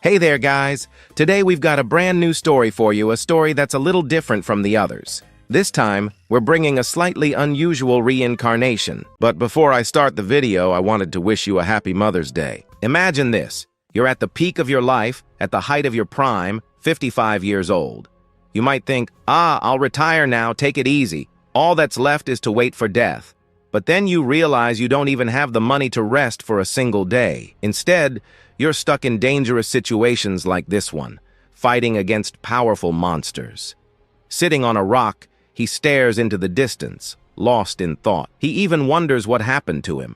Hey there, guys! Today we've got a brand new story for you, a story that's a little different from the others. This time, we're bringing a slightly unusual reincarnation. But before I start the video, I wanted to wish you a happy Mother's Day. Imagine this. You're at the peak of your life, at the height of your prime, 55 years old. You might think, I'll retire now, take it easy. All that's left is to wait for death. But then you realize you don't even have the money to rest for a single day. Instead, you're stuck in dangerous situations like this one, fighting against powerful monsters. Sitting on a rock, he stares into the distance, lost in thought. He even wonders what happened to him.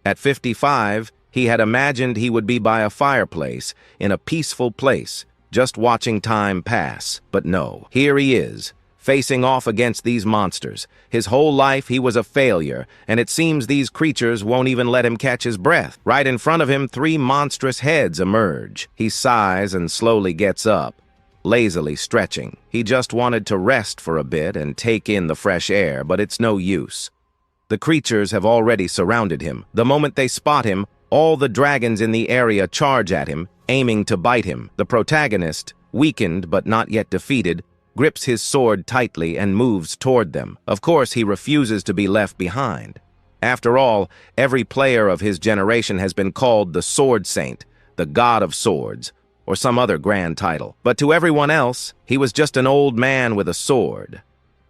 At 55, he had imagined he would be by a fireplace, in a peaceful place, just watching time pass. But no, here he is, facing off against these monsters. His whole life he was a failure, and it seems these creatures won't even let him catch his breath. Right in front of him, 3 monstrous heads emerge. He sighs and slowly gets up, lazily stretching. He just wanted to rest for a bit and take in the fresh air, but it's no use. The creatures have already surrounded him. The moment they spot him, all the dragons in the area charge at him, aiming to bite him. The protagonist, weakened but not yet defeated, grips his sword tightly and moves toward them. Of course, he refuses to be left behind. After all, every player of his generation has been called the Sword Saint, the God of Swords, or some other grand title. But to everyone else, he was just an old man with a sword.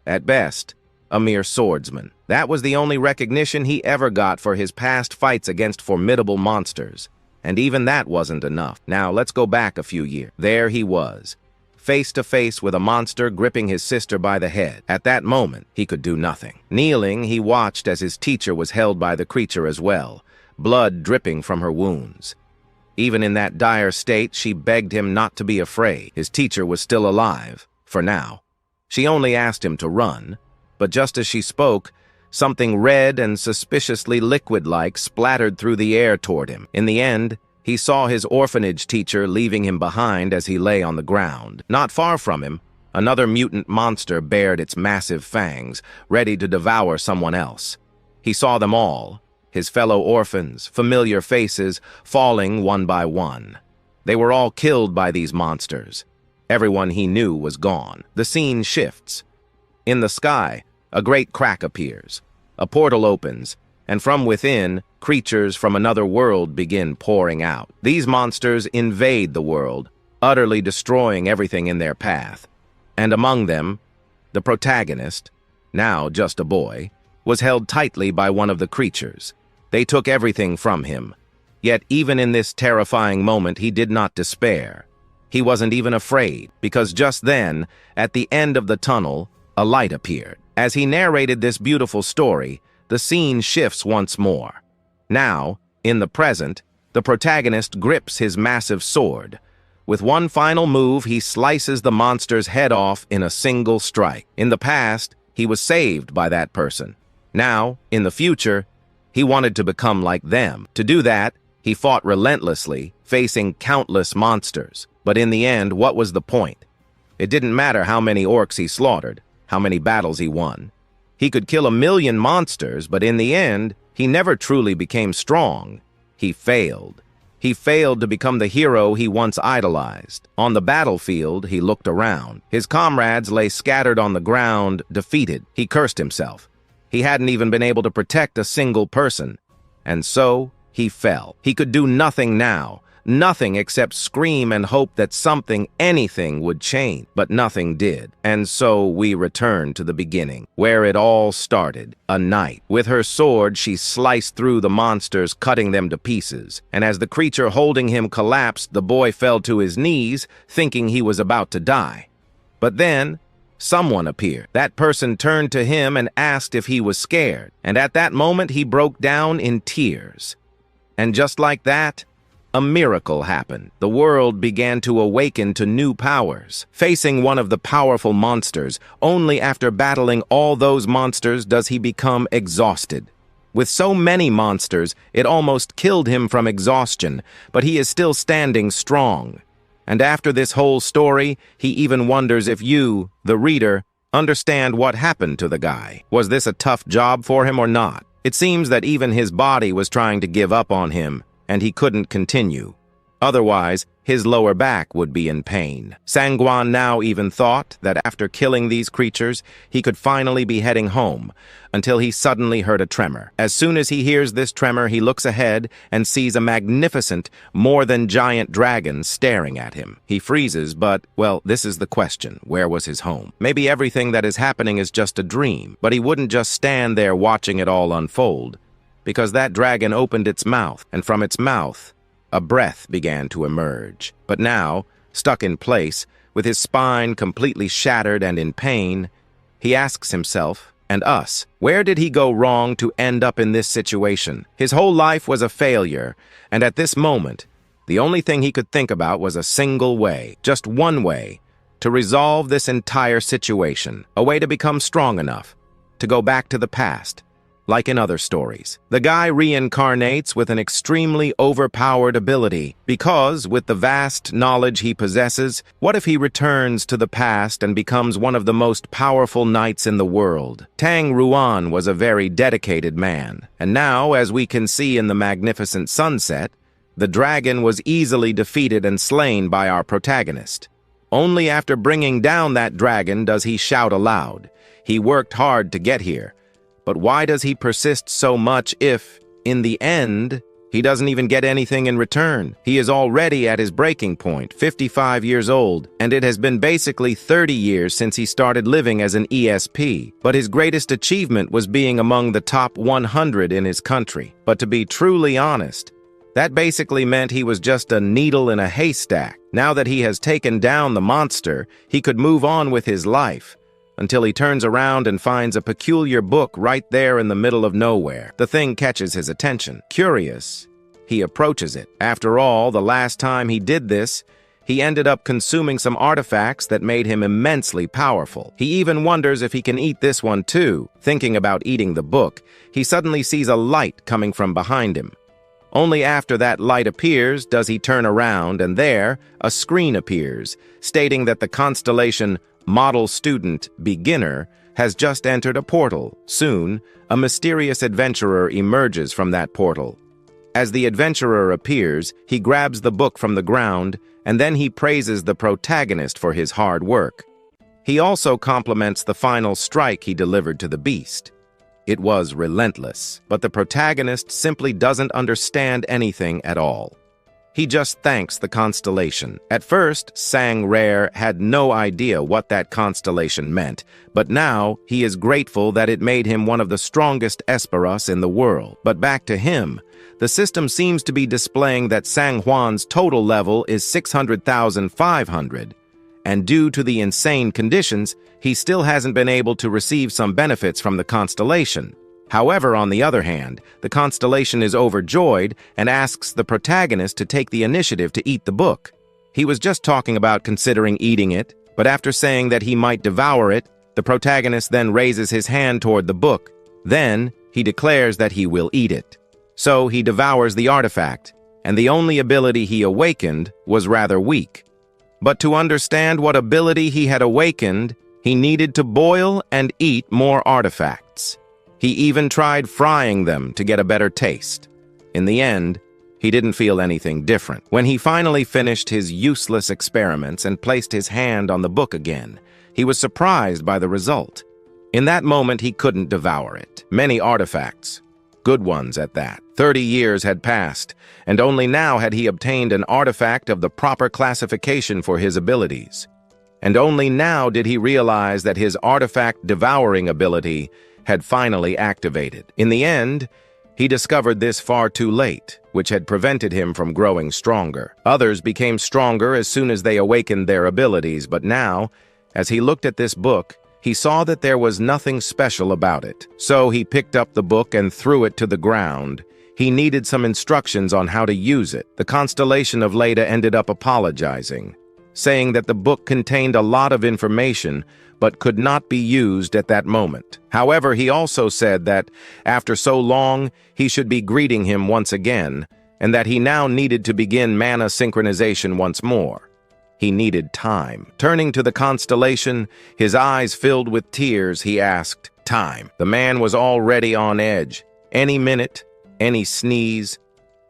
At best, a mere swordsman. That was the only recognition he ever got for his past fights against formidable monsters. And even that wasn't enough. Now, let's go back a few years. There he was, face to face with a monster gripping his sister by the head. At that moment, he could do nothing. Kneeling, he watched as his teacher was held by the creature as well, blood dripping from her wounds. Even in that dire state, she begged him not to be afraid. His teacher was still alive, for now. She only asked him to run, but just as she spoke, something red and suspiciously liquid-like splattered through the air toward him. In the end, he saw his orphanage teacher leaving him behind as he lay on the ground. Not far from him, another mutant monster bared its massive fangs, ready to devour someone else. He saw them all, his fellow orphans, familiar faces, falling one by one. They were all killed by these monsters. Everyone he knew was gone. The scene shifts. In the sky, a great crack appears. A portal opens, and from within, creatures from another world begin pouring out. These monsters invade the world, utterly destroying everything in their path. And among them, the protagonist, now just a boy, was held tightly by one of the creatures. They took everything from him. Yet even in this terrifying moment, he did not despair. He wasn't even afraid, because just then, at the end of the tunnel, a light appeared. As he narrated this beautiful story, the scene shifts once more. Now, in the present, the protagonist grips his massive sword. With one final move, he slices the monster's head off in a single strike. In the past, he was saved by that person. Now, in the future, he wanted to become like them. To do that, he fought relentlessly, facing countless monsters. But in the end, what was the point? It didn't matter how many orcs he slaughtered, how many battles he won. He could kill 1,000,000 monsters, but in the end, he never truly became strong. He failed. He failed to become the hero he once idolized. On the battlefield, he looked around. His comrades lay scattered on the ground, defeated. He cursed himself. He hadn't even been able to protect a single person. And so, he fell. He could do nothing now. Nothing except scream and hope that something, anything, would change. But nothing did. And so we return to the beginning, where it all started. A knight. With her sword, she sliced through the monsters, cutting them to pieces. And as the creature holding him collapsed, the boy fell to his knees, thinking he was about to die. But then, someone appeared. That person turned to him and asked if he was scared. And at that moment, he broke down in tears. And just like that, a miracle happened. The world began to awaken to new powers. Facing one of the powerful monsters, only after battling all those monsters does he become exhausted. With so many monsters, it almost killed him from exhaustion, but he is still standing strong. And after this whole story, he even wonders if you, the reader, understand what happened to the guy. Was this a tough job for him or not? It seems that even his body was trying to give up on him, and he couldn't continue. Otherwise, his lower back would be in pain. Sangwan now even thought that after killing these creatures, he could finally be heading home, until he suddenly heard a tremor. As soon as he hears this tremor, he looks ahead and sees a magnificent, more-than-giant dragon staring at him. He freezes, but, well, this is the question. Where was his home? Maybe everything that is happening is just a dream, but he wouldn't just stand there watching it all unfold, because that dragon opened its mouth, and from its mouth, a breath began to emerge. But now, stuck in place, with his spine completely shattered and in pain, he asks himself, and us, where did he go wrong to end up in this situation? His whole life was a failure, and at this moment, the only thing he could think about was a single way, just one way, to resolve this entire situation, a way to become strong enough, to go back to the past, like in other stories. The guy reincarnates with an extremely overpowered ability, because, with the vast knowledge he possesses, what if he returns to the past and becomes one of the most powerful knights in the world? Tang Ruan was a very dedicated man, and now, as we can see in the magnificent sunset, the dragon was easily defeated and slain by our protagonist. Only after bringing down that dragon does he shout aloud. He worked hard to get here. But why does he persist so much if, in the end, he doesn't even get anything in return? He is already at his breaking point, 55 years old, and it has been basically 30 years since he started living as an ESP. But his greatest achievement was being among the top 100 in his country. But to be truly honest, that basically meant he was just a needle in a haystack. Now that he has taken down the monster, he could move on with his life, until he turns around and finds a peculiar book right there in the middle of nowhere. The thing catches his attention. Curious, he approaches it. After all, the last time he did this, he ended up consuming some artifacts that made him immensely powerful. He even wonders if he can eat this one too. Thinking about eating the book, he suddenly sees a light coming from behind him. Only after that light appears does he turn around, and there, a screen appears, stating that the constellation Model Student Beginner has just entered a portal. Soon, a mysterious adventurer emerges from that portal. As the adventurer appears, he grabs the book from the ground, and then he praises the protagonist for his hard work. He also compliments the final strike he delivered to the beast. It was relentless, but the protagonist simply doesn't understand anything at all. He just thanks the constellation. At first, Sang Rare had no idea what that constellation meant, but now he is grateful that it made him one of the strongest Esperas in the world. But back to him, the system seems to be displaying that Sang Juan's total level is 600,500, and due to the insane conditions, he still hasn't been able to receive some benefits from the constellation. However, on the other hand, the constellation is overjoyed and asks the protagonist to take the initiative to eat the book. He was just talking about considering eating it, but after saying that he might devour it, the protagonist then raises his hand toward the book. Then, he declares that he will eat it. So he devours the artifact, and the only ability he awakened was rather weak. But to understand what ability he had awakened, he needed to boil and eat more artifacts. He even tried frying them to get a better taste. In the end, he didn't feel anything different. When he finally finished his useless experiments and placed his hand on the book again, he was surprised by the result. In that moment, he couldn't devour it. Many artifacts, good ones at that. 30 years had passed, and only now had he obtained an artifact of the proper classification for his abilities. And only now did he realize that his artifact-devouring ability had finally activated. In the end, he discovered this far too late, which had prevented him from growing stronger. Others became stronger as soon as they awakened their abilities, but now, as he looked at this book, he saw that there was nothing special about it. So he picked up the book and threw it to the ground. He needed some instructions on how to use it. The constellation of Leda ended up apologizing, saying that the book contained a lot of information, but could not be used at that moment. However, he also said that, after so long, he should be greeting him once again, and that he now needed to begin mana synchronization once more. He needed time. Turning to the constellation, his eyes filled with tears, he asked, "Time." The man was already on edge. Any minute, any sneeze,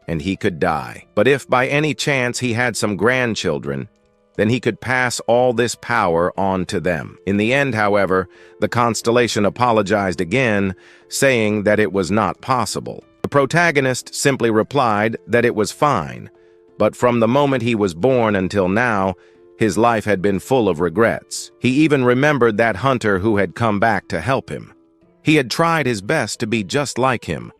and he could die. But if by any chance he had some grandchildren, then he could pass all this power on to them. In the end, however, the constellation apologized again, saying that it was not possible. The protagonist simply replied that it was fine, but from the moment he was born until now, his life had been full of regrets. He even remembered that hunter who had come back to help him. He had tried his best to be just like him,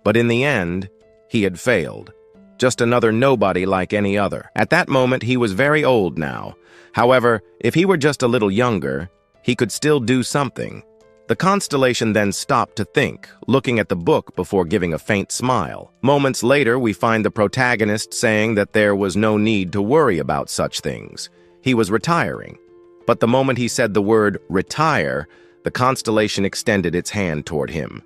but in the end, he had failed. Just another nobody like any other. At that moment, he was very old now. However, if he were just a little younger, he could still do something. The constellation then stopped to think, looking at the book before giving a faint smile. Moments later, we find the protagonist saying that there was no need to worry about such things. He was retiring. But the moment he said the word retire, the constellation extended its hand toward him.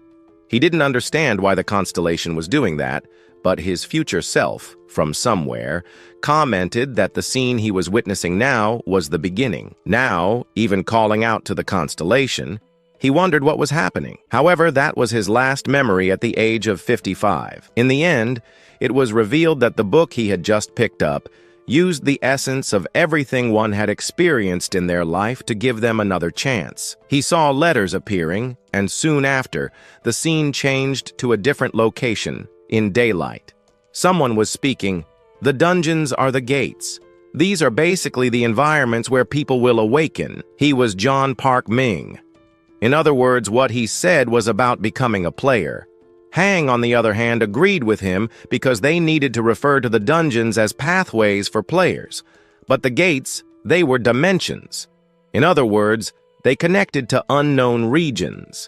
He didn't understand why the constellation was doing that, but his future self, from somewhere, commented that the scene he was witnessing now was the beginning. Now, even calling out to the constellation, he wondered what was happening. However, that was his last memory at the age of 55. In the end, it was revealed that the book he had just picked up used the essence of everything one had experienced in their life to give them another chance. He saw letters appearing, and soon after, the scene changed to a different location, in daylight. Someone was speaking, "The dungeons are the gates. These are basically the environments where people will awaken." He was John Park Ming. In other words, what he said was about becoming a player. Hang, on the other hand, agreed with him because they needed to refer to the dungeons as pathways for players. But the gates, they were dimensions. In other words, they connected to unknown regions.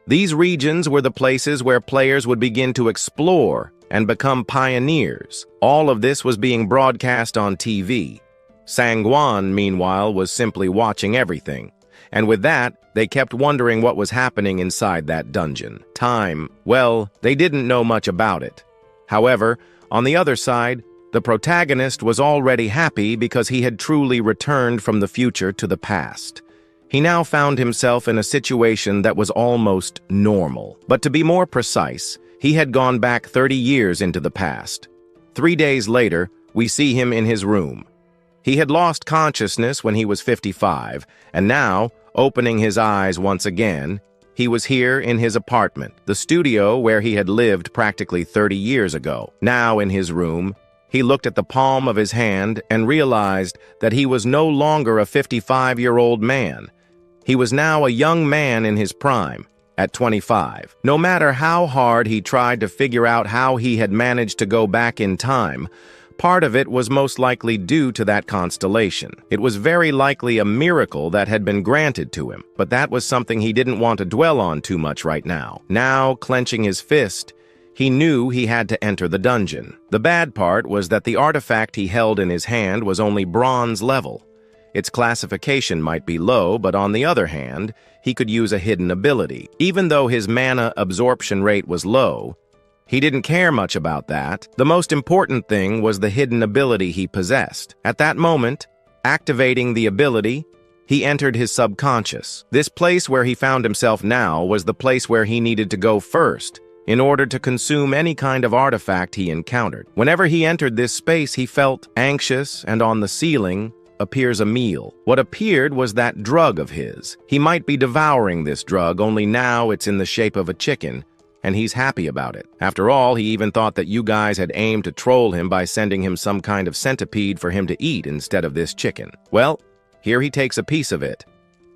These regions were the places where players would begin to explore and become pioneers. All of this was being broadcast on TV. Sangwan, meanwhile, was simply watching everything. And with that, they kept wondering what was happening inside that dungeon. Time, well, they didn't know much about it. However, on the other side, the protagonist was already happy because he had truly returned from the future to the past. He now found himself in a situation that was almost normal. But to be more precise, he had gone back 30 years into the past. 3 days later, we see him in his room. He had lost consciousness when he was 55, and now, opening his eyes once again, he was here in his apartment, the studio where he had lived practically 30 years ago. Now in his room, he looked at the palm of his hand and realized that he was no longer a 55-year-old man. He was now a young man in his prime, at 25. No matter how hard he tried to figure out how he had managed to go back in time, part of it was most likely due to that constellation. It was very likely a miracle that had been granted to him, but that was something he didn't want to dwell on too much right now. Now, clenching his fist, he knew he had to enter the dungeon. The bad part was that the artifact he held in his hand was only bronze level. Its classification might be low, but on the other hand, he could use a hidden ability. Even though his mana absorption rate was low, he didn't care much about that. The most important thing was the hidden ability he possessed. At that moment, activating the ability, he entered his subconscious. This place where he found himself now was the place where he needed to go first in order to consume any kind of artifact he encountered. Whenever he entered this space, he felt anxious, and on the ceiling appears a meal. What appeared was that drug of his. He might be devouring this drug, only now it's in the shape of a chicken, and he's happy about it. After all, he even thought that you guys had aimed to troll him by sending him some kind of centipede for him to eat instead of this chicken. Well, here he takes a piece of it.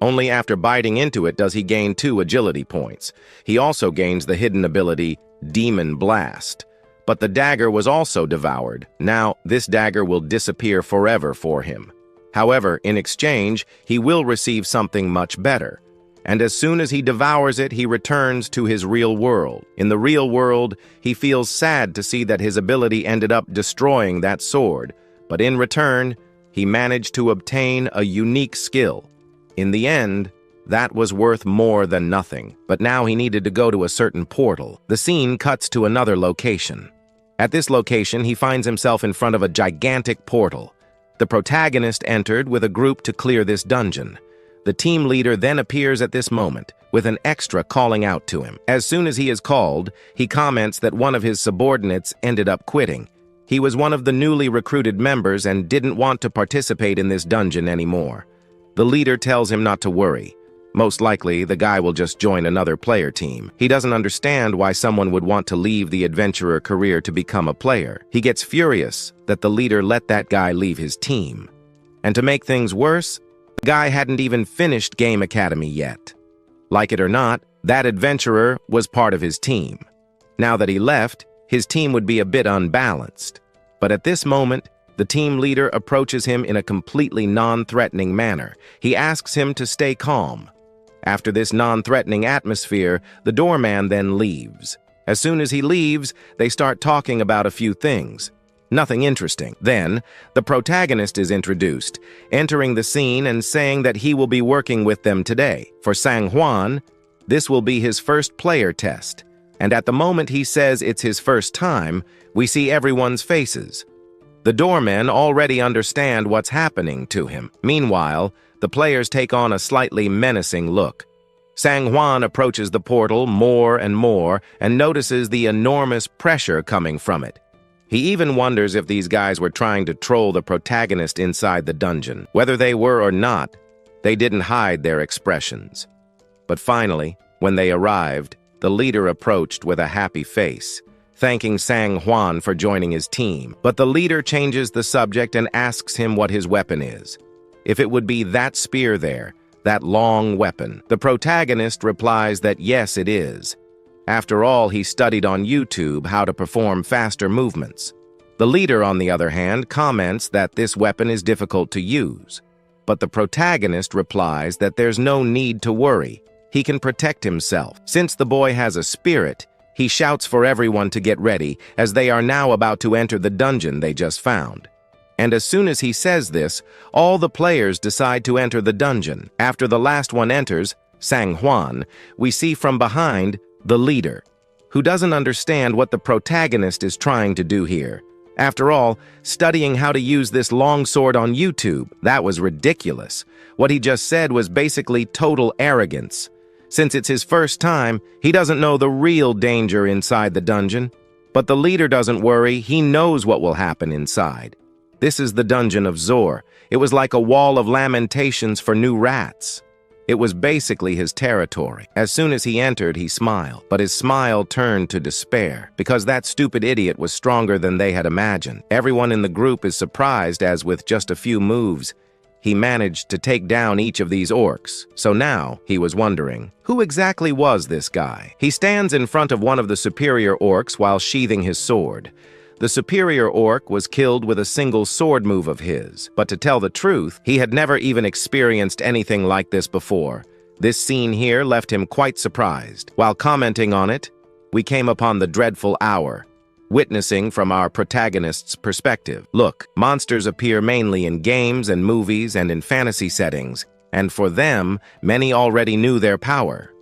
Only after biting into it does he gain 2 agility points. He also gains the hidden ability, Demon Blast. But the dagger was also devoured. Now, this dagger will disappear forever for him. However, in exchange, he will receive something much better. And as soon as he devours it, he returns to his real world. In the real world, he feels sad to see that his ability ended up destroying that sword. But in return, he managed to obtain a unique skill. In the end, that was worth more than nothing. But now he needed to go to a certain portal. The scene cuts to another location. At this location, he finds himself in front of a gigantic portal. The protagonist entered with a group to clear this dungeon. The team leader then appears at this moment, with an extra calling out to him. As soon as he is called, he comments that one of his subordinates ended up quitting. He was one of the newly recruited members and didn't want to participate in this dungeon anymore. The leader tells him not to worry. Most likely, the guy will just join another player team. He doesn't understand why someone would want to leave the adventurer career to become a player. He gets furious that the leader let that guy leave his team. And to make things worse, the guy hadn't even finished Game Academy yet. Like it or not, that adventurer was part of his team. Now that he left, his team would be a bit unbalanced. But at this moment, the team leader approaches him in a completely non-threatening manner. He asks him to stay calm. After this non-threatening atmosphere, the doorman then leaves. As soon as he leaves, they start talking about a few things. Nothing interesting. Then, the protagonist is introduced, entering the scene and saying that he will be working with them today. For Sang Hwan, this will be his first player test. And at the moment he says it's his first time, we see everyone's faces. The doormen already understand what's happening to him. Meanwhile, the players take on a slightly menacing look. Sang Hwan approaches the portal more and more and notices the enormous pressure coming from it. He even wonders if these guys were trying to troll the protagonist inside the dungeon. Whether they were or not, they didn't hide their expressions. But finally, when they arrived, the leader approached with a happy face, thanking Sang Hwan for joining his team. But the leader changes the subject and asks him what his weapon is. If it would be that spear there, that long weapon. The protagonist replies that yes, it is. After all, he studied on YouTube how to perform faster movements. The leader, on the other hand, comments that this weapon is difficult to use. But the protagonist replies that there's no need to worry. He can protect himself. Since the boy has a spirit, he shouts for everyone to get ready, as they are now about to enter the dungeon they just found. And as soon as he says this, all the players decide to enter the dungeon. After the last one enters, Sang Hwan, we see from behind the leader, who doesn't understand what the protagonist is trying to do here. After all, studying how to use this long sword on YouTube, that was ridiculous. What he just said was basically total arrogance. Since it's his first time, he doesn't know the real danger inside the dungeon. But the leader doesn't worry, he knows what will happen inside. This is the dungeon of Zor. It was like a wall of lamentations for new rats. It was basically his territory. As soon as he entered, he smiled, but his smile turned to despair, because that stupid idiot was stronger than they had imagined. Everyone in the group is surprised as with just a few moves, he managed to take down each of these orcs. So now, he was wondering, who exactly was this guy? He stands in front of one of the superior orcs while sheathing his sword. The superior orc was killed with a single sword move of his, but to tell the truth, he had never even experienced anything like this before. This scene here left him quite surprised. While commenting on it, we came upon the dreadful hour, witnessing from our protagonist's perspective. Look, monsters appear mainly in games and movies and in fantasy settings, and for them, many already knew their power.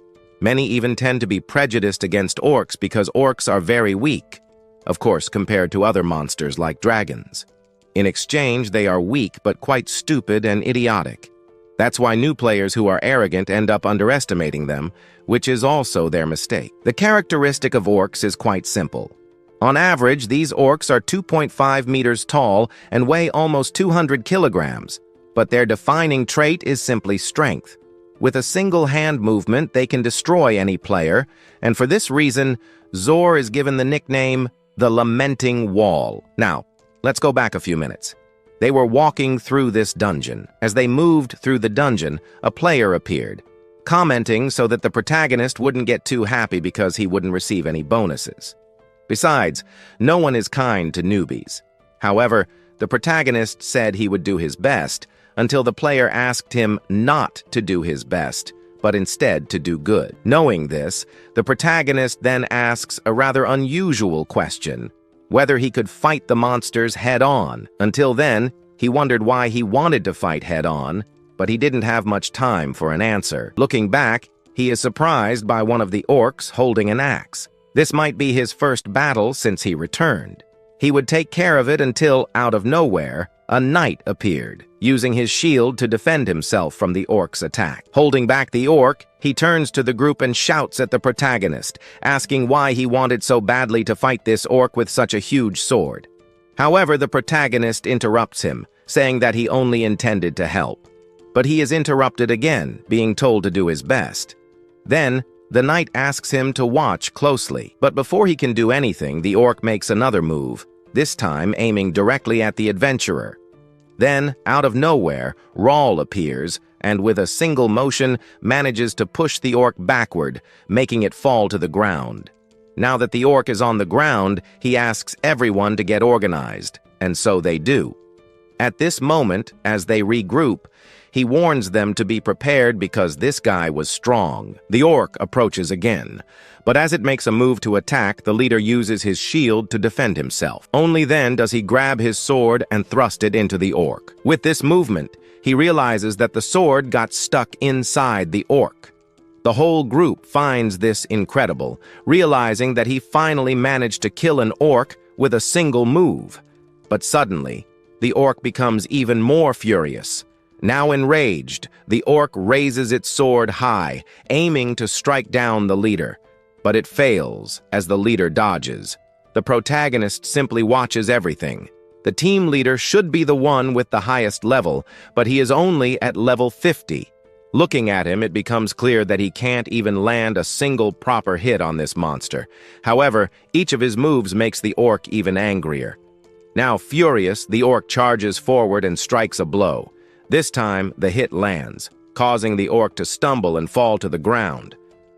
Many even tend to be prejudiced against orcs because orcs are very weak. Of course, compared to other monsters like dragons. In exchange, they are weak but quite stupid and idiotic. That's why new players who are arrogant end up underestimating them, which is also their mistake. The characteristic of orcs is quite simple. On average, these orcs are 2.5 meters tall and weigh almost 200 kilograms, but their defining trait is simply strength. With a single hand movement, they can destroy any player, and for this reason, Zor is given the nickname the Lamenting Wall. Now, let's go back a few minutes. They were walking through this dungeon. As they moved through the dungeon, a player appeared, commenting so that the protagonist wouldn't get too happy because he wouldn't receive any bonuses. Besides, no one is kind to newbies. However, the protagonist said he would do his best until the player asked him not to do his best, but instead to do good. Knowing this, the protagonist then asks a rather unusual question, whether he could fight the monsters head-on. Until then, he wondered why he wanted to fight head-on, but he didn't have much time for an answer. Looking back, he is surprised by one of the orcs holding an axe. This might be his first battle since he returned. He would take care of it until, out of nowhere, a knight appeared, using his shield to defend himself from the orc's attack. Holding back the orc, he turns to the group and shouts at the protagonist, asking why he wanted so badly to fight this orc with such a huge sword. However, the protagonist interrupts him, saying that he only intended to help. But he is interrupted again, being told to do his best. Then, the knight asks him to watch closely, but before he can do anything, the orc makes another move, this time aiming directly at the adventurer. Then, out of nowhere, Rawl appears, and with a single motion, manages to push the orc backward, making it fall to the ground. Now that the orc is on the ground, he asks everyone to get organized, and so they do. At this moment, as they regroup, he warns them to be prepared because this guy was strong. The orc approaches again, but as it makes a move to attack, the leader uses his shield to defend himself. Only then does he grab his sword and thrust it into the orc. With this movement, he realizes that the sword got stuck inside the orc. The whole group finds this incredible, realizing that he finally managed to kill an orc with a single move. But suddenly, the orc becomes even more furious. Now enraged, the orc raises its sword high, aiming to strike down the leader. But it fails as the leader dodges. The protagonist simply watches everything. The team leader should be the one with the highest level, but he is only at level 50. Looking at him, it becomes clear that he can't even land a single proper hit on this monster. However, each of his moves makes the orc even angrier. Now furious, the orc charges forward and strikes a blow. This time, the hit lands, causing the orc to stumble and fall to the ground.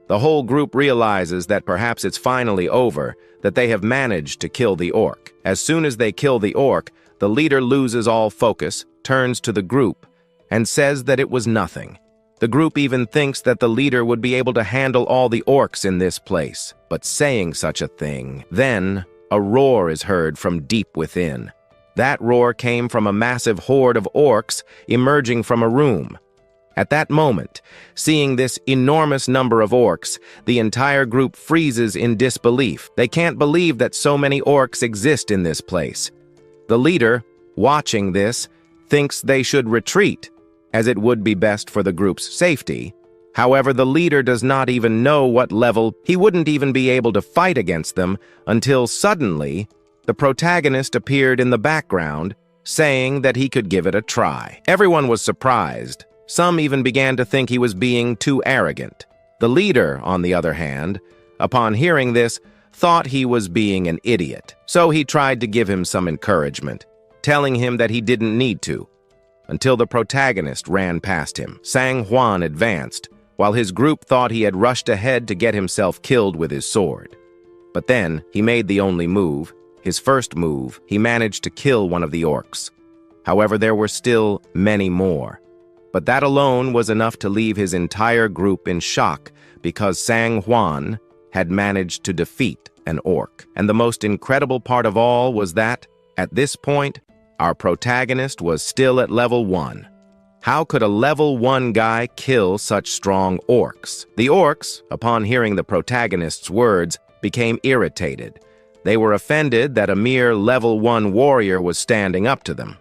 The whole group realizes that perhaps it's finally over, that they have managed to kill the orc. As soon as they kill the orc, the leader loses all focus, turns to the group, and says that it was nothing. The group even thinks that the leader would be able to handle all the orcs in this place. But saying such a thing, then a roar is heard from deep within. That roar came from a massive horde of orcs emerging from a room. At that moment, seeing this enormous number of orcs, the entire group freezes in disbelief. They can't believe that so many orcs exist in this place. The leader, watching this, thinks they should retreat, as it would be best for the group's safety. However, the leader does not even know what level. He wouldn't even be able to fight against them until suddenly, the protagonist appeared in the background, saying that he could give it a try. Everyone was surprised. Some even began to think he was being too arrogant. The leader, on the other hand, upon hearing this, thought he was being an idiot. So he tried to give him some encouragement, telling him that he didn't need to, until the protagonist ran past him. Sang Huan advanced, while his group thought he had rushed ahead to get himself killed with his sword. But then, he made the only move. His first move, he managed to kill one of the orcs. However, there were still many more. But that alone was enough to leave his entire group in shock because Sang Huan had managed to defeat an orc. And the most incredible part of all was that, at this point, our protagonist was still at level 1. How could a level 1 guy kill such strong orcs? The orcs, upon hearing the protagonist's words, became irritated. They were offended that a mere level 1 warrior was standing up to them.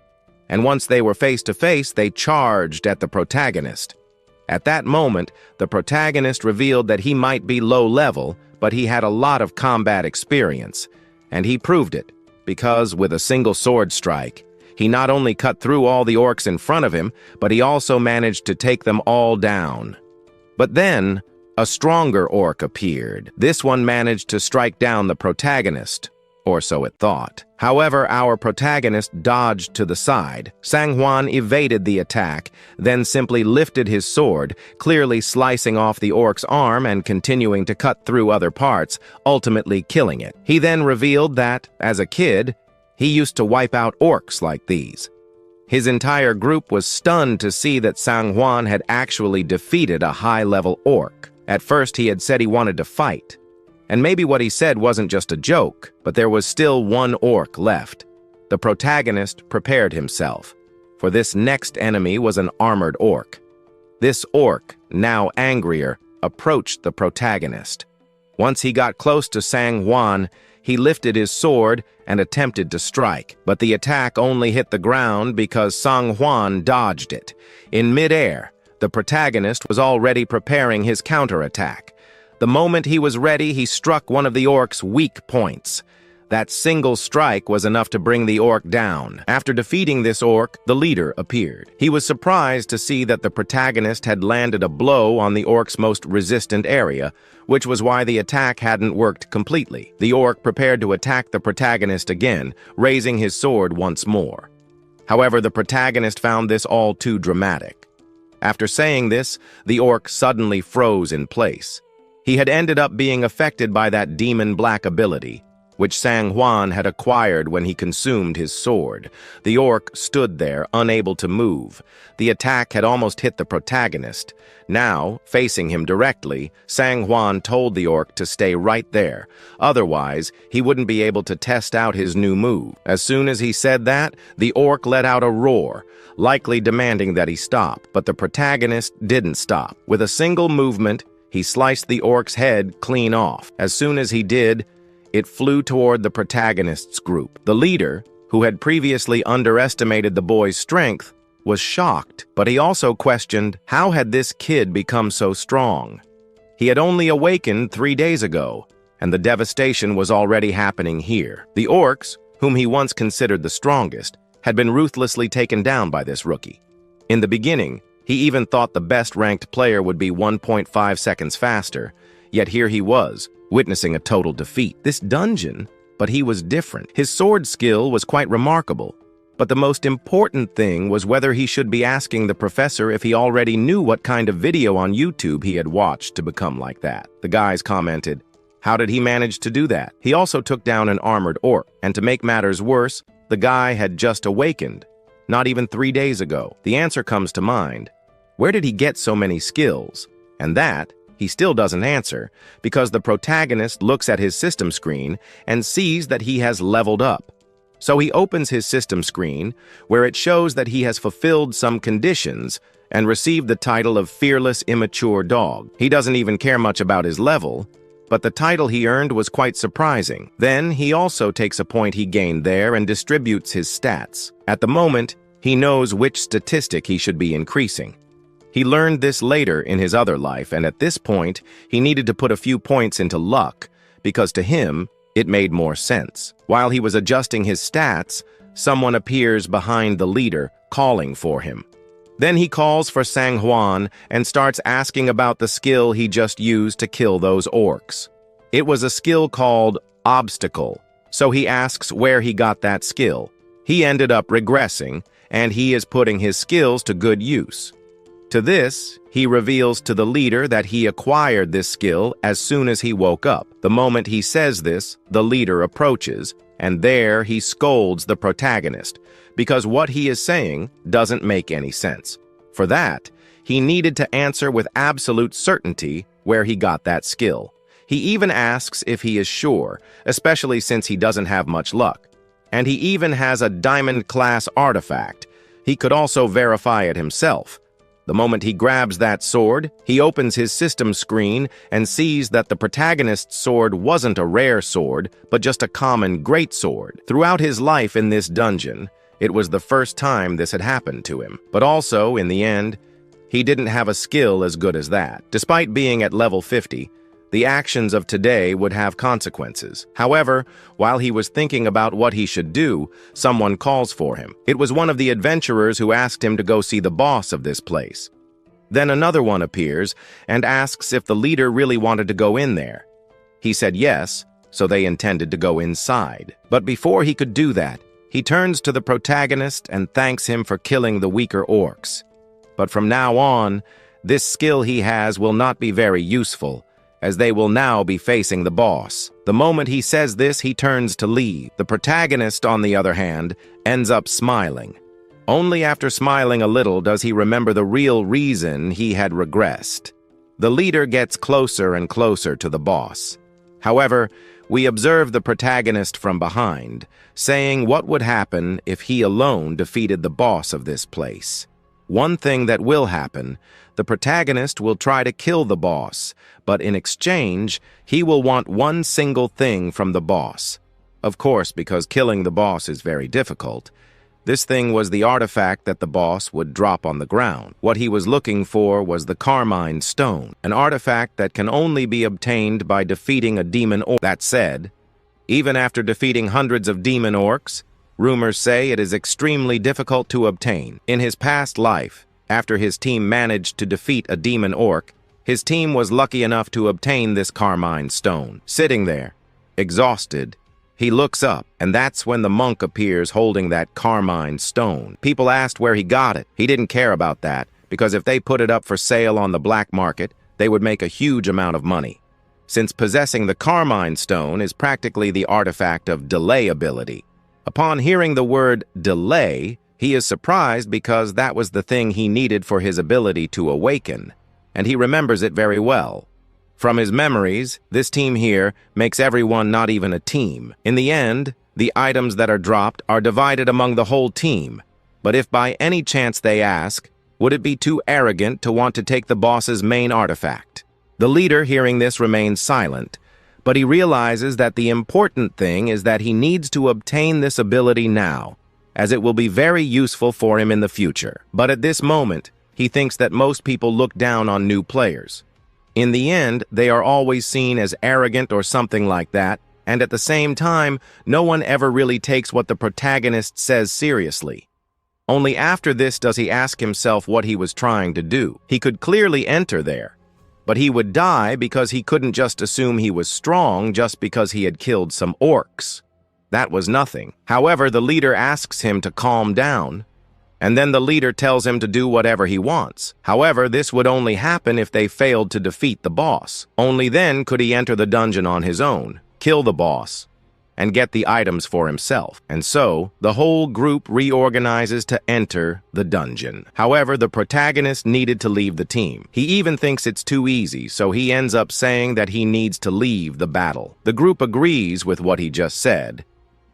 And once they were face to face, they charged at the protagonist. At that moment, the protagonist revealed that he might be low level, but he had a lot of combat experience. And he proved it, because with a single sword strike, he not only cut through all the orcs in front of him, but he also managed to take them all down. But then, a stronger orc appeared. This one managed to strike down the protagonist, or so it thought. However, our protagonist dodged to the side. Sang Huan evaded the attack, then simply lifted his sword, clearly slicing off the orc's arm and continuing to cut through other parts, ultimately killing it. He then revealed that, as a kid, he used to wipe out orcs like these. His entire group was stunned to see that Sang Huan had actually defeated a high-level orc. At first, he had said he wanted to fight. And maybe what he said wasn't just a joke, but there was still one orc left. The protagonist prepared himself, for this next enemy was an armored orc. This orc, now angrier, approached the protagonist. Once he got close to Sang Huan, He lifted his sword and attempted to strike, but the attack only hit the ground because Sang Huan dodged it. In midair, the protagonist was already preparing his counterattack. The moment he was ready, he struck one of the orc's weak points. That single strike was enough to bring the orc down. After defeating this orc, the leader appeared. He was surprised to see that the protagonist had landed a blow on the orc's most resistant area, which was why the attack hadn't worked completely. The orc prepared to attack the protagonist again, raising his sword once more. However, the protagonist found this all too dramatic. After saying this, the orc suddenly froze in place. He had ended up being affected by that demon black ability, which Sang Huan had acquired when he consumed his sword. The orc stood there, unable to move. The attack had almost hit the protagonist. Now, facing him directly, Sang Huan told the orc to stay right there. Otherwise, he wouldn't be able to test out his new move. As soon as he said that, the orc let out a roar, likely demanding that he stop, but the protagonist didn't stop. With a single movement, he sliced the orc's head clean off. As soon as he did, it flew toward the protagonist's group. The leader, who had previously underestimated the boy's strength, was shocked, but he also questioned how had this kid become so strong. He had only awakened 3 days ago, and the devastation was already happening here. The orcs, whom he once considered the strongest, had been ruthlessly taken down by this rookie. In the beginning, he even thought the best-ranked player would be 1.5 seconds faster, yet here he was, witnessing a total defeat. This dungeon, but he was different. His sword skill was quite remarkable, but the most important thing was whether he should be asking the professor if he already knew what kind of video on YouTube he had watched to become like that. The guys commented, "How did he manage to do that?" He also took down an armored orc, and to make matters worse, the guy had just awakened, not even 3 days ago. The answer comes to mind. Where did he get so many skills? And that, he still doesn't answer, because the protagonist looks at his system screen and sees that he has leveled up. So he opens his system screen, where it shows that he has fulfilled some conditions and received the title of Fearless Immature Dog. He doesn't even care much about his level, but the title he earned was quite surprising. Then he also takes a point he gained there and distributes his stats. At the moment, he knows which statistic he should be increasing. He learned this later in his other life, and at this point, he needed to put a few points into luck, because to him, it made more sense. While he was adjusting his stats, someone appears behind the leader, calling for him. Then he calls for Sang Huan and starts asking about the skill he just used to kill those orcs. It was a skill called Obstacle, so he asks where he got that skill. He ended up regressing, and he is putting his skills to good use. To this, he reveals to the leader that he acquired this skill as soon as he woke up. The moment he says this, the leader approaches, and there he scolds the protagonist, because what he is saying doesn't make any sense. For that, he needed to answer with absolute certainty where he got that skill. He even asks if he is sure, especially since he doesn't have much luck. And he even has a diamond-class artifact. He could also verify it himself. The moment he grabs that sword, he opens his system screen and sees that the protagonist's sword wasn't a rare sword, but just a common greatsword. Throughout his life in this dungeon, it was the first time this had happened to him. But also, in the end, he didn't have a skill as good as that. Despite being at level 50, the actions of today would have consequences. However, while he was thinking about what he should do, someone calls for him. It was one of the adventurers who asked him to go see the boss of this place. Then another one appears and asks if the leader really wanted to go in there. He said yes, so they intended to go inside. But before he could do that, he turns to the protagonist and thanks him for killing the weaker orcs. But from now on, this skill he has will not be very useful, as they will now be facing the boss. The moment he says this, he turns to leave. The protagonist, on the other hand, ends up smiling. Only after smiling a little does he remember the real reason he had regressed. The leader gets closer and closer to the boss. However, we observe the protagonist from behind, saying what would happen if he alone defeated the boss of this place. One thing that will happen, the protagonist will try to kill the boss, but in exchange, he will want one single thing from the boss. Of course, because killing the boss is very difficult. This thing was the artifact that the boss would drop on the ground. What he was looking for was the Carmine Stone, an artifact that can only be obtained by defeating a demon orc. That said, even after defeating hundreds of demon orcs, rumors say it is extremely difficult to obtain. In his past life, after his team managed to defeat a demon orc, his team was lucky enough to obtain this Carmine Stone. Sitting there, exhausted, he looks up, and that's when the monk appears holding that Carmine Stone. People asked where he got it. He didn't care about that, because if they put it up for sale on the black market, they would make a huge amount of money. Since possessing the Carmine Stone is practically the artifact of delay ability. Upon hearing the word delay, he is surprised because that was the thing he needed for his ability to awaken, and he remembers it very well. From his memories, this team here makes everyone not even a team. In the end, the items that are dropped are divided among the whole team. But if by any chance they ask, would it be too arrogant to want to take the boss's main artifact? The leader, hearing this, remains silent, but he realizes that the important thing is that he needs to obtain this ability now, as it will be very useful for him in the future. But at this moment, he thinks that most people look down on new players. In the end, they are always seen as arrogant or something like that, and at the same time, no one ever really takes what the protagonist says seriously. Only after this does he ask himself what he was trying to do. He could clearly enter there, but he would die because he couldn't just assume he was strong just because he had killed some orcs. That was nothing. However, the leader asks him to calm down, and then the leader tells him to do whatever he wants. However, this would only happen if they failed to defeat the boss. Only then could he enter the dungeon on his own, kill the boss, and get the items for himself. And so, the whole group reorganizes to enter the dungeon. However, the protagonist needed to leave the team. He even thinks it's too easy, so he ends up saying that he needs to leave the battle. The group agrees with what he just said,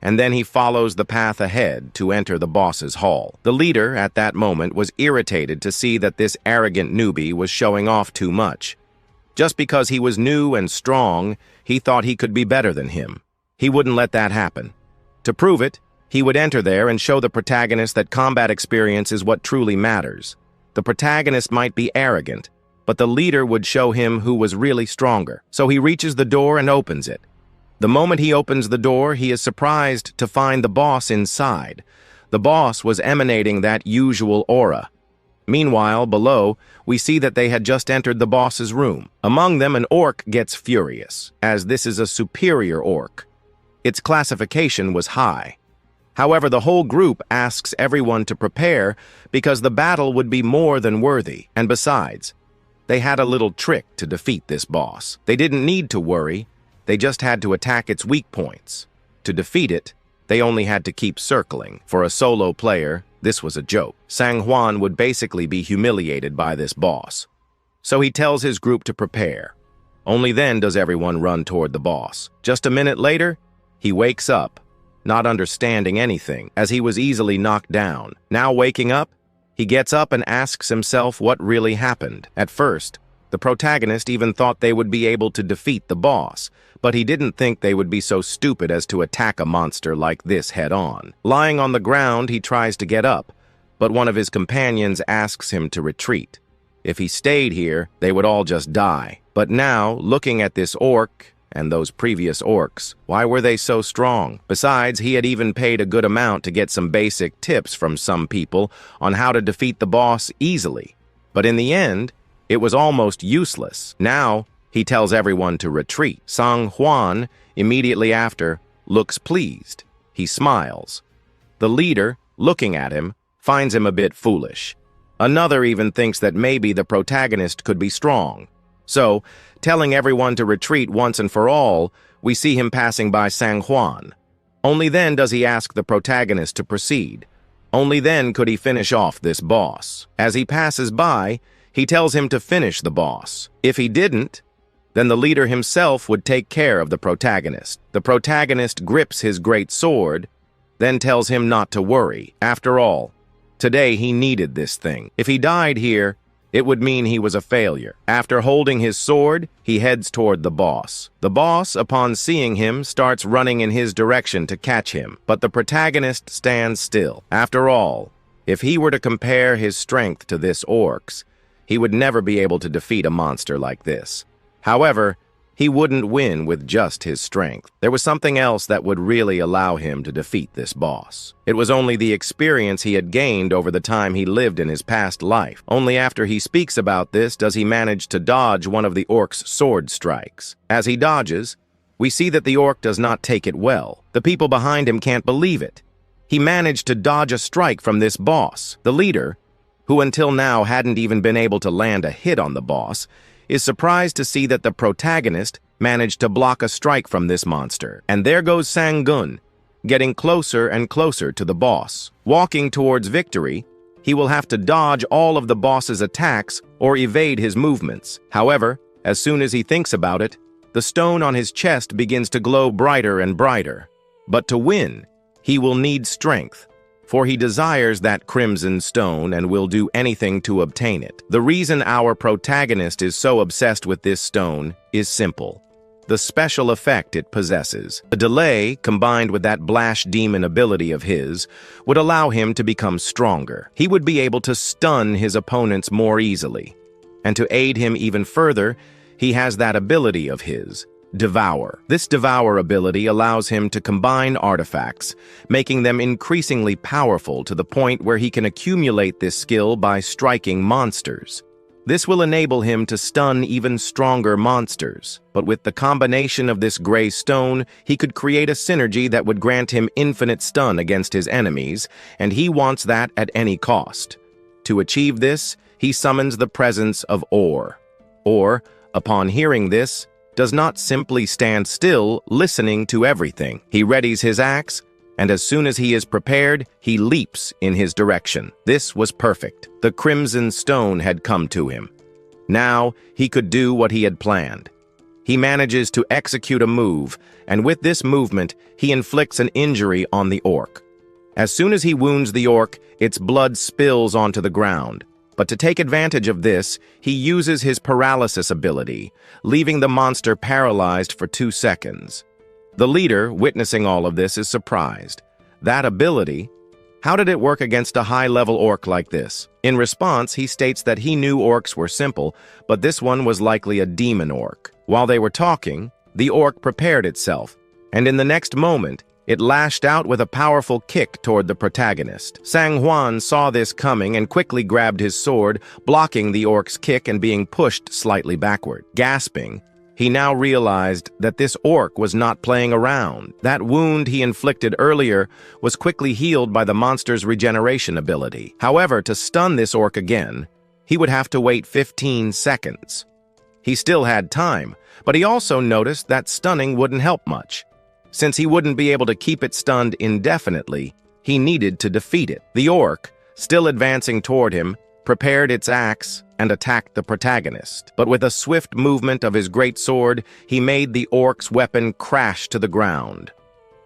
and then he follows the path ahead to enter the boss's hall. The leader, at that moment, was irritated to see that this arrogant newbie was showing off too much. Just because he was new and strong, he thought he could be better than him. He wouldn't let that happen. To prove it, he would enter there and show the protagonist that combat experience is what truly matters. The protagonist might be arrogant, but the leader would show him who was really stronger. So he reaches the door and opens it. The moment he opens the door, he is surprised to find the boss inside. The boss was emanating that usual aura. Meanwhile, below, we see that they had just entered the boss's room. Among them, an orc gets furious, as this is a superior orc. Its classification was high. However, the whole group asks everyone to prepare because the battle would be more than worthy. And besides, they had a little trick to defeat this boss. They didn't need to worry. They just had to attack its weak points. To defeat it, they only had to keep circling. For a solo player, this was a joke. Sang Juan would basically be humiliated by this boss. So he tells his group to prepare. Only then does everyone run toward the boss. Just a minute later, he wakes up, not understanding anything, as he was easily knocked down. Now waking up, he gets up and asks himself what really happened. At first, the protagonist even thought they would be able to defeat the boss, but he didn't think they would be so stupid as to attack a monster like this head-on. Lying on the ground, he tries to get up, but one of his companions asks him to retreat. If he stayed here, they would all just die. But now, looking at this orc and those previous orcs, why were they so strong? Besides, he had even paid a good amount to get some basic tips from some people on how to defeat the boss easily. But in the end, it was almost useless. Now, he tells everyone to retreat. Sang Juan, immediately after, looks pleased. He smiles. The leader, looking at him, finds him a bit foolish. Another even thinks that maybe the protagonist could be strong. So, telling everyone to retreat once and for all, we see him passing by Sang Juan. Only then does he ask the protagonist to proceed. Only then could he finish off this boss. As he passes by, he tells him to finish the boss. If he didn't, then the leader himself would take care of the protagonist. The protagonist grips his great sword, then tells him not to worry. After all, Today he needed this thing. If he died here, it would mean he was a failure. After holding his sword, he heads toward the boss. The boss, upon seeing him, starts running in his direction to catch him, but the protagonist stands still. After all, if he were to compare his strength to this orc's, he would never be able to defeat a monster like this. However, he wouldn't win with just his strength. There was something else that would really allow him to defeat this boss. It was only the experience he had gained over the time he lived in his past life. Only after he speaks about this does he manage to dodge one of the orc's sword strikes. As he dodges, we see that the orc does not take it well. The people behind him can't believe it. He managed to dodge a strike from this boss. The leader, who until now hadn't even been able to land a hit on the boss, is surprised to see that the protagonist managed to block a strike from this monster. And there goes Sang-gun, getting closer and closer to the boss. Walking towards victory, he will have to dodge all of the boss's attacks or evade his movements. However, as soon as he thinks about it, the stone on his chest begins to glow brighter and brighter. But to win, he will need strength, for he desires that crimson stone and will do anything to obtain it. The reason our protagonist is so obsessed with this stone is simple: the special effect it possesses. The delay, combined with that Blash Demon ability of his, would allow him to become stronger. He would be able to stun his opponents more easily. And to aid him even further, he has that ability of his, Devour. This Devour ability allows him to combine artifacts, making them increasingly powerful to the point where he can accumulate this skill by striking monsters. This will enable him to stun even stronger monsters, but with the combination of this gray stone, he could create a synergy that would grant him infinite stun against his enemies, and he wants that at any cost. To achieve this, he summons the presence of Or, upon hearing this, does not simply stand still, listening to everything. He readies his axe, and as soon as he is prepared, he leaps in his direction. This was perfect. The Crimson Stone had come to him. Now, he could do what he had planned. He manages to execute a move, and with this movement, he inflicts an injury on the orc. As soon as he wounds the orc, its blood spills onto the ground. But to take advantage of this, he uses his paralysis ability, leaving the monster paralyzed for 2 seconds. The leader, witnessing all of this, is surprised. That ability? How did it work against a high-level orc like this? In response, he states that he knew orcs were simple, but this one was likely a demon orc. While they were talking, the orc prepared itself, and in the next moment, it lashed out with a powerful kick toward the protagonist. Sang-hwan saw this coming and quickly grabbed his sword, blocking the orc's kick and being pushed slightly backward. Gasping, he now realized that this orc was not playing around. That wound he inflicted earlier was quickly healed by the monster's regeneration ability. However, to stun this orc again, he would have to wait 15 seconds. He still had time, but he also noticed that stunning wouldn't help much. Since he wouldn't be able to keep it stunned indefinitely, he needed to defeat it. The orc, still advancing toward him, prepared its axe and attacked the protagonist. But with a swift movement of his great sword, he made the orc's weapon crash to the ground.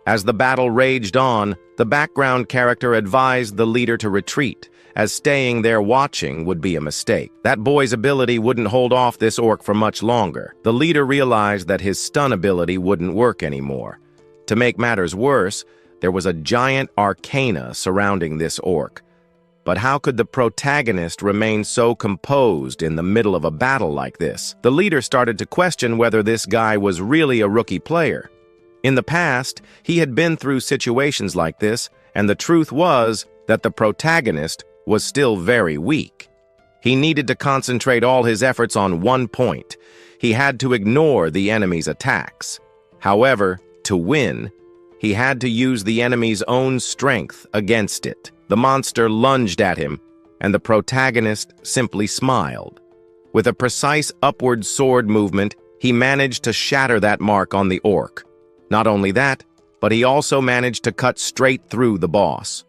As the battle raged on, the background character advised the leader to retreat, as staying there watching would be a mistake. That boy's ability wouldn't hold off this orc for much longer. The leader realized that his stun ability wouldn't work anymore. To make matters worse, there was a giant arcana surrounding this orc. But how could the protagonist remain so composed in the middle of a battle like this? The leader started to question whether this guy was really a rookie player. In the past, he had been through situations like this, and the truth was that the protagonist was still very weak. He needed to concentrate all his efforts on one point. He had to ignore the enemy's attacks. However, to win, he had to use the enemy's own strength against it. The monster lunged at him, and the protagonist simply smiled. With a precise upward sword movement, he managed to shatter that mark on the orc. Not only that, but he also managed to cut straight through the boss.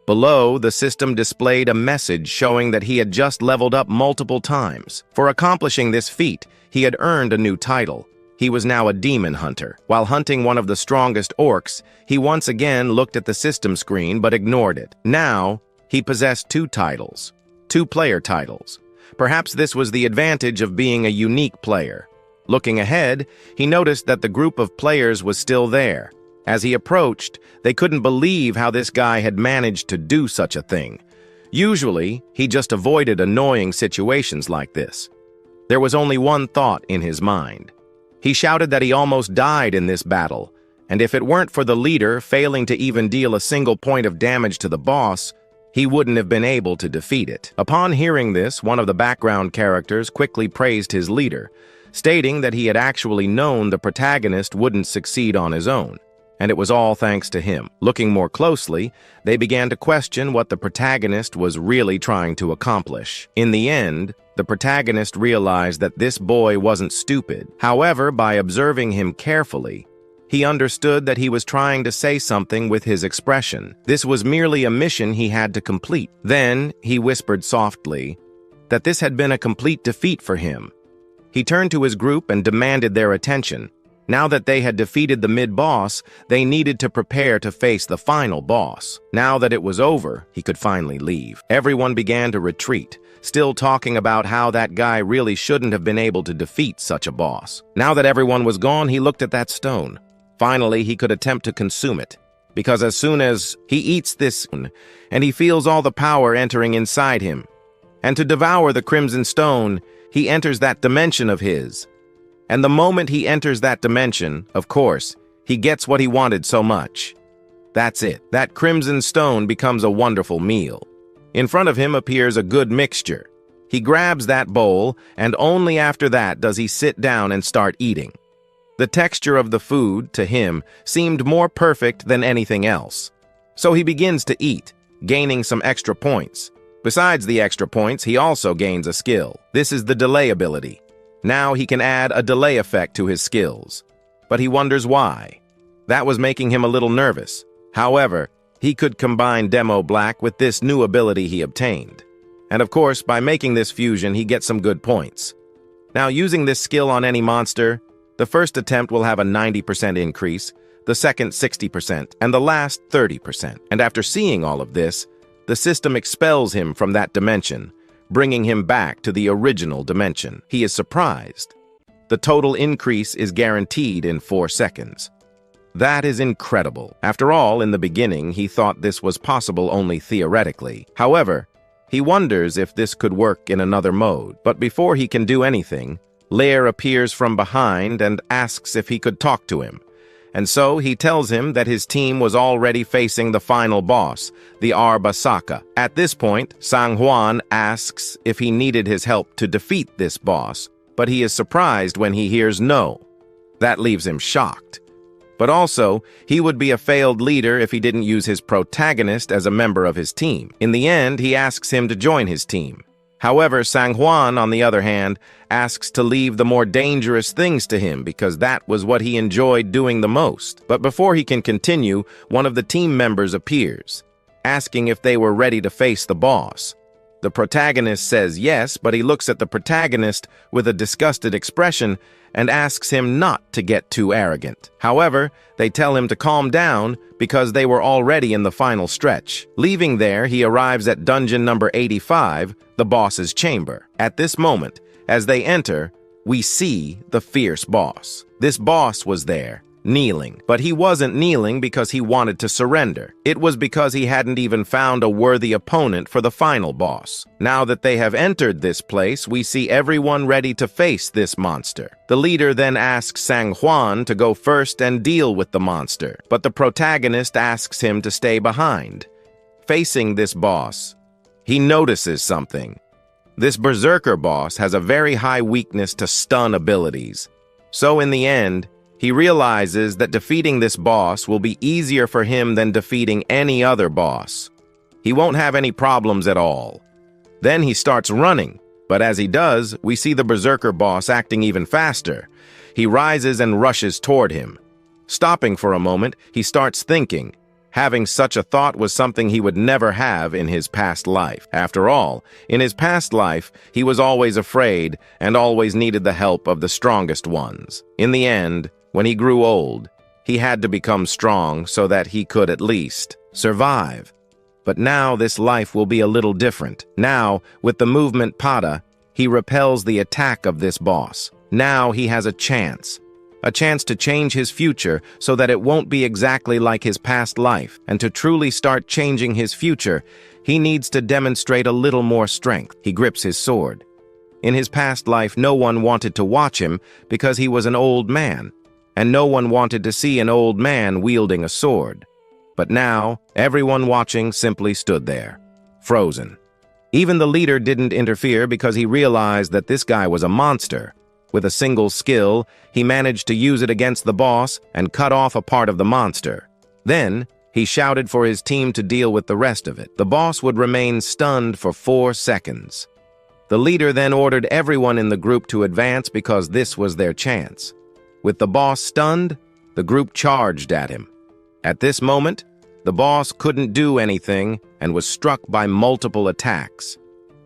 Below, the system displayed a message showing that he had just leveled up multiple times. For accomplishing this feat, he had earned a new title. He was now a demon hunter. While hunting one of the strongest orcs, he once again looked at the system screen but ignored it. Now, He possessed two titles, two player titles. Perhaps this was the advantage of being a unique player. Looking ahead, he noticed that the group of players was still there. As he approached, they couldn't believe how this guy had managed to do such a thing. Usually, he just avoided annoying situations like this. There was only one thought in his mind. He shouted that he almost died in this battle, and if it weren't for the leader failing to even deal a single point of damage to the boss, he wouldn't have been able to defeat it. Upon hearing this, one of the background characters quickly praised his leader, stating that he had actually known the protagonist wouldn't succeed on his own, and it was all thanks to him. Looking more closely, they began to question what the protagonist was really trying to accomplish. In the end, the protagonist realized that this boy wasn't stupid. However, by observing him carefully, he understood that he was trying to say something with his expression. This was merely a mission he had to complete. Then, he whispered softly that this had been a complete defeat for him. He turned to his group and demanded their attention. Now that they had defeated the mid-boss, they needed to prepare to face the final boss. Now that it was over, he could finally leave. Everyone began to retreat, still talking about how that guy really shouldn't have been able to defeat such a boss. Now that everyone was gone, he looked at that stone. Finally, he could attempt to consume it, because as soon as he eats this, and he feels all the power entering inside him, and to devour the crimson stone, he enters that dimension of his. And the moment he enters that dimension, of course, he gets what he wanted so much. That's it. That crimson stone becomes a wonderful meal. In front of him appears a good mixture. He grabs that bowl, and only after that does he sit down and start eating. The texture of the food, to him, seemed more perfect than anything else. So he begins to eat, gaining some extra points. Besides the extra points, he also gains a skill. This is the delay ability. Now he can add a delay effect to his skills. But he wonders why. That was making him a little nervous. However, he could combine Demo Black with this new ability he obtained. And of course, by making this fusion, he gets some good points. Now, using this skill on any monster, the first attempt will have a 90% increase, the second 60%, and the last 30%. And after seeing all of this, the system expels him from that dimension, bringing him back to the original dimension. He is surprised. The total increase is guaranteed in 4 seconds. That is incredible. After all, in the beginning, he thought this was possible only theoretically. However, he wonders if this could work in another mode. But before he can do anything, Lair appears from behind and asks if he could talk to him. And so he tells him that his team was already facing the final boss, the Arbasaka. At this point, Sang Huan asks if he needed his help to defeat this boss, but he is surprised when he hears no. That leaves him shocked. But also, he would be a failed leader if he didn't use his protagonist as a member of his team. In the end, he asks him to join his team. However, Sang Huan, on the other hand, asks to leave the more dangerous things to him because that was what he enjoyed doing the most. But before he can continue, one of the team members appears, asking if they were ready to face the boss. The protagonist says yes, but he looks at the protagonist with a disgusted expression and asks him not to get too arrogant. However, they tell him to calm down because they were already in the final stretch. Leaving there, he arrives at dungeon number 85, the boss's chamber. At this moment, as they enter, we see the fierce boss. This boss was there, kneeling, but he wasn't kneeling because he wanted to surrender. It was because he hadn't even found a worthy opponent for the final boss. Now that they have entered this place, we see everyone ready to face this monster. The leader then asks Sang Huan to go first and deal with the monster, but the protagonist asks him to stay behind. Facing this boss, he notices something. This berserker boss has a very high weakness to stun abilities. So in the end, he realizes that defeating this boss will be easier for him than defeating any other boss. He won't have any problems at all. Then he starts running, but as he does, we see the berserker boss acting even faster. He rises and rushes toward him. Stopping for a moment, he starts thinking. Having such a thought was something he would never have in his past life. After all, in his past life, he was always afraid and always needed the help of the strongest ones. In the end, when he grew old, he had to become strong so that he could at least survive. But now this life will be a little different. Now, with the movement Pada, he repels the attack of this boss. Now he has a chance to change his future so that it won't be exactly like his past life. And to truly start changing his future, he needs to demonstrate a little more strength. He grips his sword. In his past life, no one wanted to watch him because he was an old man, and no one wanted to see an old man wielding a sword. But now, everyone watching simply stood there, frozen. Even the leader didn't interfere because he realized that this guy was a monster. With a single skill, he managed to use it against the boss and cut off a part of the monster. Then, he shouted for his team to deal with the rest of it. The boss would remain stunned for 4 seconds. The leader then ordered everyone in the group to advance because this was their chance. With the boss stunned, the group charged at him. At this moment, the boss couldn't do anything and was struck by multiple attacks.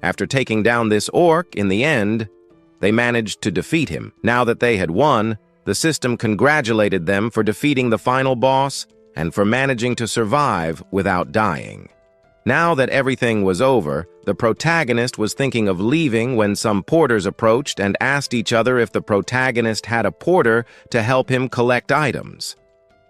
After taking down this orc, in the end, they managed to defeat him. Now that they had won, the system congratulated them for defeating the final boss and for managing to survive without dying. Now that everything was over, the protagonist was thinking of leaving when some porters approached and asked each other if the protagonist had a porter to help him collect items.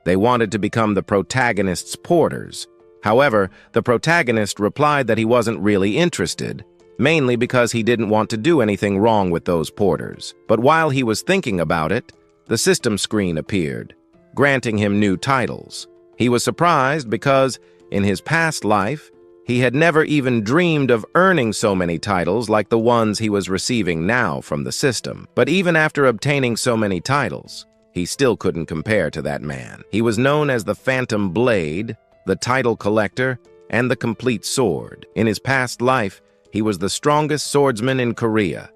They wanted to become the protagonist's porters. However, the protagonist replied that he wasn't really interested, mainly because he didn't want to do anything wrong with those porters. But while he was thinking about it, the system screen appeared, granting him new titles. He was surprised because, in his past life, he had never even dreamed of earning so many titles like the ones he was receiving now from the system. But even after obtaining so many titles, he still couldn't compare to that man. He was known as the Phantom Blade, the Title Collector, and the Complete Sword. In his past life, he was the strongest swordsman in Korea.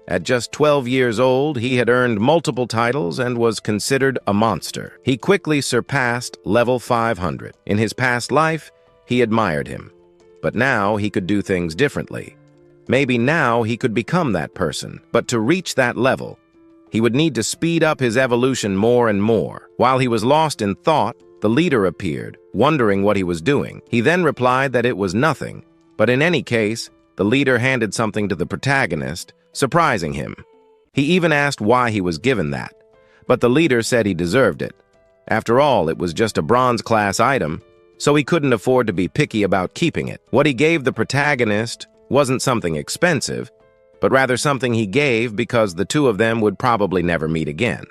At just 12 years old, he had earned multiple titles and was considered a monster. He quickly surpassed level 500. In his past life, he admired him. But now he could do things differently. Maybe now he could become that person. But to reach that level, he would need to speed up his evolution more and more. While he was lost in thought, the leader appeared, wondering what he was doing. He then replied that it was nothing. But in any case, the leader handed something to the protagonist, surprising him. He even asked why he was given that, but the leader said he deserved it. After all, it was just a bronze-class item, so he couldn't afford to be picky about keeping it. What he gave the protagonist wasn't something expensive, but rather something he gave because the two of them would probably never meet again.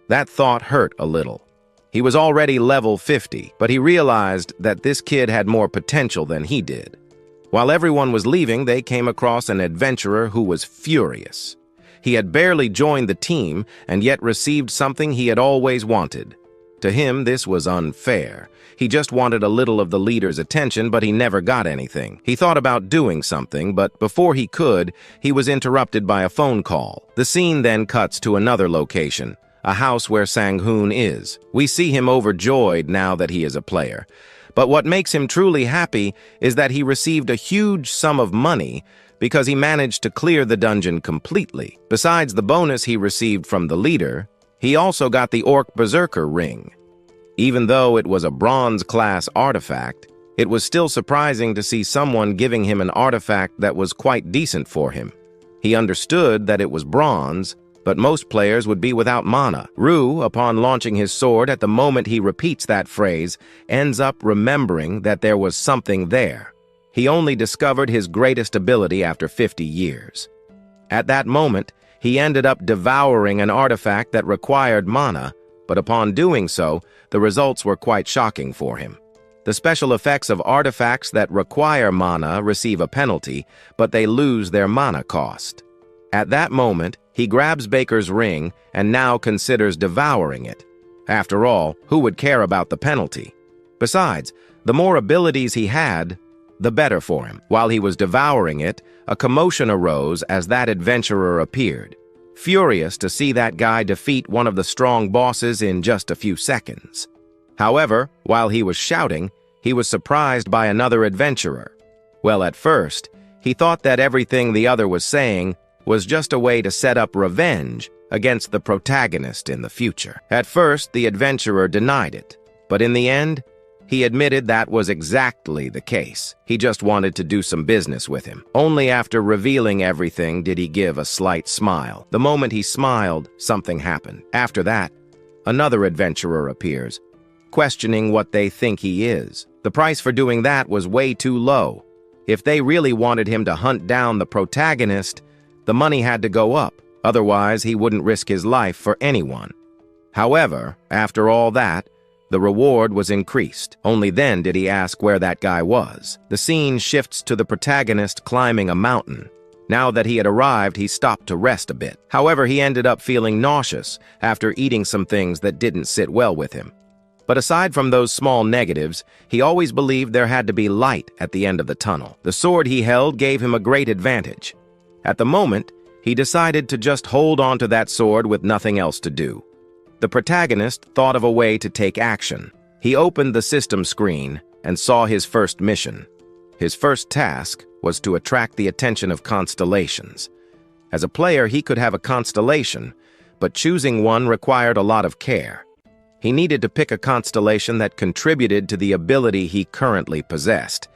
That thought hurt a little. He was already level 50, but he realized that this kid had more potential than he did. While everyone was leaving, they came across an adventurer who was furious. He had barely joined the team and yet received something he had always wanted. To him, this was unfair. He just wanted a little of the leader's attention, but he never got anything. He thought about doing something, but before he could, he was interrupted by a phone call. The scene then cuts to another location, a house where Sang-hoon is. We see him overjoyed now that he is a player. But what makes him truly happy is that he received a huge sum of money because he managed to clear the dungeon completely. Besides the bonus he received from the leader, he also got the Orc Berserker ring. Even though it was a bronze-class artifact, it was still surprising to see someone giving him an artifact that was quite decent for him. He understood that it was bronze, but most players would be without mana. Ru, upon launching his sword at the moment he repeats that phrase, ends up remembering that there was something there. He only discovered his greatest ability after 50 years. At that moment, he ended up devouring an artifact that required mana, but upon doing so, the results were quite shocking for him. The special effects of artifacts that require mana receive a penalty, but they lose their mana cost. At that moment, he grabs Baker's ring and now considers devouring it. After all, who would care about the penalty? Besides, the more abilities he had, the better for him. While he was devouring it, a commotion arose as that adventurer appeared, furious to see that guy defeat one of the strong bosses in just a few seconds. However, while he was shouting, he was surprised by another adventurer. Well, at first, he thought that everything the other was saying was just a way to set up revenge against the protagonist in the future. At first, the adventurer denied it, but in the end, He admitted that was exactly the case. He just wanted to do some business with him. Only after revealing everything did he give a slight smile. The moment he smiled, something happened. After that, another adventurer appears, questioning what they think he is. The price for doing that was way too low. If they really wanted him to hunt down the protagonist, the money had to go up. Otherwise, he wouldn't risk his life for anyone. However, after all that, the reward was increased. Only then did he ask where that guy was. The scene shifts to the protagonist climbing a mountain. Now that he had arrived, he stopped to rest a bit. However, he ended up feeling nauseous after eating some things that didn't sit well with him. But aside from those small negatives, he always believed there had to be light at the end of the tunnel. The sword he held gave him a great advantage. At the moment, he decided to just hold on to that sword with nothing else to do. The protagonist thought of a way to take action. He opened the system screen and saw his first mission. His first task was to attract the attention of constellations. As a player, he could have a constellation, but choosing one required a lot of care. He needed to pick a constellation that contributed to the ability he currently possessed.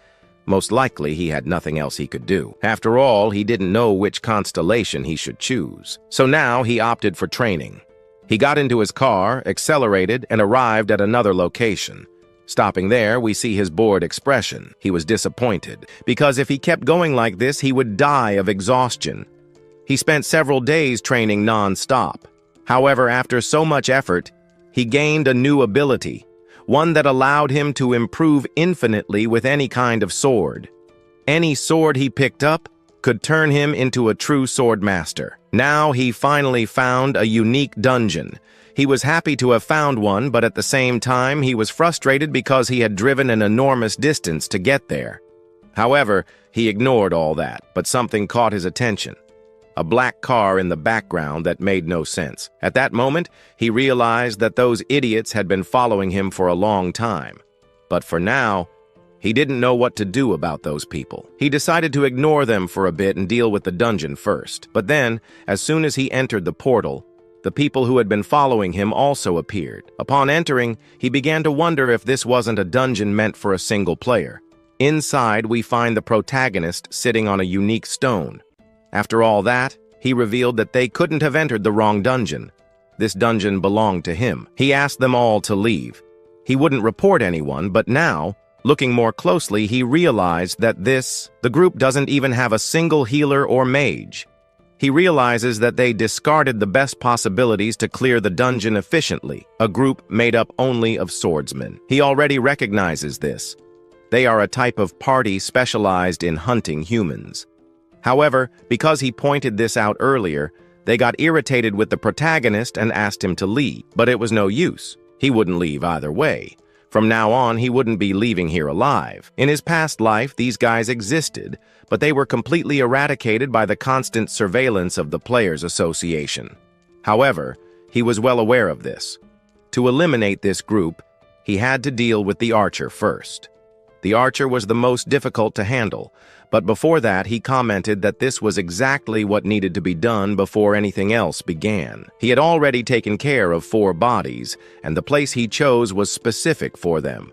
Most likely, he had nothing else he could do. After all, he didn't know which constellation he should choose. So now he opted for training. He got into his car, accelerated, and arrived at another location. Stopping there, we see his bored expression. He was disappointed, because if he kept going like this, he would die of exhaustion. He spent several days training non-stop. However, after so much effort, he gained a new ability, one that allowed him to improve infinitely with any kind of sword. Any sword he picked up could turn him into a true sword master. Now he finally found a unique dungeon. He was happy to have found one, but at the same time he was frustrated because he had driven an enormous distance to get there. However, he ignored all that, but something caught his attention. A black car in the background that made no sense. At that moment, he realized that those idiots had been following him for a long time. But for now, he didn't know what to do about those people. He decided to ignore them for a bit and deal with the dungeon first. But then, as soon as he entered the portal, the people who had been following him also appeared. Upon entering, he began to wonder if this wasn't a dungeon meant for a single player. Inside, we find the protagonist sitting on a unique stone. After all that, he revealed that they couldn't have entered the wrong dungeon. This dungeon belonged to him. He asked them all to leave. He wouldn't report anyone, but now, looking more closely, he realized that the group doesn't even have a single healer or mage. He realizes that they discarded the best possibilities to clear the dungeon efficiently, a group made up only of swordsmen. He already recognizes this. They are a type of party specialized in hunting humans. However, because he pointed this out earlier, they got irritated with the protagonist and asked him to leave. But it was no use. He wouldn't leave either way. From now on, he wouldn't be leaving here alive. In his past life, these guys existed, but they were completely eradicated by the constant surveillance of the Players Association. However, he was well aware of this. To eliminate this group, he had to deal with the archer first. The archer was the most difficult to handle, but before that he commented that this was exactly what needed to be done before anything else began. He had already taken care of 4 bodies, and the place he chose was specific for them.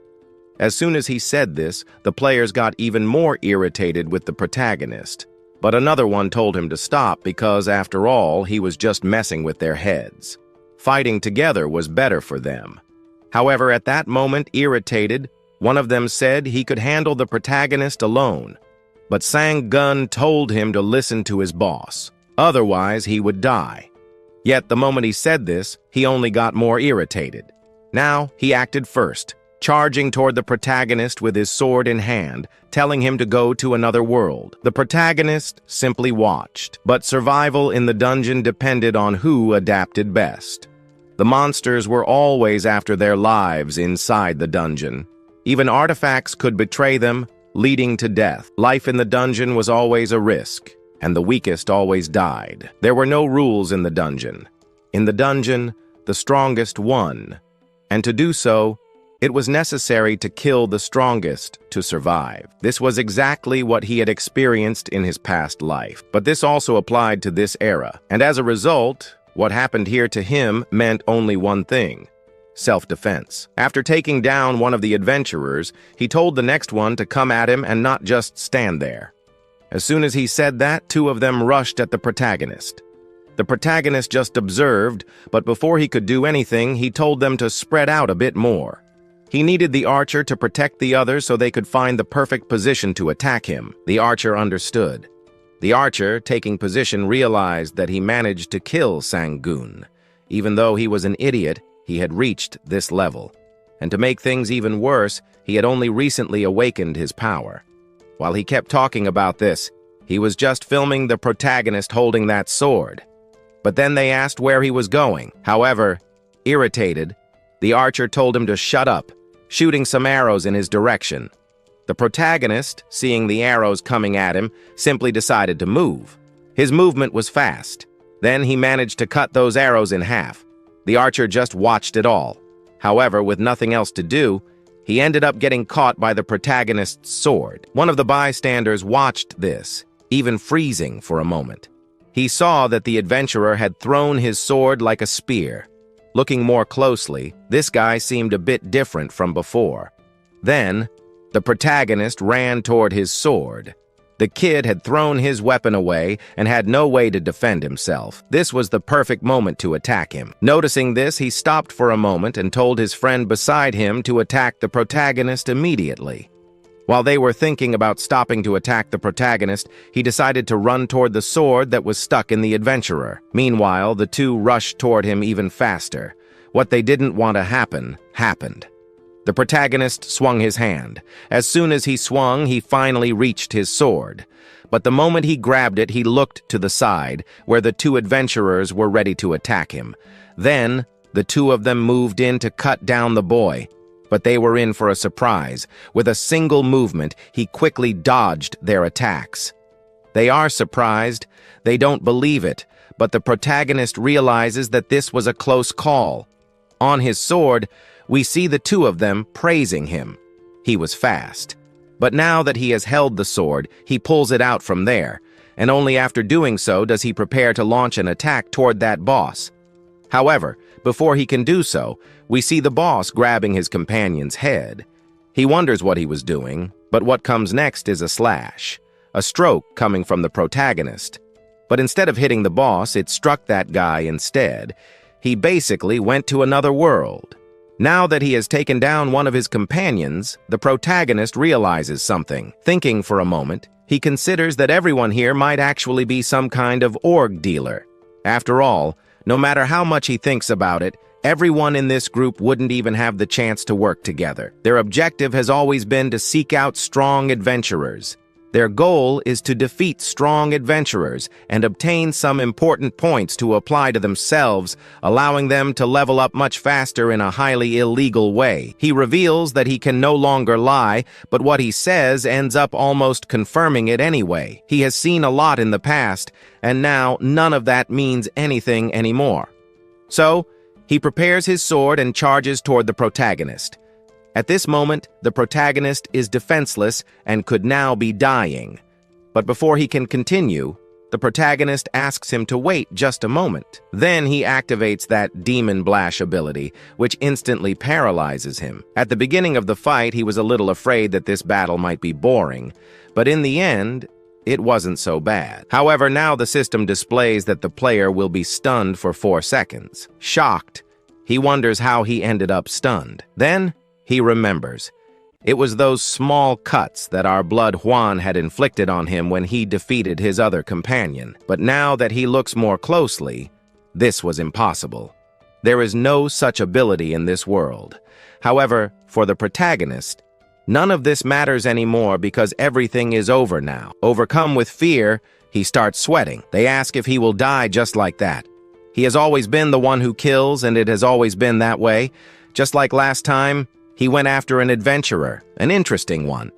As soon as he said this, the players got even more irritated with the protagonist. But another one told him to stop because, after all, he was just messing with their heads. Fighting together was better for them. However, at that moment, irritated, one of them said he could handle the protagonist alone. But Sang-gun told him to listen to his boss. Otherwise, he would die. Yet the moment he said this, he only got more irritated. Now, he acted first, charging toward the protagonist with his sword in hand, telling him to go to another world. The protagonist simply watched, but survival in the dungeon depended on who adapted best. The monsters were always after their lives inside the dungeon. Even artifacts could betray them, leading to death. Life in the dungeon was always a risk, and the weakest always died. There were no rules in the dungeon. In the dungeon, the strongest won, and to do so, it was necessary to kill the strongest to survive. This was exactly what he had experienced in his past life, but this also applied to this era, and as a result, what happened here to him meant only one thing: self-defense. After taking down one of the adventurers, he told the next one to come at him and not just stand there. As soon as he said that, two of them rushed at the protagonist. The protagonist just observed, but before he could do anything, he told them to spread out a bit more. He needed the archer to protect the others so they could find the perfect position to attack him. The archer understood. The archer, taking position, realized that he managed to kill Sang-gun. Even though he was an idiot, he had reached this level. And to make things even worse, he had only recently awakened his power. While he kept talking about this, he was just filming the protagonist holding that sword. But then they asked where he was going. However, irritated, the archer told him to shut up, shooting some arrows in his direction. The protagonist, seeing the arrows coming at him, simply decided to move. His movement was fast. Then he managed to cut those arrows in half. The archer just watched it all. However, with nothing else to do, he ended up getting caught by the protagonist's sword. One of the bystanders watched this, even freezing for a moment. He saw that the adventurer had thrown his sword like a spear. Looking more closely, this guy seemed a bit different from before. Then, the protagonist ran toward his sword. The kid had thrown his weapon away and had no way to defend himself. This was the perfect moment to attack him. Noticing this, he stopped for a moment and told his friend beside him to attack the protagonist immediately. While they were thinking about stopping to attack the protagonist, he decided to run toward the sword that was stuck in the adventurer. Meanwhile, the two rushed toward him even faster. What they didn't want to happen, happened. The protagonist swung his hand. As soon as he swung, he finally reached his sword. But the moment he grabbed it, he looked to the side, where the two adventurers were ready to attack him. Then, the two of them moved in to cut down the boy. But they were in for a surprise. With a single movement, he quickly dodged their attacks. They are surprised. They don't believe it. But the protagonist realizes that this was a close call. On his sword, we see the two of them praising him. He was fast. But now that he has held the sword, he pulls it out from there, and only after doing so does he prepare to launch an attack toward that boss. However, before he can do so, we see the boss grabbing his companion's head. He wonders what he was doing, but what comes next is a slash, a stroke coming from the protagonist. But instead of hitting the boss, it struck that guy instead. He basically went to another world. Now that he has taken down one of his companions, the protagonist realizes something. Thinking for a moment, he considers that everyone here might actually be some kind of org dealer. After all, no matter how much he thinks about it, everyone in this group wouldn't even have the chance to work together. Their objective has always been to seek out strong adventurers. Their goal is to defeat strong adventurers and obtain some important points to apply to themselves, allowing them to level up much faster in a highly illegal way. He reveals that he can no longer lie, but what he says ends up almost confirming it anyway. He has seen a lot in the past, and now none of that means anything anymore. So, he prepares his sword and charges toward the protagonist. At this moment, the protagonist is defenseless and could now be dying. But before he can continue, the protagonist asks him to wait just a moment. Then he activates that Demon Blash ability, which instantly paralyzes him. At the beginning of the fight, he was a little afraid that this battle might be boring, but in the end, it wasn't so bad. However, now the system displays that the player will be stunned for 4 seconds. Shocked, he wonders how he ended up stunned. Then, he remembers. It was those small cuts that our blood Juan had inflicted on him when he defeated his other companion. But now that he looks more closely, this was impossible. There is no such ability in this world. However, for the protagonist, none of this matters anymore because everything is over now. Overcome with fear, he starts sweating. They ask if he will die just like that. He has always been the one who kills, and it has always been that way. Just like last time, he went after an adventurer, an interesting one.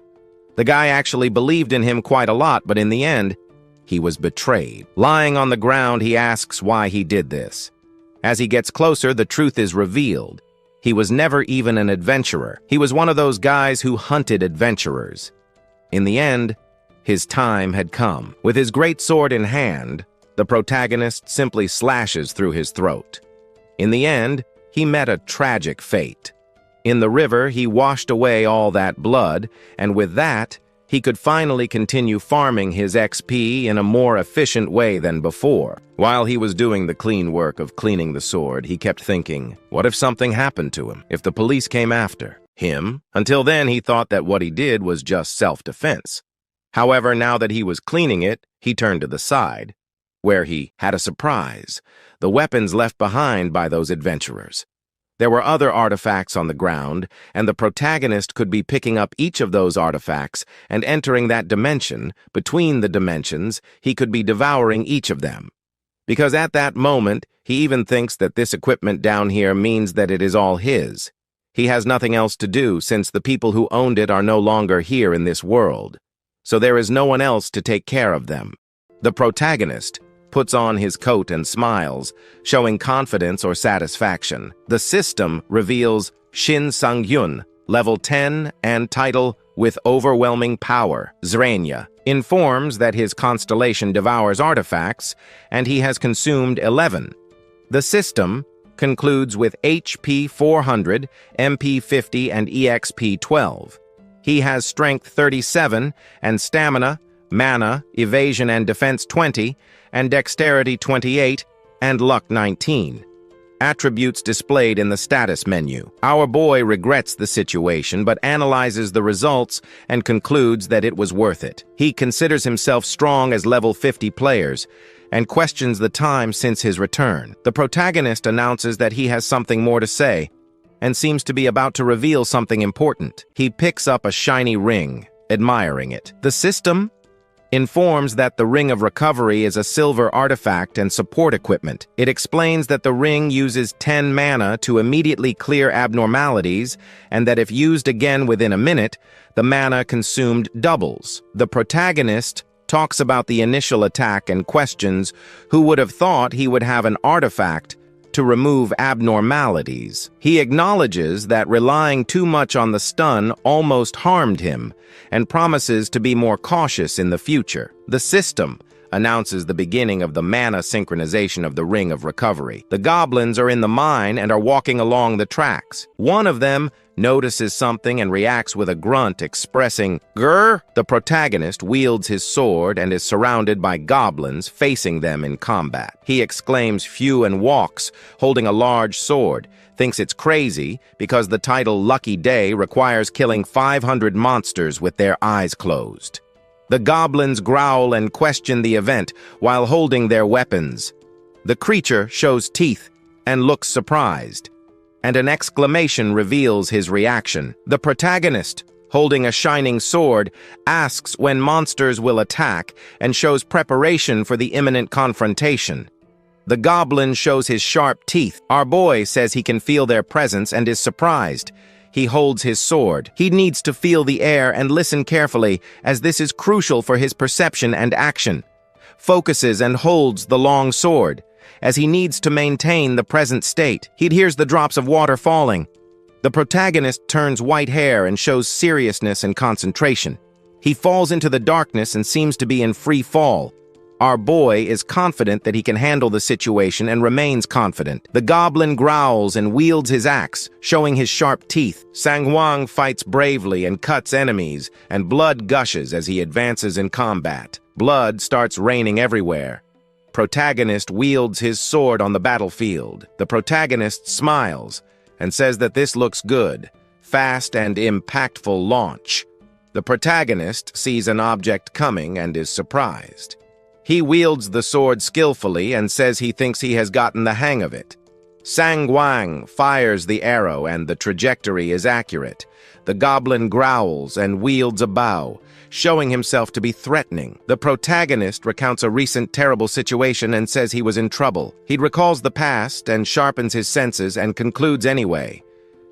The guy actually believed in him quite a lot, but in the end, he was betrayed. Lying on the ground, he asks why he did this. As he gets closer, the truth is revealed. He was never even an adventurer. He was one of those guys who hunted adventurers. In the end, his time had come. With his great sword in hand, the protagonist simply slashes through his throat. In the end, he met a tragic fate. In the river, he washed away all that blood, and with that, he could finally continue farming his XP in a more efficient way than before. While he was doing the clean work of cleaning the sword, he kept thinking, what if something happened to him? If the police came after him? Until then, he thought that what he did was just self-defense. However, now that he was cleaning it, he turned to the side, where he had a surprise: the weapons left behind by those adventurers. There were other artifacts on the ground, and the protagonist could be picking up each of those artifacts and entering that dimension. Between the dimensions, he could be devouring each of them. Because at that moment, he even thinks that this equipment down here means that it is all his. He has nothing else to do since the people who owned it are no longer here in this world. So there is no one else to take care of them. The protagonist puts on his coat and smiles, showing confidence or satisfaction. The system reveals Shin Sang-hyun, level 10, and title with overwhelming power. Zrania informs that his constellation devours artifacts, and he has consumed 11. The system concludes with HP 400, MP 50, and EXP 12. He has Strength 37 and Stamina, Mana, Evasion and Defense 20, and Dexterity 28, and Luck 19. Attributes displayed in the status menu. Our boy regrets the situation but analyzes the results and concludes that it was worth it. He considers himself strong as level 50 players and questions the time since his return. The protagonist announces that he has something more to say and seems to be about to reveal something important. He picks up a shiny ring, admiring it. The system informs that the Ring of Recovery is a silver artifact and support equipment. It explains that the ring uses 10 mana to immediately clear abnormalities, and that if used again within a minute, the mana consumed doubles. The protagonist talks about the initial attack and questions who would have thought he would have an artifact to remove abnormalities. He acknowledges that relying too much on the stun almost harmed him, and promises to be more cautious in the future. The system announces the beginning of the mana synchronization of the Ring of Recovery. The goblins are in the mine and are walking along the tracks. One of them notices something and reacts with a grunt expressing "Grr." The protagonist wields his sword and is surrounded by goblins facing them in combat. He exclaims "Phew" and walks, holding a large sword, thinks it's crazy because the title Lucky Day requires killing 500 monsters with their eyes closed. The goblins growl and question the event while holding their weapons. The creature shows teeth and looks surprised, and an exclamation reveals his reaction. The protagonist, holding a shining sword, asks when monsters will attack and shows preparation for the imminent confrontation. The goblin shows his sharp teeth. Our boy says he can feel their presence and is surprised. He holds his sword. He needs to feel the air and listen carefully, as this is crucial for his perception and action. Focuses and holds the long sword, as he needs to maintain the present state. He hears the drops of water falling. The protagonist turns white hair and shows seriousness and concentration. He falls into the darkness and seems to be in free fall. Our boy is confident that he can handle the situation and remains confident. The goblin growls and wields his axe, showing his sharp teeth. Sang-hwang fights bravely and cuts enemies, and blood gushes as he advances in combat. Blood starts raining everywhere. Protagonist wields his sword on the battlefield. The protagonist smiles and says that this looks good. Fast and impactful launch. The protagonist sees an object coming and is surprised. He wields the sword skillfully and says he thinks he has gotten the hang of it. Sang-hwang fires the arrow and the trajectory is accurate. The goblin growls and wields a bow, showing himself to be threatening. The protagonist recounts a recent terrible situation and says he was in trouble. He recalls the past and sharpens his senses and concludes anyway.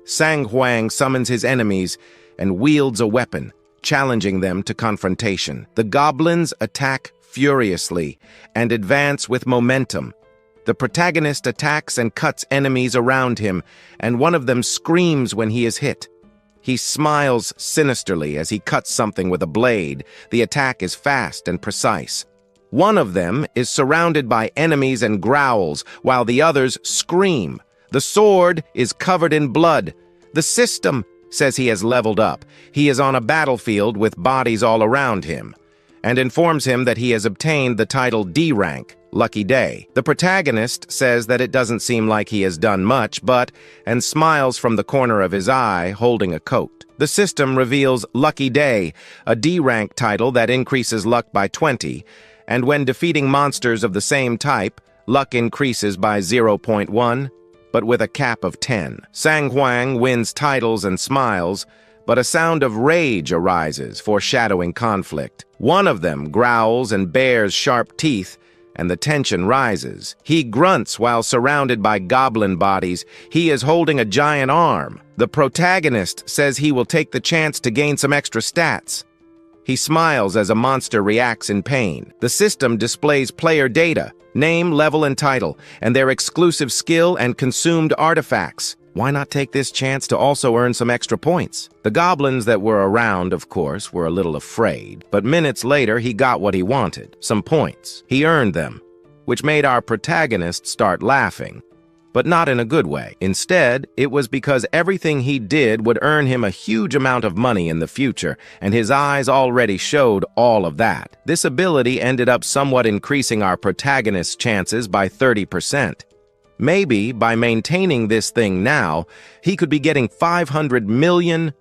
Sang-hwang summons his enemies and wields a weapon, challenging them to confrontation. The goblins attack furiously and advance with momentum. The protagonist attacks and cuts enemies around him, and one of them screams when he is hit. He smiles sinisterly as he cuts something with a blade. The attack is fast and precise. One of them is surrounded by enemies and growls, while the others scream. The sword is covered in blood. The system says he has leveled up. He is on a battlefield with bodies all around him, and informs him that he has obtained the title D rank, Lucky Day. The protagonist says that it doesn't seem like he has done much, and smiles from the corner of his eye, holding a coat. The system reveals Lucky Day, a D rank title that increases luck by 20, and when defeating monsters of the same type, luck increases by 0.1, but with a cap of 10. Sang Huang wins titles and smiles, but a sound of rage arises, foreshadowing conflict. One of them growls and bares sharp teeth, and the tension rises. He grunts while surrounded by goblin bodies. He is holding a giant arm. The protagonist says he will take the chance to gain some extra stats. He smiles as a monster reacts in pain. The system displays player data, name, level, and title, and their exclusive skill and consumed artifacts. Why not take this chance to also earn some extra points? The goblins that were around, of course, were a little afraid, but minutes later he got what he wanted, some points. He earned them, which made our protagonist start laughing, but not in a good way. Instead, it was because everything he did would earn him a huge amount of money in the future, and his eyes already showed all of that. This ability ended up somewhat increasing our protagonist's chances by 30%. Maybe, by maintaining this thing now, he could be getting 500 million,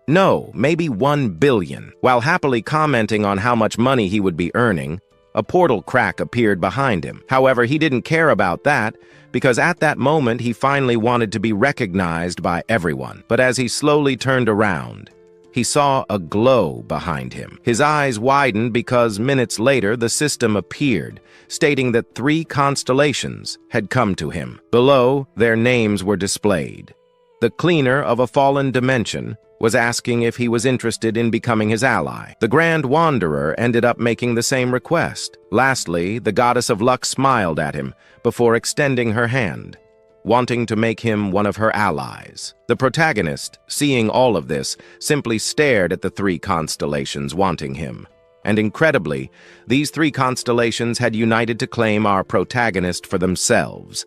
no, maybe 1 billion. While happily commenting on how much money he would be earning, a portal crack appeared behind him. However, he didn't care about that, because at that moment he finally wanted to be recognized by everyone. But as he slowly turned around, he saw a glow behind him. His eyes widened because minutes later the system appeared, stating that 3 constellations had come to him. Below, their names were displayed. The cleaner of a fallen dimension was asking if he was interested in becoming his ally. The Grand Wanderer ended up making the same request. Lastly, the Goddess of Luck smiled at him before extending her hand, wanting to make him one of her allies. The protagonist, seeing all of this, simply stared at the 3 constellations wanting him. And incredibly, these 3 constellations had united to claim our protagonist for themselves.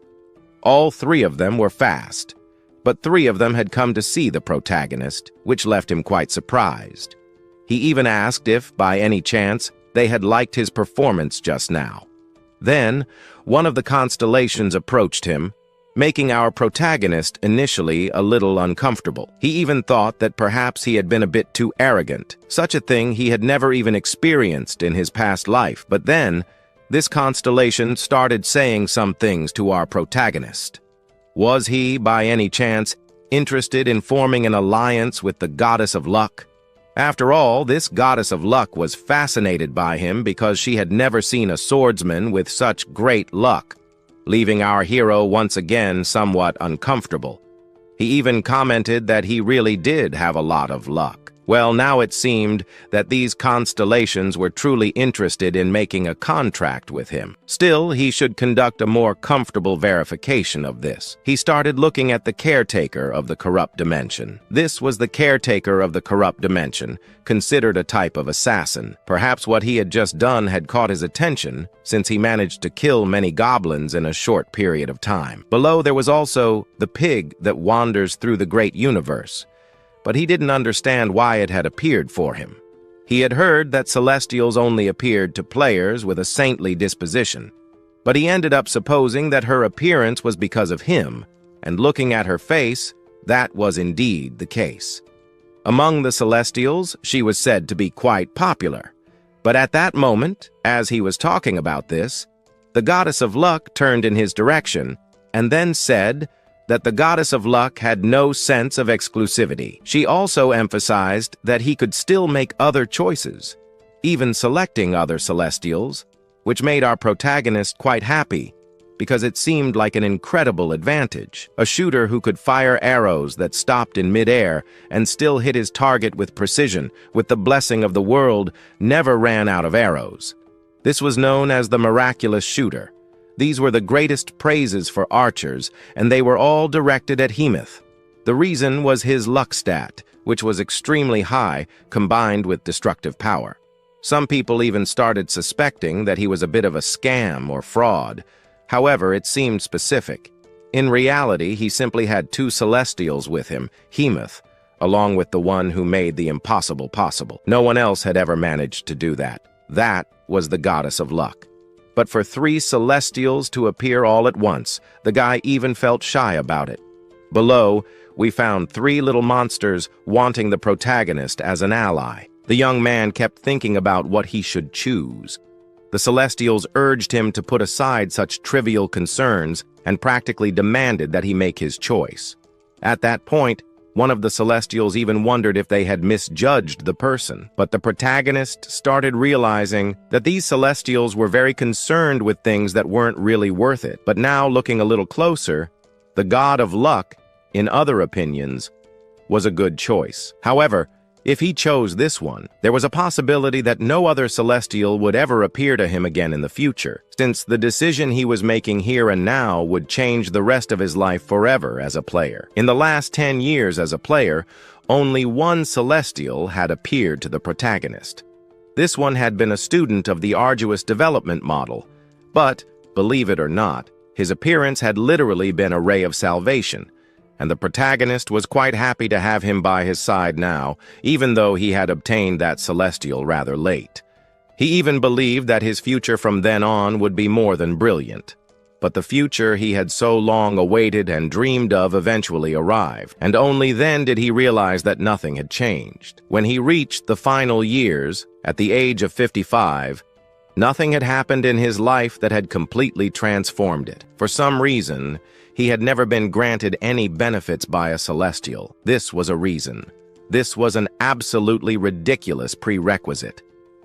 All 3 of them were fast, but 3 of them had come to see the protagonist, which left him quite surprised. He even asked if, by any chance, they had liked his performance just now. Then, one of the constellations approached him, making our protagonist initially a little uncomfortable. He even thought that perhaps he had been a bit too arrogant, such a thing he had never even experienced in his past life. But then, this constellation started saying some things to our protagonist. Was he, by any chance, interested in forming an alliance with the Goddess of Luck? After all, this Goddess of Luck was fascinated by him because she had never seen a swordsman with such great luck, leaving our hero once again somewhat uncomfortable. He even commented that he really did have a lot of luck. Well, now it seemed that these constellations were truly interested in making a contract with him. Still, he should conduct a more comfortable verification of this. He started looking at the caretaker of the corrupt dimension. This was the caretaker of the corrupt dimension, considered a type of assassin. Perhaps what he had just done had caught his attention, since he managed to kill many goblins in a short period of time. Below there was also the pig that wanders through the great universe, but he didn't understand why it had appeared for him. He had heard that celestials only appeared to players with a saintly disposition, but he ended up supposing that her appearance was because of him, and looking at her face, that was indeed the case. Among the celestials, she was said to be quite popular, but at that moment, as he was talking about this, the Goddess of Luck turned in his direction, and then said that the Goddess of Luck had no sense of exclusivity. She also emphasized that he could still make other choices, even selecting other celestials, which made our protagonist quite happy, because it seemed like an incredible advantage. A shooter who could fire arrows that stopped in midair and still hit his target with precision, with the blessing of the world, never ran out of arrows. This was known as the miraculous shooter. These were the greatest praises for archers, and they were all directed at Hemoth. The reason was his luck stat, which was extremely high, combined with destructive power. Some people even started suspecting that he was a bit of a scam or fraud. However, it seemed specific. In reality, he simply had two celestials with him, Hemoth, along with the one who made the impossible possible. No one else had ever managed to do that. That was the goddess of luck. But for three celestials to appear all at once, the guy even felt shy about it. Below, we found three little monsters wanting the protagonist as an ally. The young man kept thinking about what he should choose. The Celestials urged him to put aside such trivial concerns and practically demanded that he make his choice. At that point, one of the Celestials even wondered if they had misjudged the person. But the protagonist started realizing that these Celestials were very concerned with things that weren't really worth it. But now, looking a little closer, the god of luck, in other opinions, was a good choice. However, if he chose this one, there was a possibility that no other Celestial would ever appear to him again in the future, since the decision he was making here and now would change the rest of his life forever as a player. In the last 10 years as a player, only one Celestial had appeared to the protagonist. This one had been a student of the arduous development model, but, believe it or not, his appearance had literally been a ray of salvation, and the protagonist was quite happy to have him by his side now, even though he had obtained that Celestial rather late. He even believed that his future from then on would be more than brilliant. But the future he had so long awaited and dreamed of eventually arrived, and only then did he realize that nothing had changed. When he reached the final years, at the age of 55, nothing had happened in his life that had completely transformed it. For some reason, he had never been granted any benefits by a Celestial. This was a reason. This was an absolutely ridiculous prerequisite.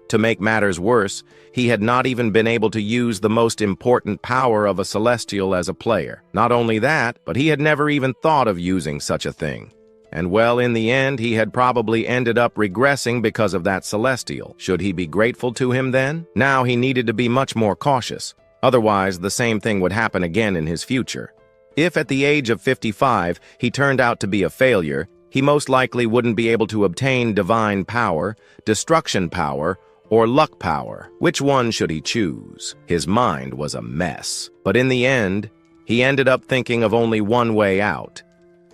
To make matters worse, he had not even been able to use the most important power of a Celestial as a player. Not only that, but he had never even thought of using such a thing. And well, in the end, he had probably ended up regressing because of that Celestial. Should he be grateful to him then? Now he needed to be much more cautious. Otherwise, the same thing would happen again in his future. If at the age of 55 he turned out to be a failure, he most likely wouldn't be able to obtain divine power, destruction power, or luck power. Which one should he choose? His mind was a mess. But in the end, he ended up thinking of only one way out,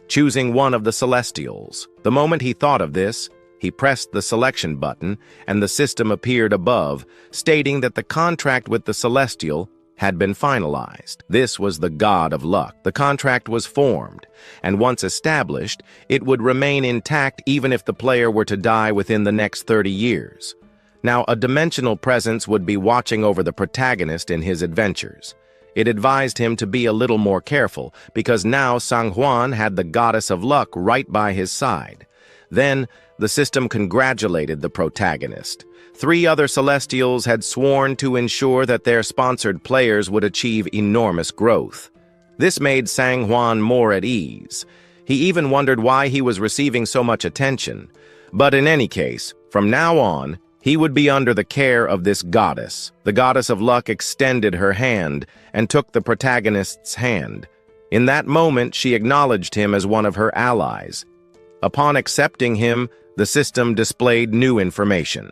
choosing one of the Celestials. The moment he thought of this, he pressed the selection button, and the system appeared above, stating that the contract with the Celestial had been finalized. This was the god of luck. The contract was formed, and once established, it would remain intact even if the player were to die within the next 30 years. Now, a dimensional presence would be watching over the protagonist in his adventures. It advised him to be a little more careful, because now Sang Juan had the goddess of luck right by his side. Then, the system congratulated the protagonist. 3 other Celestials had sworn to ensure that their sponsored players would achieve enormous growth. This made Sang Juan more at ease. He even wondered why he was receiving so much attention. But in any case, from now on, he would be under the care of this goddess. The goddess of luck extended her hand and took the protagonist's hand. In that moment, she acknowledged him as one of her allies. Upon accepting him, the system displayed new information.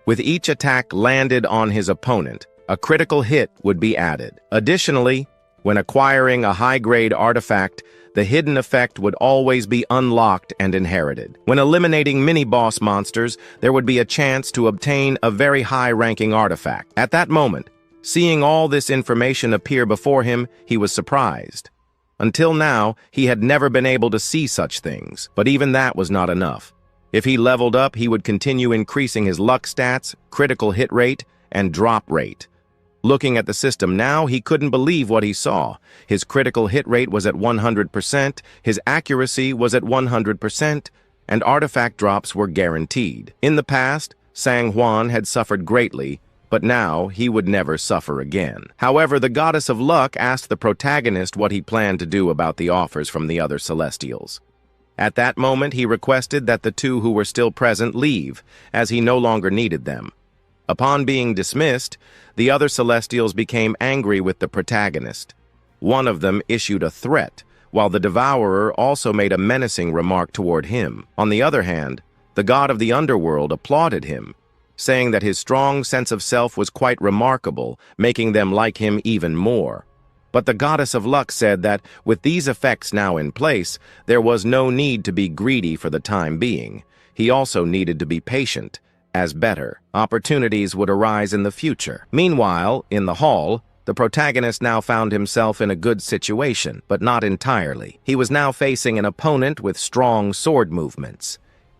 With each attack landed on his opponent, a critical hit would be added. Additionally, when acquiring a high-grade artifact, the hidden effect would always be unlocked and inherited. When eliminating mini-boss monsters, there would be a chance to obtain a very high-ranking artifact. At that moment, seeing all this information appear before him, he was surprised. Until now, he had never been able to see such things, but even that was not enough. If he leveled up, he would continue increasing his luck stats, critical hit rate, and drop rate. Looking at the system now, he couldn't believe what he saw. His critical hit rate was at 100%, his accuracy was at 100%, and artifact drops were guaranteed. In the past, Sang Juan had suffered greatly, but now he would never suffer again. However, the goddess of luck asked the protagonist what he planned to do about the offers from the other Celestials. At that moment, he requested that the 2 who were still present leave, as he no longer needed them. Upon being dismissed, the other Celestials became angry with the protagonist. One of them issued a threat, while the Devourer also made a menacing remark toward him. On the other hand, the god of the underworld applauded him, saying that his strong sense of self was quite remarkable, making them like him even more. But the goddess of luck said that, with these effects now in place, there was no need to be greedy for the time being. He also needed to be patient, as better opportunities would arise in the future. Meanwhile, in the hall, the protagonist now found himself in a good situation, but not entirely. He was now facing an opponent with strong sword movements.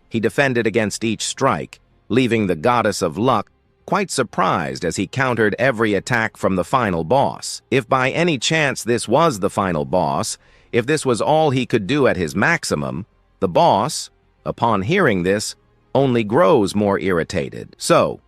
He defended against each strike, leaving the goddess of luck quite surprised as he countered every attack from the final boss. If by any chance this was the final boss, if this was all he could do at his maximum, the boss, upon hearing this, only grows more irritated. So,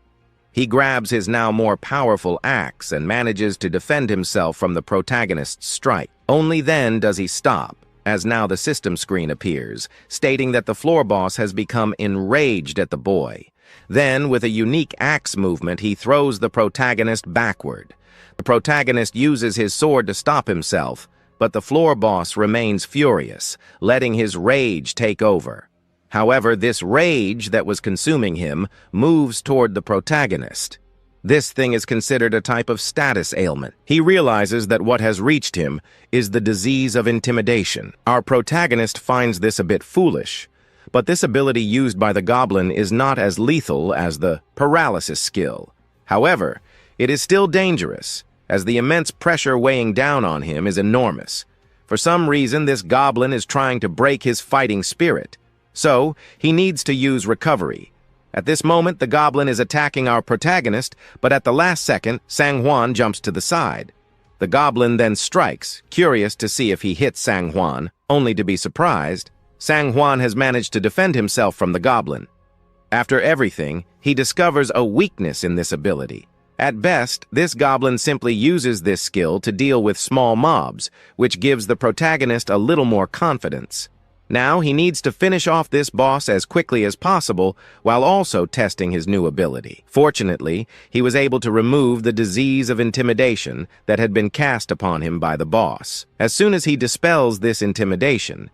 he grabs his now more powerful axe and manages to defend himself from the protagonist's strike. Only then does he stop, as now the system screen appears, stating that the floor boss has become enraged at the boy. Then, with a unique axe movement, he throws the protagonist backward. The protagonist uses his sword to stop himself, but the floor boss remains furious, letting his rage take over. However, this rage that was consuming him moves toward the protagonist. This thing is considered a type of status ailment. He realizes that what has reached him is the disease of intimidation. Our protagonist finds this a bit foolish, but this ability used by the goblin is not as lethal as the paralysis skill. However, it is still dangerous, as the immense pressure weighing down on him is enormous. For some reason, this goblin is trying to break his fighting spirit. So, he needs to use recovery. At this moment, the goblin is attacking our protagonist, but at the last second, Sang Juan jumps to the side. The goblin then strikes, curious to see if he hits Sang Juan, only to be surprised. Sang Juan has managed to defend himself from the goblin. After everything, he discovers a weakness in this ability. At best, this goblin simply uses this skill to deal with small mobs, which gives the protagonist a little more confidence. Now he needs to finish off this boss as quickly as possible while also testing his new ability. Fortunately, he was able to remove the disease of intimidation that had been cast upon him by the boss. As soon as he dispels this intimidation,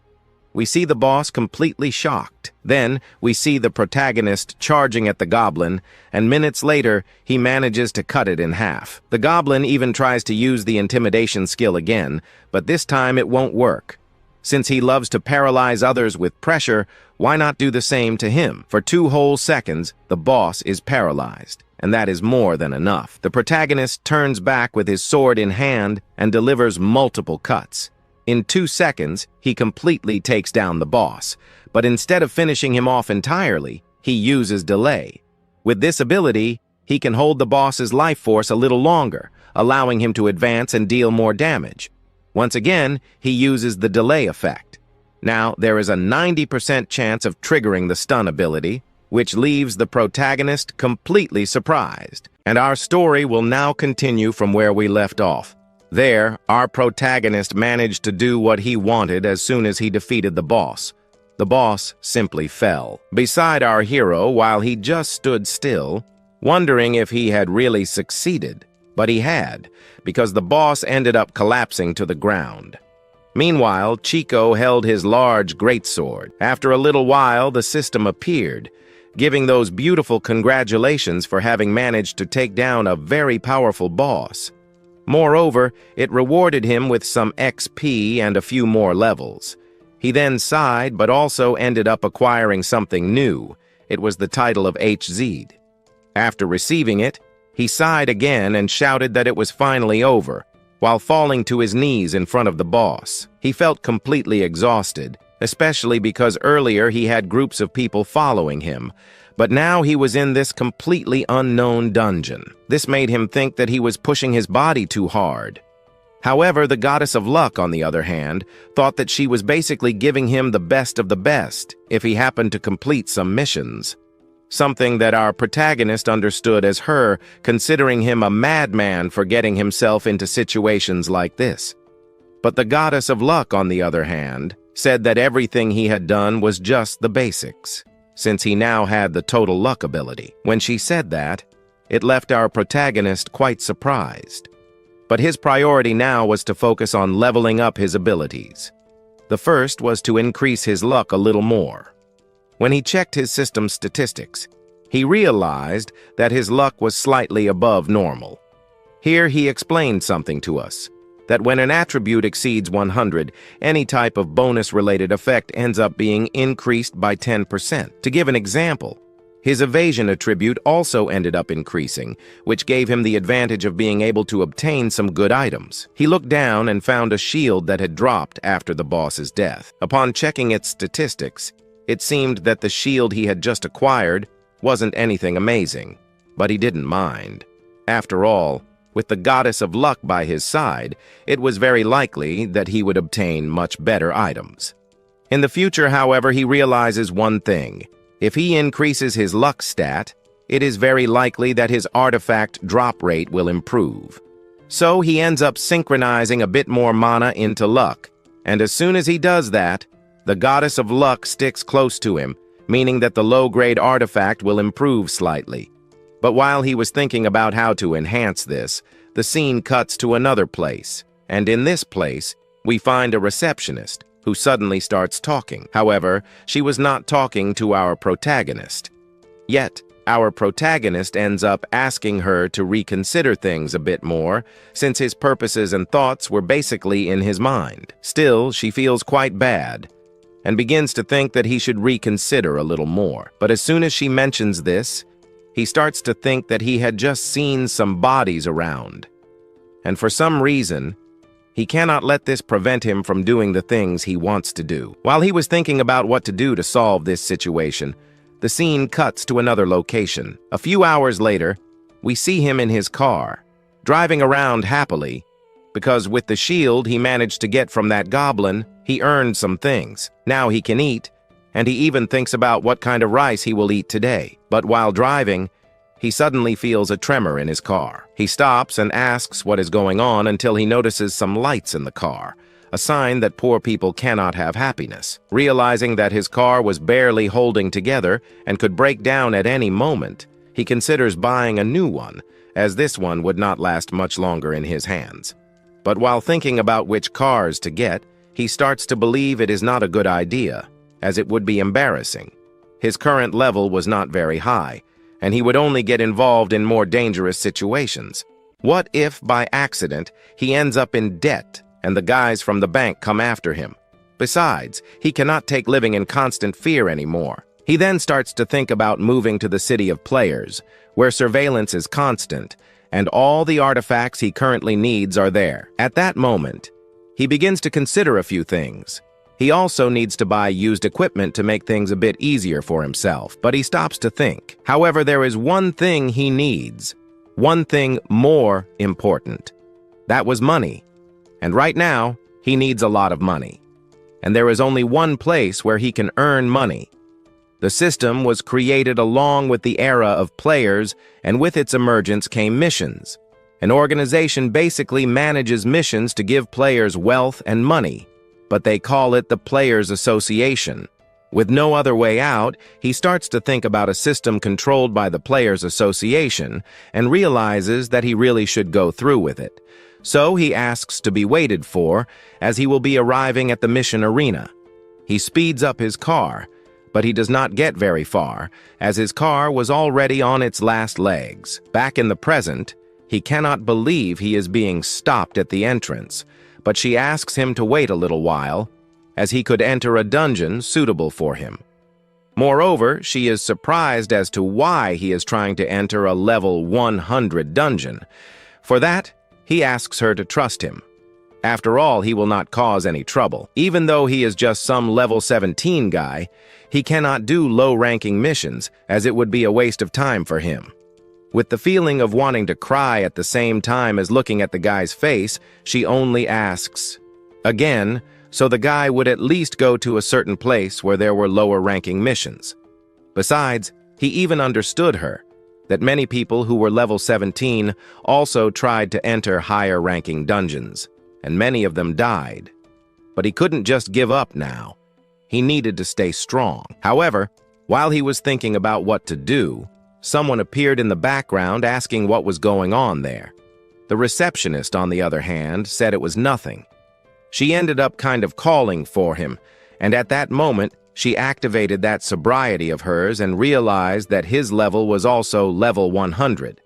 we see the boss completely shocked. Then, we see the protagonist charging at the goblin, and minutes later, he manages to cut it in half. The goblin even tries to use the intimidation skill again, but this time it won't work. Since he loves to paralyze others with pressure, why not do the same to him? For 2 whole seconds, the boss is paralyzed, and that is more than enough. The protagonist turns back with his sword in hand and delivers multiple cuts. In 2 seconds, he completely takes down the boss, but instead of finishing him off entirely, he uses delay. With this ability, he can hold the boss's life force a little longer, allowing him to advance and deal more damage. Once again, he uses the delay effect. Now, there is a 90% chance of triggering the stun ability, which leaves the protagonist completely surprised. And our story will now continue from where we left off. There, our protagonist managed to do what he wanted as soon as he defeated the boss. The boss simply fell beside our hero while he just stood still, wondering if he had really succeeded. But he had, because the boss ended up collapsing to the ground. Meanwhile, Chico held his large greatsword. After a little while, the system appeared, giving those beautiful congratulations for having managed to take down a very powerful boss. Moreover, it rewarded him with some XP and a few more levels. He then sighed, but also ended up acquiring something new. It was the title of HZ. After receiving it, he sighed again and shouted that it was finally over, while falling to his knees in front of the boss. He felt completely exhausted, especially because earlier he had groups of people following him, but now he was in this completely unknown dungeon. This made him think that he was pushing his body too hard. However, the goddess of luck, on the other hand, thought that she was basically giving him the best of the best if he happened to complete some missions. Something that our protagonist understood as her considering him a madman for getting himself into situations like this. But the goddess of luck, on the other hand, said that everything he had done was just the basics, since he now had the total luck ability. When she said that, it left our protagonist quite surprised. But his priority now was to focus on leveling up his abilities. The first was to increase his luck a little more. When he checked his system statistics, he realized that his luck was slightly above normal. Here he explained something to us. that when an attribute exceeds 100, any type of bonus-related effect ends up being increased by 10%. To give an example, his evasion attribute also ended up increasing, which gave him the advantage of being able to obtain some good items. He looked down and found a shield that had dropped after the boss's death. Upon checking its statistics, it seemed that the shield he had just acquired wasn't anything amazing, but he didn't mind. After all, with the goddess of luck by his side, it was very likely that he would obtain much better items. In the future, however, he realizes one thing. If he increases his luck stat, it is very likely that his artifact drop rate will improve. So he ends up synchronizing a bit more mana into luck, and as soon as he does that, the goddess of luck sticks close to him, meaning that the low-grade artifact will improve slightly. But while he was thinking about how to enhance this, the scene cuts to another place, and in this place, we find a receptionist who suddenly starts talking. However, she was not talking to our protagonist. Yet, our protagonist ends up asking her to reconsider things a bit more, since his purposes and thoughts were basically in his mind. Still, she feels quite bad, and begins to think that he should reconsider a little more. But as soon as she mentions this, he starts to think that he had just seen some bodies around. And for some reason, he cannot let this prevent him from doing the things he wants to do. While he was thinking about what to do to solve this situation, the scene cuts to another location. A few hours later, we see him in his car, driving around happily, because with the shield he managed to get from that goblin, he earned some things. Now he can eat, and he even thinks about what kind of rice he will eat today. But while driving, he suddenly feels a tremor in his car. He stops and asks what is going on until he notices some lights in the car, a sign that poor people cannot have happiness. Realizing that his car was barely holding together and could break down at any moment, he considers buying a new one, as this one would not last much longer in his hands. But while thinking about which cars to get, he starts to believe it is not a good idea, as it would be embarrassing. His current level was not very high, and he would only get involved in more dangerous situations. What if, by accident, he ends up in debt and the guys from the bank come after him? Besides, he cannot take living in constant fear anymore. He then starts to think about moving to the city of players, where surveillance is constant, and all the artifacts he currently needs are there. At that moment, he begins to consider a few things. He also needs to buy used equipment to make things a bit easier for himself, but he stops to think. However, there is one thing he needs, one thing more important. That was money. And right now, he needs a lot of money. And there is only one place where he can earn money. The system was created along with the era of players, and with its emergence came missions. An organization basically manages missions to give players wealth and money, but they call it the Players Association. With no other way out, he starts to think about a system controlled by the Players Association and realizes that he really should go through with it. So he asks to be waited for, as he will be arriving at the mission arena. He speeds up his car, but he does not get very far, as his car was already on its last legs. Back in the present, he cannot believe he is being stopped at the entrance, but she asks him to wait a little while, as he could enter a dungeon suitable for him. Moreover, she is surprised as to why he is trying to enter a level 100 dungeon. For that, he asks her to trust him. After all, he will not cause any trouble. Even though he is just some level 17 guy, he cannot do low-ranking missions, as it would be a waste of time for him. With the feeling of wanting to cry at the same time as looking at the guy's face, she only asks again, so the guy would at least go to a certain place where there were lower-ranking missions. Besides, he even understood her, that many people who were level 17 also tried to enter higher-ranking dungeons, and many of them died. But he couldn't just give up now. He needed to stay strong. However, while he was thinking about what to do, someone appeared in the background asking what was going on there. The receptionist, on the other hand, said it was nothing. She ended up kind of calling for him, and at that moment, she activated that sobriety of hers and realized that his level was also level 100.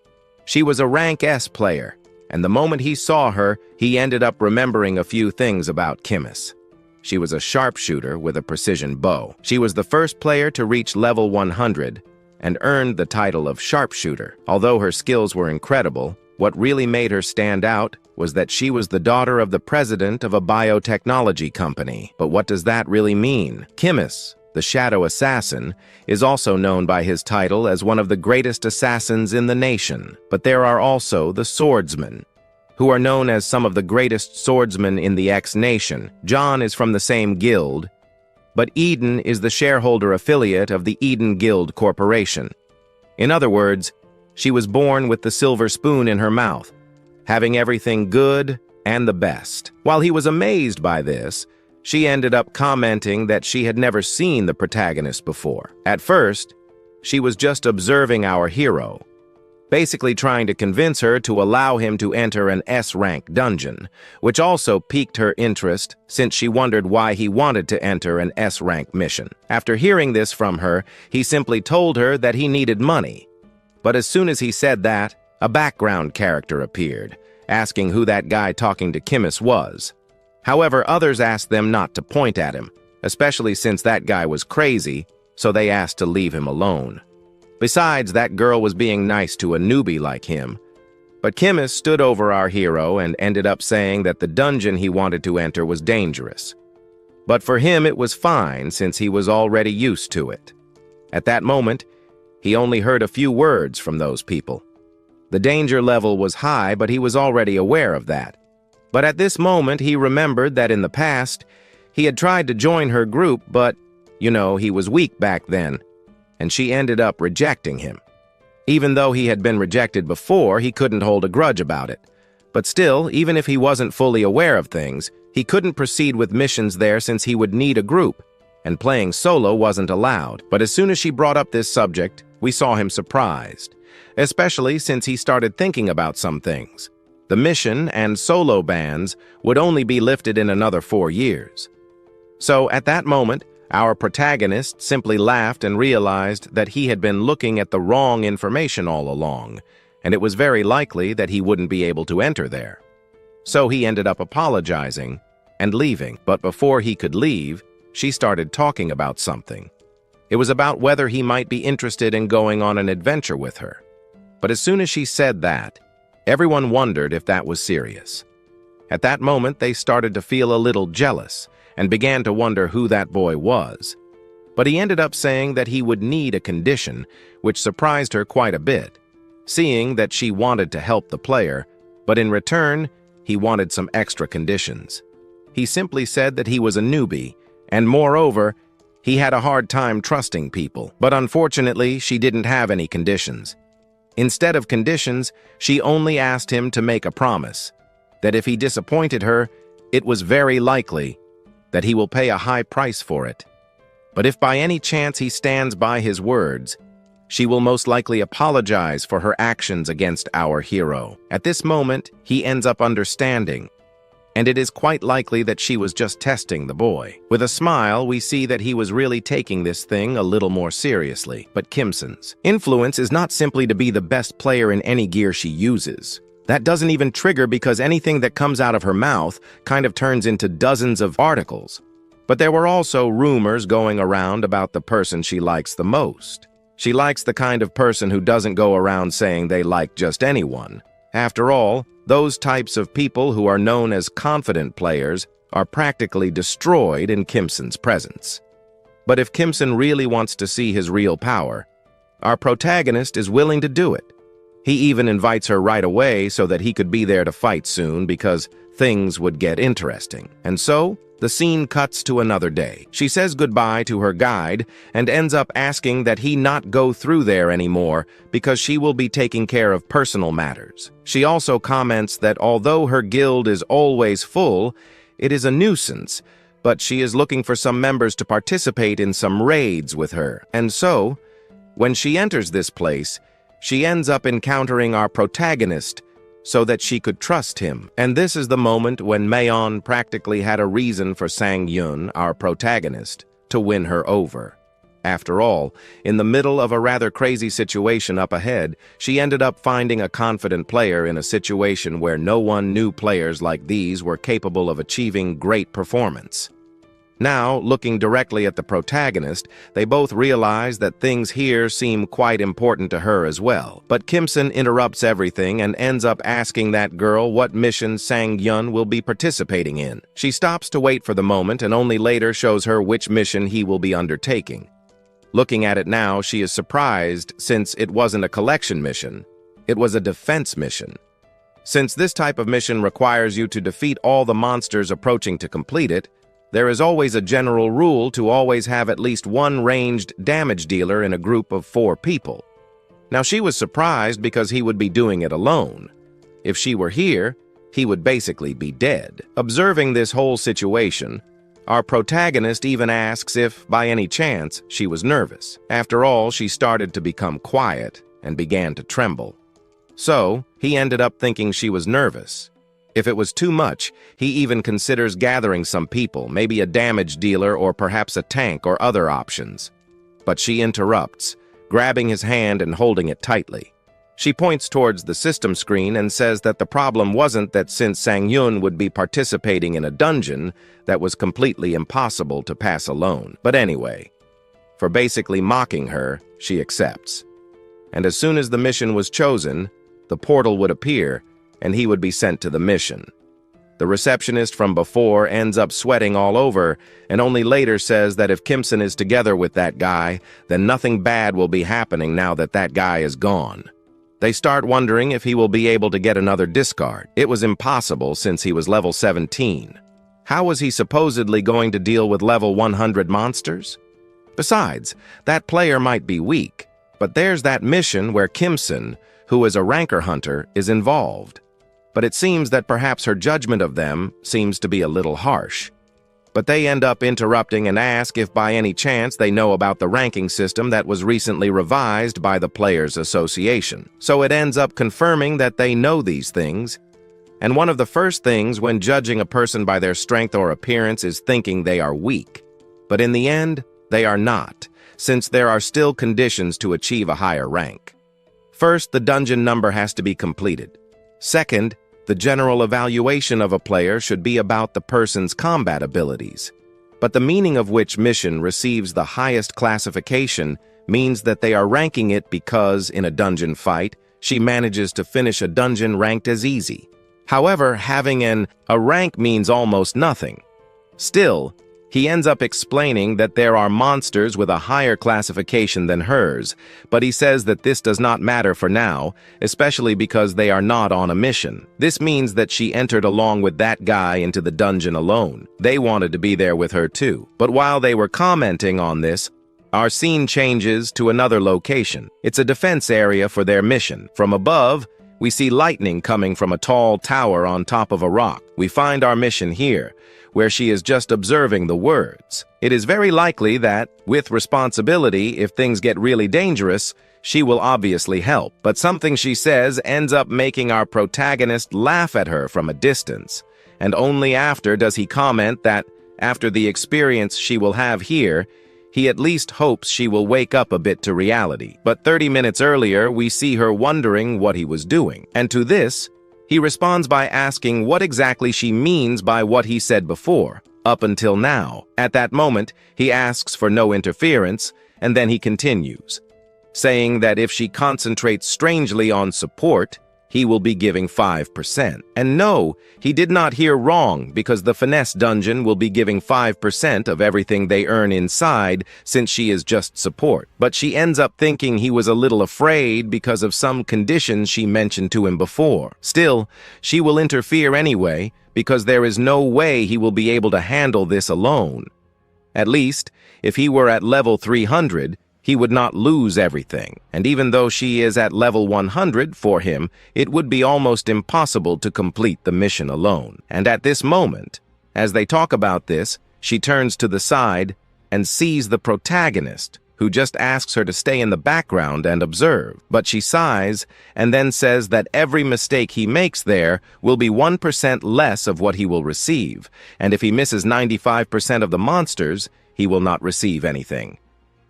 She was a rank S player, and the moment he saw her, he ended up remembering a few things about Kimis. She was a sharpshooter with a precision bow. She was the first player to reach level 100 and earned the title of sharpshooter. Although her skills were incredible, what really made her stand out was that she was the daughter of the president of a biotechnology company. But what does that really mean? Kimis, the Shadow Assassin, is also known by his title as one of the greatest assassins in the nation. But there are also the Swordsmen, who are known as some of the greatest swordsmen in the X Nation. John is from the same guild, but Eden is the shareholder affiliate of the Eden Guild Corporation. In other words, she was born with the silver spoon in her mouth, having everything good and the best. While he was amazed by this, she ended up commenting that she had never seen the protagonist before. At first, she was just observing our hero, basically trying to convince her to allow him to enter an S-rank dungeon, which also piqued her interest since she wondered why he wanted to enter an S-rank mission. After hearing this from her, he simply told her that he needed money. But as soon as he said that, a background character appeared, asking who that guy talking to Kimis was. However, others asked them not to point at him, especially since that guy was crazy, so they asked to leave him alone. Besides, that girl was being nice to a newbie like him. But Kimis stood over our hero and ended up saying that the dungeon he wanted to enter was dangerous. But for him it was fine since he was already used to it. At that moment, he only heard a few words from those people. The danger level was high, but he was already aware of that. But at this moment, he remembered that in the past, he had tried to join her group, but, he was weak back then, and she ended up rejecting him. Even though he had been rejected before, he couldn't hold a grudge about it. But still, even if he wasn't fully aware of things, he couldn't proceed with missions there since he would need a group, and playing solo wasn't allowed. But as soon as she brought up this subject, we saw him surprised, especially since he started thinking about some things. The mission and solo bans would only be lifted in another 4 years. So at that moment, our protagonist simply laughed and realized that he had been looking at the wrong information all along, and it was very likely that he wouldn't be able to enter there. So he ended up apologizing and leaving. But before he could leave, she started talking about something. It was about whether he might be interested in going on an adventure with her. But as soon as she said that, everyone wondered if that was serious. At that moment, they started to feel a little jealous and began to wonder who that boy was. But he ended up saying that he would need a condition, which surprised her quite a bit, seeing that she wanted to help the player, but in return, he wanted some extra conditions. He simply said that he was a newbie, and moreover, he had a hard time trusting people. But unfortunately, she didn't have any conditions. Instead of conditions, she only asked him to make a promise, that if he disappointed her, it was very likely that he will pay a high price for it. But if by any chance he stands by his words, she will most likely apologize for her actions against our hero. At this moment, he ends up understanding, and it is quite likely that she was just testing the boy. With a smile, we see that he was really taking this thing a little more seriously. But Kimson's influence is not simply to be the best player in any gear she uses. That doesn't even trigger because anything that comes out of her mouth kind of turns into dozens of articles. But there were also rumors going around about the person she likes the most. She likes the kind of person who doesn't go around saying they like just anyone. After all, those types of people who are known as confident players are practically destroyed in Kimson's presence. But if Kimson really wants to see his real power, our protagonist is willing to do it. He even invites her right away so that he could be there to fight soon because things would get interesting. And so, the scene cuts to another day. She says goodbye to her guide and ends up asking that he not go through there anymore because she will be taking care of personal matters. She also comments that although her guild is always full, it is a nuisance, but she is looking for some members to participate in some raids with her. And so, when she enters this place, she ends up encountering our protagonist so that she could trust him. And this is the moment when Mayon practically had a reason for Sang-Yun, our protagonist, to win her over. After all, in the middle of a rather crazy situation up ahead, she ended up finding a confident player in a situation where no one knew players like these were capable of achieving great performance. Now, looking directly at the protagonist, they both realize that things here seem quite important to her as well. But Kimson interrupts everything and ends up asking that girl what mission Sang-yun will be participating in. She stops to wait for the moment and only later shows her which mission he will be undertaking. Looking at it now, she is surprised since it wasn't a collection mission. It was a defense mission. Since this type of mission requires you to defeat all the monsters approaching to complete it, there is always a general rule to always have at least one ranged damage dealer in a group of 4 people. Now she was surprised because he would be doing it alone. If she were here, he would basically be dead. Observing this whole situation, our protagonist even asks if, by any chance, she was nervous. After all, she started to become quiet and began to tremble. So, he ended up thinking she was nervous. If it was too much, he even considers gathering some people, maybe a damage dealer or perhaps a tank or other options. But she interrupts, grabbing his hand and holding it tightly. She points towards the system screen and says that the problem wasn't that since Sang-yun would be participating in a dungeon that was completely impossible to pass alone. But anyway, for basically mocking her, she accepts. And as soon as the mission was chosen, the portal would appear, and he would be sent to the mission. The receptionist from before ends up sweating all over, and only later says that if Kimson is together with that guy, then nothing bad will be happening now that that guy is gone. They start wondering if he will be able to get another discard. It was impossible since he was level 17. How was he supposedly going to deal with level 100 monsters? Besides, that player might be weak, but there's that mission where Kimson, who is a rancor hunter, is involved. But it seems that perhaps her judgment of them seems to be a little harsh. But they end up interrupting and ask if by any chance they know about the ranking system that was recently revised by the Players Association. So it ends up confirming that they know these things. And one of the first things when judging a person by their strength or appearance is thinking they are weak. But in the end, they are not, since there are still conditions to achieve a higher rank. First, the dungeon number has to be completed. Second, the general evaluation of a player should be about the person's combat abilities. But the meaning of which mission receives the highest classification means that they are ranking it because, in a dungeon fight, she manages to finish a dungeon ranked as easy. However, having a rank means almost nothing. Still, he ends up explaining that there are monsters with a higher classification than hers, but he says that this does not matter for now, especially because they are not on a mission. This means that she entered along with that guy into the dungeon alone. They wanted to be there with her too. But while they were commenting on this, our scene changes to another location. It's a defense area for their mission. From above, we see lightning coming from a tall tower on top of a rock. We find our mission here, where she is just observing the words. It is very likely that, with responsibility, if things get really dangerous, she will obviously help. But something she says ends up making our protagonist laugh at her from a distance. And only after does he comment that, after the experience she will have here, he at least hopes she will wake up a bit to reality. But 30 minutes earlier, we see her wondering what he was doing. And to this, he responds by asking what exactly she means by what he said before, up until now. At that moment, he asks for no interference, and then he continues, saying that if she concentrates strangely on support, he will be giving 5%. And no, he did not hear wrong, because the finesse dungeon will be giving 5% of everything they earn inside, since she is just support. But she ends up thinking he was a little afraid because of some conditions she mentioned to him before. Still, she will interfere anyway, because there is no way he will be able to handle this alone. At least, if he were at level 300, he would not lose everything, and even though she is at level 100 for him, it would be almost impossible to complete the mission alone. And at this moment, as they talk about this, she turns to the side and sees the protagonist, who just asks her to stay in the background and observe. But she sighs and then says that every mistake he makes there will be 1% less of what he will receive, and if he misses 95% of the monsters, he will not receive anything.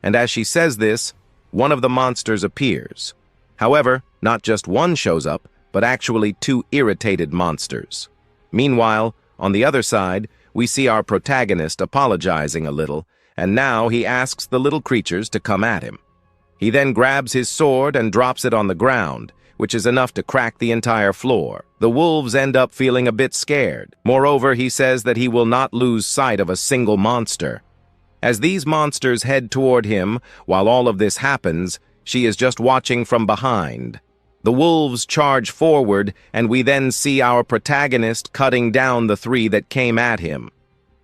And as she says this, one of the monsters appears. However, not just one shows up, but actually two irritated monsters. Meanwhile, on the other side, we see our protagonist apologizing a little, and now he asks the little creatures to come at him. He then grabs his sword and drops it on the ground, which is enough to crack the entire floor. The wolves end up feeling a bit scared. Moreover, he says that he will not lose sight of a single monster. As these monsters head toward him, while all of this happens, she is just watching from behind. The wolves charge forward, and we then see our protagonist cutting down the three that came at him.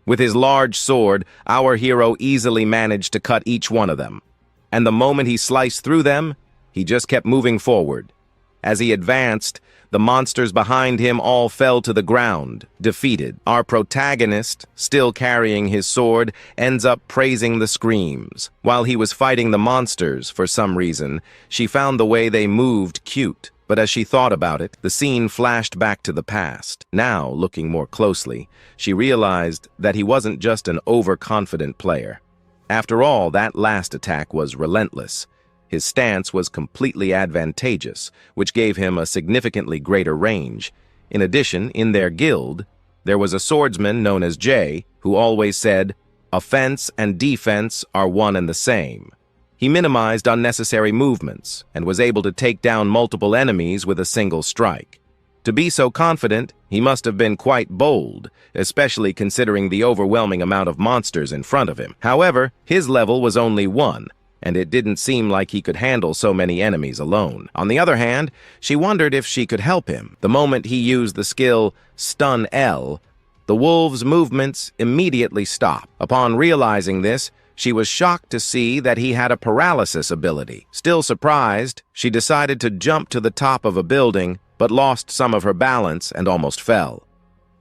With his large sword, our hero easily managed to cut each one of them. And the moment he sliced through them, he just kept moving forward. As he advanced, the monsters behind him all fell to the ground, defeated. Our protagonist, still carrying his sword, ends up praising the screams. While he was fighting the monsters, for some reason, she found the way they moved cute. But as she thought about it, the scene flashed back to the past. Now, looking more closely, she realized that he wasn't just an overconfident player. After all, that last attack was relentless. His stance was completely advantageous, which gave him a significantly greater range. In addition, in their guild, there was a swordsman known as Jay, who always said, "Offense and defense are one and the same." He minimized unnecessary movements and was able to take down multiple enemies with a single strike. To be so confident, he must have been quite bold, especially considering the overwhelming amount of monsters in front of him. However, his level was only 1, and it didn't seem like he could handle so many enemies alone. On the other hand, she wondered if she could help him. The moment he used the skill Stun L, the wolves' movements immediately stopped. Upon realizing this, she was shocked to see that he had a paralysis ability. Still surprised, she decided to jump to the top of a building, but lost some of her balance and almost fell.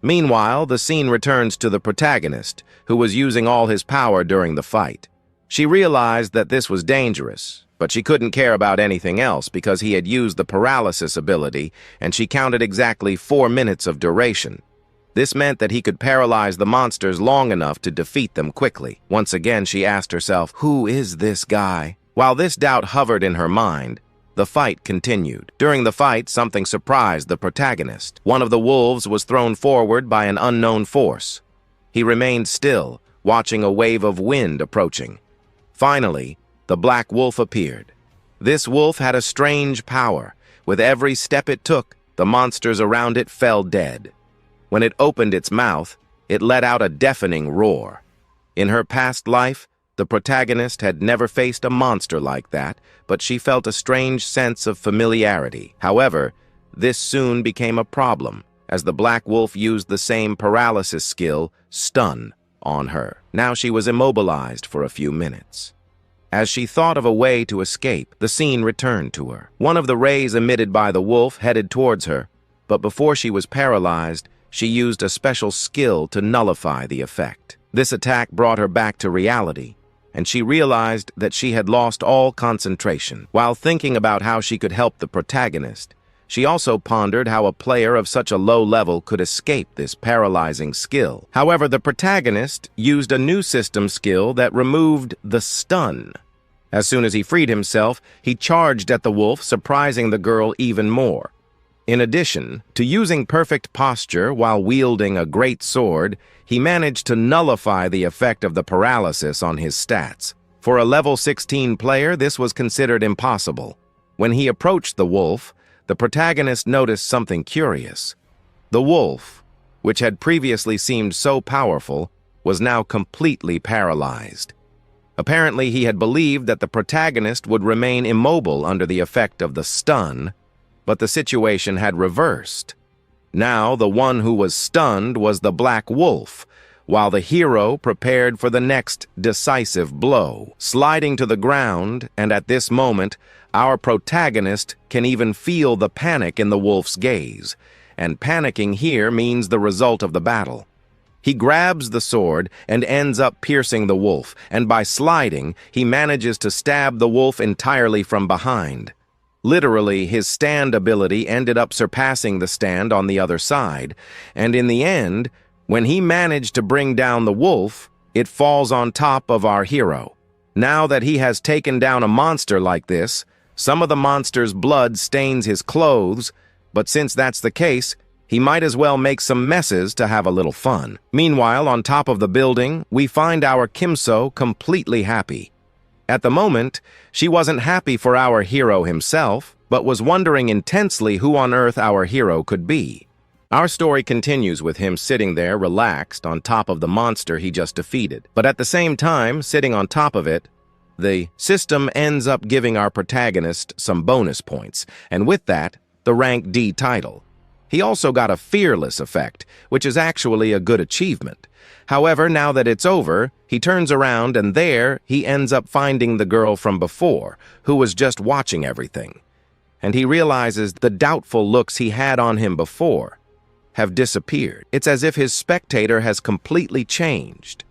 Meanwhile, the scene returns to the protagonist, who was using all his power during the fight. She realized that this was dangerous, but she couldn't care about anything else because he had used the paralysis ability, and she counted exactly 4 minutes of duration. This meant that he could paralyze the monsters long enough to defeat them quickly. Once again, she asked herself, who is this guy? While this doubt hovered in her mind, the fight continued. During the fight, something surprised the protagonist. One of the wolves was thrown forward by an unknown force. He remained still, watching a wave of wind approaching. Finally, the black wolf appeared. This wolf had a strange power. With every step it took, the monsters around it fell dead. When it opened its mouth, it let out a deafening roar. In her past life, the protagonist had never faced a monster like that, but she felt a strange sense of familiarity. However, this soon became a problem, as the black wolf used the same paralysis skill, Stun, on her. Now she was immobilized for a few minutes. As she thought of a way to escape, the scene returned to her. One of the rays emitted by the wolf headed towards her, but before she was paralyzed, she used a special skill to nullify the effect. This attack brought her back to reality, and she realized that she had lost all concentration. While thinking about how she could help the protagonist, she also pondered how a player of such a low level could escape this paralyzing skill. However, the protagonist used a new system skill that removed the stun. As soon as he freed himself, he charged at the wolf, surprising the girl even more. In addition to using perfect posture while wielding a great sword, he managed to nullify the effect of the paralysis on his stats. For a level 16 player, this was considered impossible. When he approached the wolf, the protagonist noticed something curious. The wolf, which had previously seemed so powerful, was now completely paralyzed. Apparently, he had believed that the protagonist would remain immobile under the effect of the stun, but the situation had reversed. Now, the one who was stunned was the black wolf, while the hero prepared for the next decisive blow. Sliding to the ground, and at this moment, our protagonist can even feel the panic in the wolf's gaze, and panicking here means the result of the battle. He grabs the sword and ends up piercing the wolf, and by sliding, he manages to stab the wolf entirely from behind. Literally, his stand ability ended up surpassing the stand on the other side, and in the end, when he managed to bring down the wolf, it falls on top of our hero. Now that he has taken down a monster like this, some of the monster's blood stains his clothes, but since that's the case, he might as well make some messes to have a little fun. Meanwhile, on top of the building, we find our Kimso completely happy. At the moment, she wasn't happy for our hero himself, but was wondering intensely who on earth our hero could be. Our story continues with him sitting there relaxed on top of the monster he just defeated. But at the same time, sitting on top of it, the system ends up giving our protagonist some bonus points, and with that, the rank D title. He also got a fearless effect, which is actually a good achievement. However, now that it's over, he turns around and there he ends up finding the girl from before, who was just watching everything. And he realizes the doubtful looks he had on him before have disappeared. It's as if his spectator has completely changed.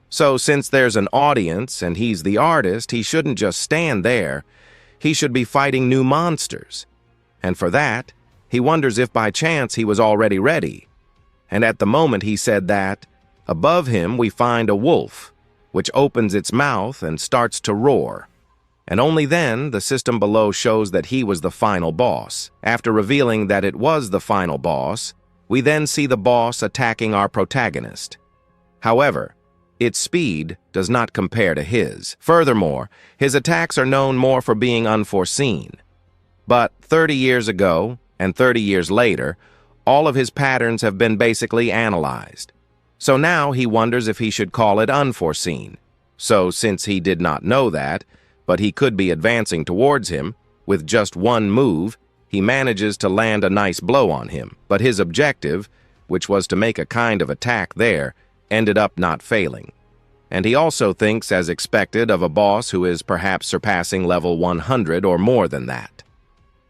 So since there's an audience and he's the artist, he shouldn't just stand there. He should be fighting new monsters. And for that, he wonders if by chance he was already ready. And at the moment he said that, above him we find a wolf, which opens its mouth and starts to roar. And only then the system below shows that he was the final boss. After revealing that it was the final boss, we then see the boss attacking our protagonist. However, its speed does not compare to his. Furthermore, his attacks are known more for being unforeseen. But 30 years ago, and 30 years later, all of his patterns have been basically analyzed. So now he wonders if he should call it unforeseen. So since he did not know that, but he could be advancing towards him, with just one move, he manages to land a nice blow on him. But his objective, which was to make a kind of attack there, ended up not failing. And he also thinks, as expected, of a boss who is perhaps surpassing level 100 or more than that.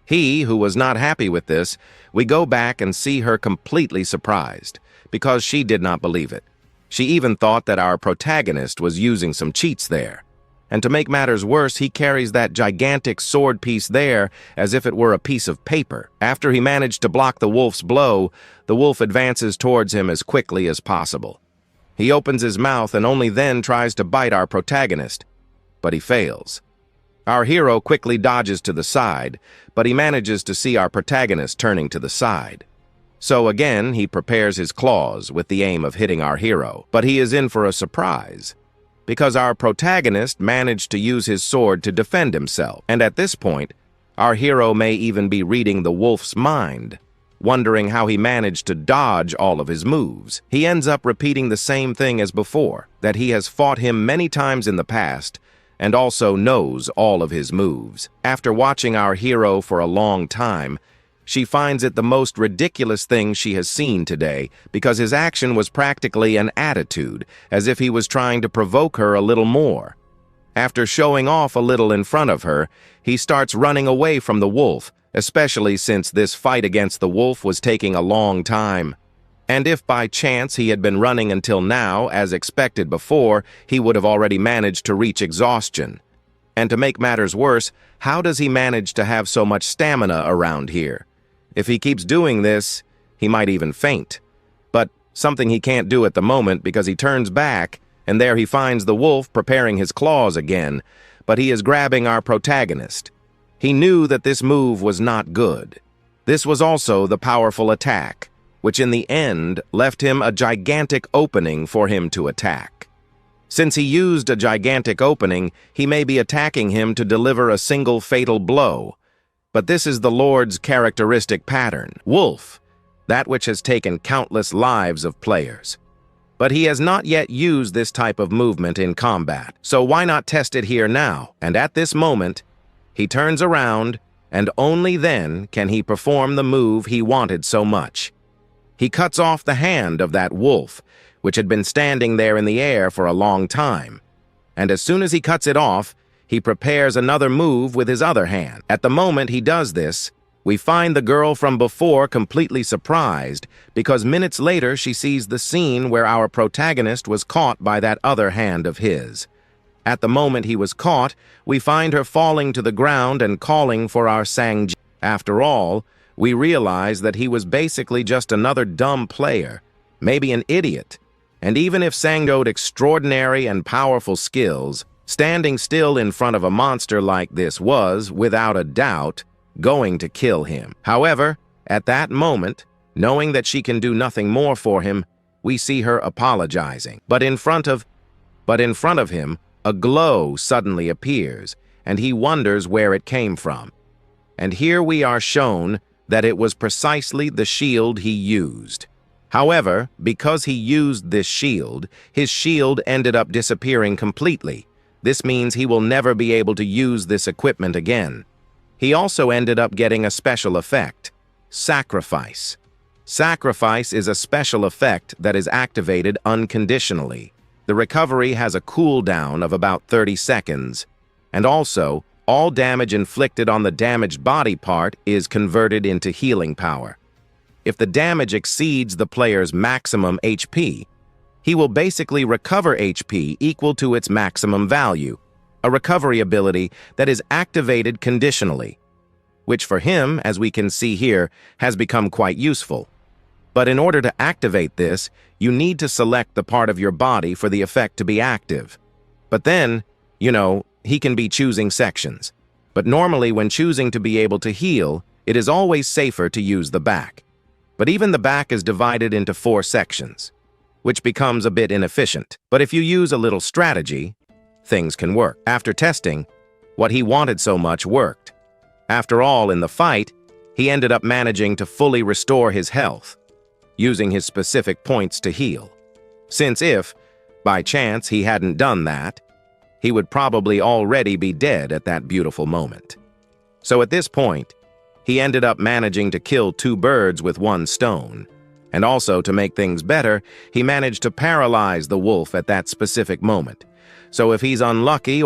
He, who was not happy with this, we go back and see her completely surprised, because she did not believe it. She even thought that our protagonist was using some cheats there. And to make matters worse, he carries that gigantic sword piece there as if it were a piece of paper. After he managed to block the wolf's blow, the wolf advances towards him as quickly as possible. He opens his mouth and only then tries to bite our protagonist, but he fails. Our hero quickly dodges to the side, but he manages to see our protagonist turning to the side. So again, he prepares his claws with the aim of hitting our hero, but he is in for a surprise, because our protagonist managed to use his sword to defend himself. And at this point, our hero may even be reading the wolf's mind, wondering how he managed to dodge all of his moves. He ends up repeating the same thing as before, that he has fought him many times in the past, and also knows all of his moves. After watching our hero for a long time, she finds it the most ridiculous thing she has seen today, because his action was practically an attitude, as if he was trying to provoke her a little more. After showing off a little in front of her, he starts running away from the wolf, especially since this fight against the wolf was taking a long time. And if by chance he had been running until now, as expected before, he would have already managed to reach exhaustion. And to make matters worse, how does he manage to have so much stamina around here? If he keeps doing this, he might even faint. But something he can't do at the moment, because he turns back, and there he finds the wolf preparing his claws again, but he is grabbing our protagonist. He knew that this move was not good. This was also the powerful attack, which in the end left him a gigantic opening for him to attack. Since he used a gigantic opening, he may be attacking him to deliver a single fatal blow. But this is the Lord's characteristic pattern. Wolf, that which has taken countless lives of players. But he has not yet used this type of movement in combat, so why not test it here now? And at this moment, he turns around, and only then can he perform the move he wanted so much. He cuts off the hand of that wolf, which had been standing there in the air for a long time. And as soon as he cuts it off, he prepares another move with his other hand. At the moment he does this, we find the girl from before completely surprised, because minutes later she sees the scene where our protagonist was caught by that other hand of his. At the moment he was caught, we find her falling to the ground and calling for our Sang. After all, we realize that he was basically just another dumb player, maybe an idiot. And even if Sang showed extraordinary and powerful skills, Standing still in front of a monster like this was, without a doubt, going to kill him. However, at that moment, knowing that she can do nothing more for him, we see her apologizing. But in front of him, a glow suddenly appears, and he wonders where it came from. And here we are shown that it was precisely the shield he used. However, because he used this shield, his shield ended up disappearing completely. This means he will never be able to use this equipment again. He also ended up getting a special effect, Sacrifice. Sacrifice is a special effect that is activated unconditionally. The recovery has a cooldown of about 30 seconds, and also, all damage inflicted on the damaged body part is converted into healing power. If the damage exceeds the player's maximum HP, he will basically recover HP equal to its maximum value, a recovery ability that is activated conditionally, which for him, as we can see here, has become quite useful. But in order to activate this, you need to select the part of your body for the effect to be active. But then, he can be choosing sections. But normally when choosing to be able to heal, it is always safer to use the back. But even the back is divided into 4 sections, which becomes a bit inefficient. But if you use a little strategy, things can work. After testing, what he wanted so much worked. After all, in the fight, he ended up managing to fully restore his health, using his specific points to heal. Since if, by chance, he hadn't done that, he would probably already be dead at that beautiful moment. So at this point, he ended up managing to kill 2 birds with 1 stone. And also, to make things better, he managed to paralyze the wolf at that specific moment. So if he's unlucky,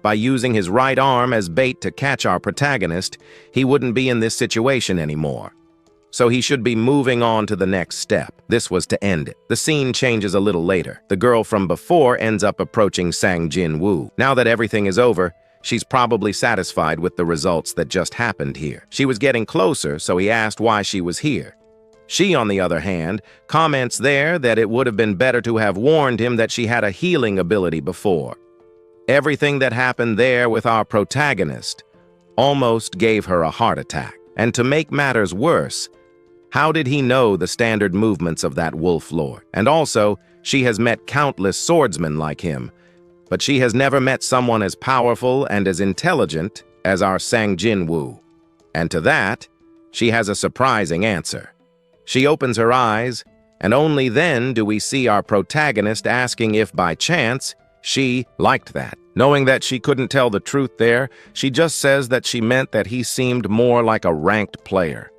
by using his right arm as bait to catch our protagonist, he wouldn't be in this situation anymore. So he should be moving on to the next step. This was to end it. The scene changes a little later. The girl from before ends up approaching Sang Jin-woo. Now that everything is over, she's probably satisfied with the results that just happened here. She was getting closer, so he asked why she was here. She, on the other hand, comments there that it would have been better to have warned him that she had a healing ability before. Everything that happened there with our protagonist almost gave her a heart attack. And to make matters worse, how did he know the standard movements of that wolf lord? And also, she has met countless swordsmen like him, but she has never met someone as powerful and as intelligent as our Sang Jin-woo. And to that, she has a surprising answer. She opens her eyes, and only then do we see our protagonist asking if by chance she liked that. Knowing that she couldn't tell the truth there, she just says that she meant that he seemed more like a ranked player.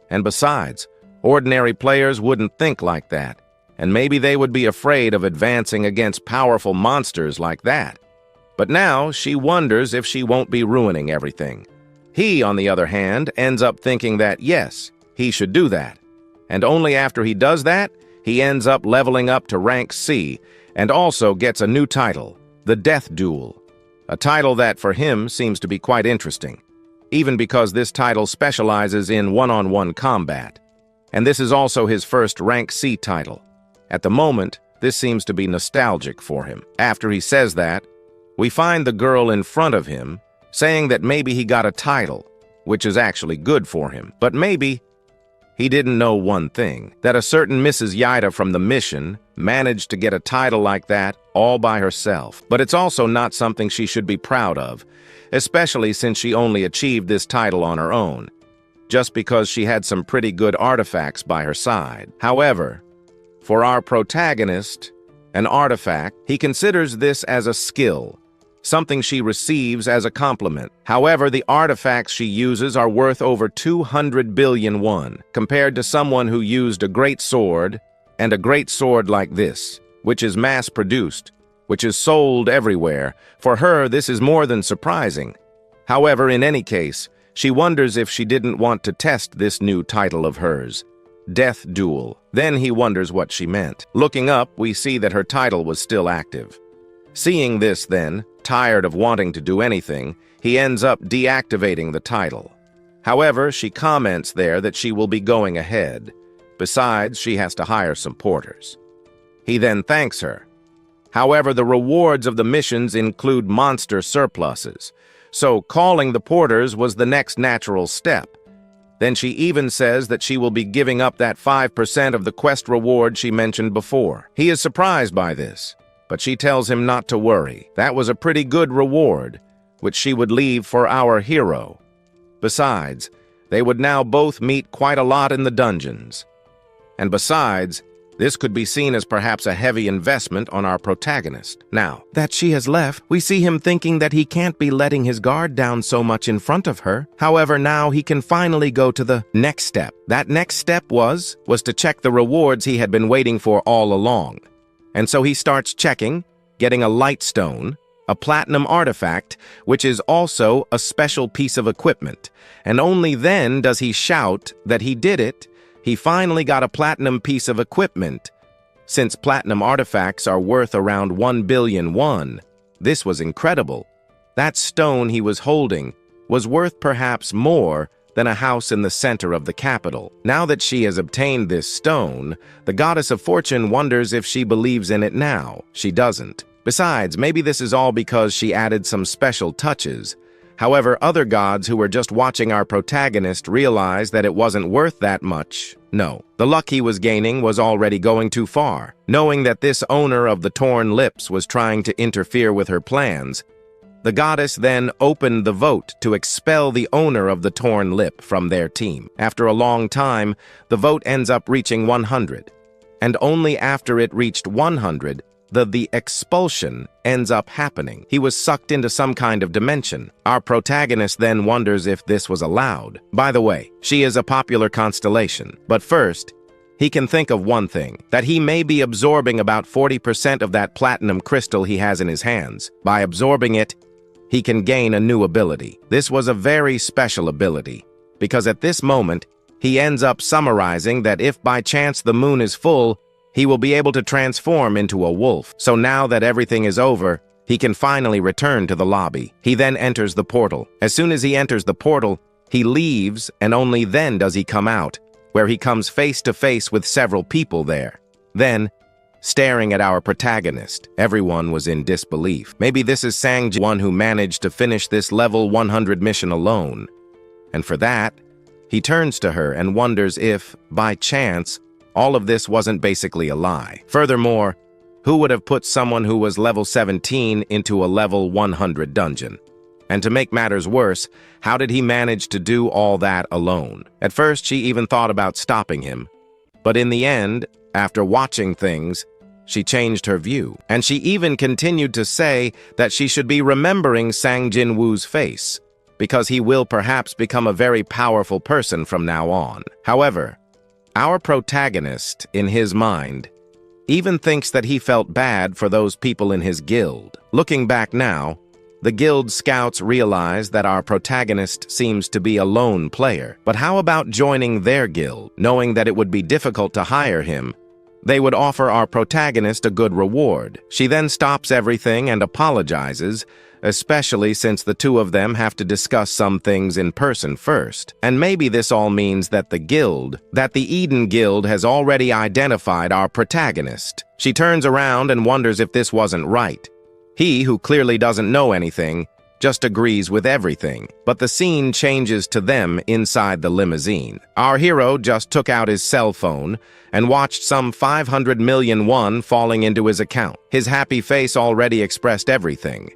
And besides, ordinary players wouldn't think like that, and maybe they would be afraid of advancing against powerful monsters like that. But now she wonders if she won't be ruining everything. He, on the other hand, ends up thinking that yes, he should do that. And only after he does that, he ends up leveling up to rank C, and also gets a new title, the Death Duel, a title that for him seems to be quite interesting, even because this title specializes in one-on-one combat. And this is also his first rank C title. At the moment, this seems to be nostalgic for him. After he says that, we find the girl in front of him saying that maybe he got a title, which is actually good for him. But maybe he didn't know one thing, that a certain Mrs. Yaida from the mission managed to get a title like that all by herself. But it's also not something she should be proud of, especially since she only achieved this title on her own, just because she had some pretty good artifacts by her side. However, for our protagonist, an artifact, he considers this as a skill, something she receives as a compliment. However, the artifacts she uses are worth over 200 billion won, compared to someone who used a great sword, and a great sword like this, which is mass-produced, which is sold everywhere. For her, this is more than surprising. However, in any case, she wonders if she didn't want to test this new title of hers, Death Duel. Then he wonders what she meant. Looking up, we see that her title was still active. Seeing this then, tired of wanting to do anything, he ends up deactivating the title. However, she comments there that she will be going ahead. Besides, she has to hire some porters. He then thanks her, However, the rewards of the missions include monster surpluses, so calling the porters was the next natural step. Then she even says that she will be giving up that 5% of the quest reward she mentioned before. He is surprised by this, but she tells him not to worry. That was a pretty good reward, which she would leave for our hero. Besides, they would now both meet quite a lot in the dungeons. And besides, this could be seen as perhaps a heavy investment on our protagonist. Now that she has left, we see him thinking that he can't be letting his guard down so much in front of her. However, now he can finally go to the next step. That next step was to check the rewards he had been waiting for all along. And so he starts checking, getting a light stone, a platinum artifact, which is also a special piece of equipment. And only then does he shout that he did it. He finally got a platinum piece of equipment. Since platinum artifacts are worth around 1 billion won, this was incredible. That stone he was holding was worth perhaps more than a house in the center of the capital. Now that she has obtained this stone, the goddess of fortune wonders if she believes in it now. She doesn't. Besides, maybe this is all because she added some special touches. However, other gods who were just watching our protagonist realized that it wasn't worth that much. No, the luck he was gaining was already going too far. Knowing that this owner of the torn lips was trying to interfere with her plans, the goddess then opened the vote to expel the owner of the torn lip from their team. After a long time, the vote ends up reaching 100. And only after it reached 100, the expulsion ends up happening. He was sucked into some kind of dimension. Our protagonist then wonders if this was allowed. By the way, she is a popular constellation. But first, he can think of one thing, that he may be absorbing about 40% of that platinum crystal he has in his hands. By absorbing it, he can gain a new ability. This was a very special ability, because at this moment, he ends up summarizing that if by chance the moon is full, he will be able to transform into a wolf. So now that everything is over, he can finally return to the lobby. He then enters the portal. As soon as he enters the portal, he leaves, and only then does he come out, where he comes face to face with several people there. Then, staring at our protagonist, everyone was in disbelief. Maybe this is Sang-ji, one who managed to finish this level 100 mission alone. And for that, he turns to her and wonders if, by chance, all of this wasn't basically a lie. Furthermore, who would have put someone who was level 17 into a level 100 dungeon? And to make matters worse, how did he manage to do all that alone? At first, she even thought about stopping him. But in the end, after watching things, she changed her view. And she even continued to say that she should be remembering Sang Jin-woo's face, because he will perhaps become a very powerful person from now on. However, our protagonist, in his mind, even thinks that he felt bad for those people in his guild. Looking back now, the guild scouts realize that our protagonist seems to be a lone player. But how about joining their guild? Knowing that it would be difficult to hire him, they would offer our protagonist a good reward. She then stops everything and apologizes, especially since the two of them have to discuss some things in person first. And maybe this all means that the Eden Guild has already identified our protagonist. She turns around and wonders if this wasn't right. He, who clearly doesn't know anything, just agrees with everything. But the scene changes to them inside the limousine. Our hero just took out his cell phone and watched some 500 million won falling into his account. His happy face already expressed everything.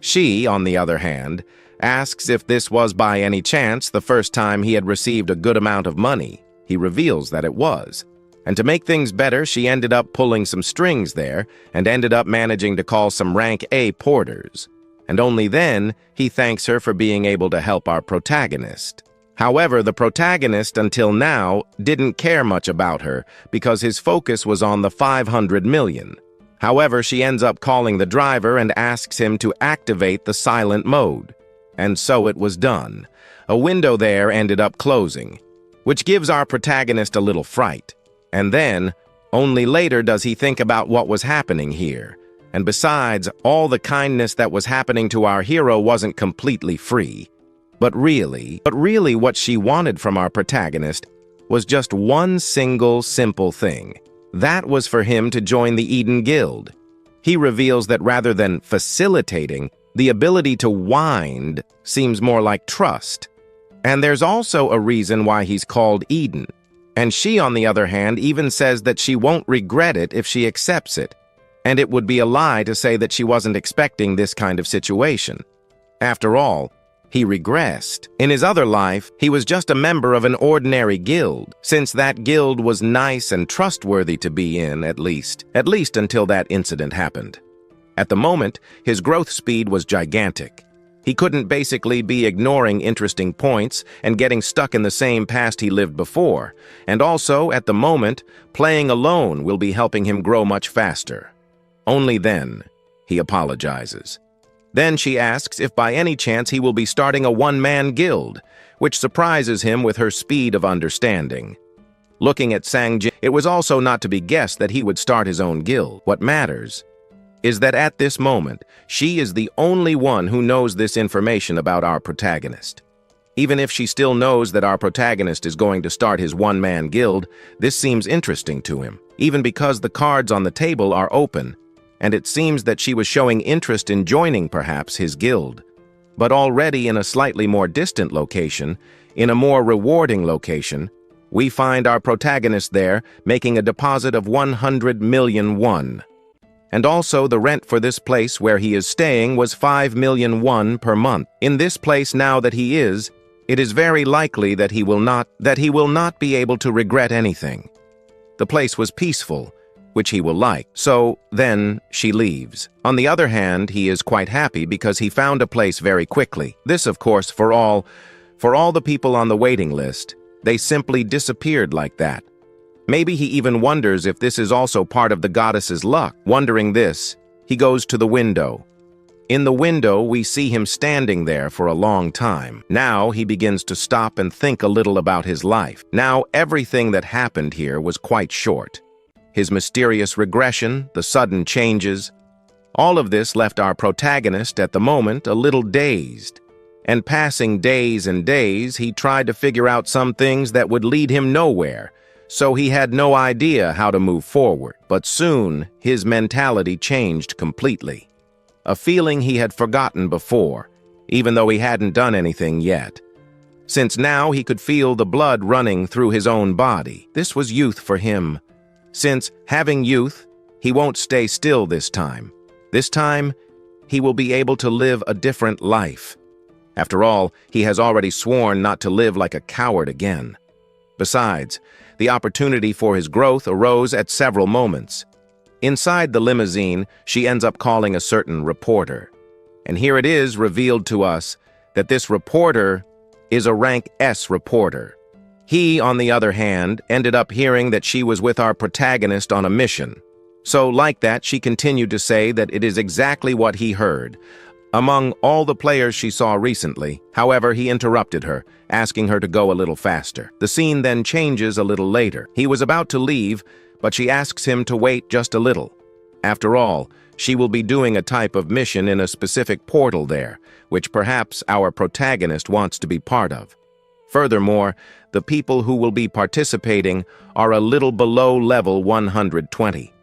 She, on the other hand, asks if this was by any chance the first time he had received a good amount of money. He reveals that it was. And to make things better, she ended up pulling some strings there and ended up managing to call some rank A porters. And only then, he thanks her for being able to help our protagonist. However, the protagonist until now didn't care much about her because his focus was on the 500 million. However, she ends up calling the driver and asks him to activate the silent mode. And so it was done. A window there ended up closing, which gives our protagonist a little fright. And then, only later does he think about what was happening here. And besides, all the kindness that was happening to our hero wasn't completely free. But really what she wanted from our protagonist was just one single simple thing. That was for him to join the Eden Guild. He reveals that rather than facilitating, the ability to wind seems more like trust. And there's also a reason why he's called Eden. And she, on the other hand, even says that she won't regret it if she accepts it. And it would be a lie to say that she wasn't expecting this kind of situation. After all, he regressed. In his other life, he was just a member of an ordinary guild, since that guild was nice and trustworthy to be in, at least until that incident happened. At the moment, his growth speed was gigantic. He couldn't basically be ignoring interesting points and getting stuck in the same past he lived before, and also, at the moment, playing alone will be helping him grow much faster. Only then, he apologizes. Then she asks if by any chance he will be starting a one-man guild, which surprises him with her speed of understanding. Looking at Sangjin, it was also not to be guessed that he would start his own guild. What matters is that at this moment, she is the only one who knows this information about our protagonist. Even if she still knows that our protagonist is going to start his one-man guild, this seems interesting to him, even because the cards on the table are open, and it seems that she was showing interest in joining perhaps his guild. But already in a slightly more distant location, in a more rewarding location, we find our protagonist there making a deposit of 100 million won. And also the rent for this place where he is staying was 5 million won per month. In this place now that he is, it is very likely that he will not be able to regret anything. The place was peaceful, which he will like. So then she leaves. On the other hand, he is quite happy because he found a place very quickly. This, of course, for all the people on the waiting list, they simply disappeared like that. Maybe he even wonders if this is also part of the goddess's luck. Wondering this, he goes to the window. In the window, we see him standing there for a long time. Now he begins to stop and think a little about his life. Now everything that happened here was quite short. His mysterious regression, the sudden changes, all of this left our protagonist at the moment a little dazed. And passing days and days, he tried to figure out some things that would lead him nowhere, so he had no idea how to move forward. But soon, his mentality changed completely. A feeling he had forgotten before, even though he hadn't done anything yet. Since now he could feel the blood running through his own body. This was youth for him. Since, having youth, he won't stay still this time. This time, he will be able to live a different life. After all, he has already sworn not to live like a coward again. Besides, the opportunity for his growth arose at several moments. Inside the limousine, she ends up calling a certain reporter. And here it is revealed to us that this reporter is a rank S reporter. He, on the other hand, ended up hearing that she was with our protagonist on a mission. So, like that, she continued to say that it is exactly what he heard. Among all the players she saw recently, however, he interrupted her, asking her to go a little faster. The scene then changes a little later. He was about to leave, but she asks him to wait just a little. After all, she will be doing a type of mission in a specific portal there, which perhaps our protagonist wants to be part of. Furthermore, the people who will be participating are a little below level 120.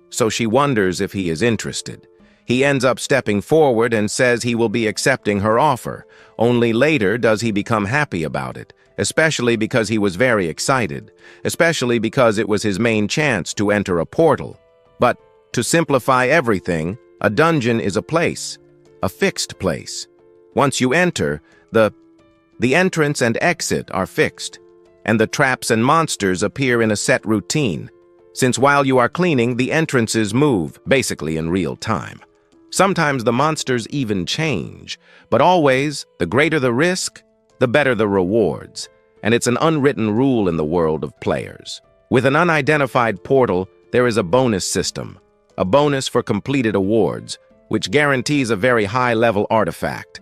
So she wonders if he is interested. He ends up stepping forward and says he will be accepting her offer. Only later does he become happy about it, especially because he was very excited, especially because it was his main chance to enter a portal. But to simplify everything, a dungeon is a place, a fixed place. Once you enter, the entrance and exit are fixed, and the traps and monsters appear in a set routine, since while you are cleaning, the entrances move, basically in real time. Sometimes the monsters even change, but always, the greater the risk, the better the rewards, and it's an unwritten rule in the world of players. With an unidentified portal, there is a bonus system, a bonus for completed awards, which guarantees a very high-level artifact.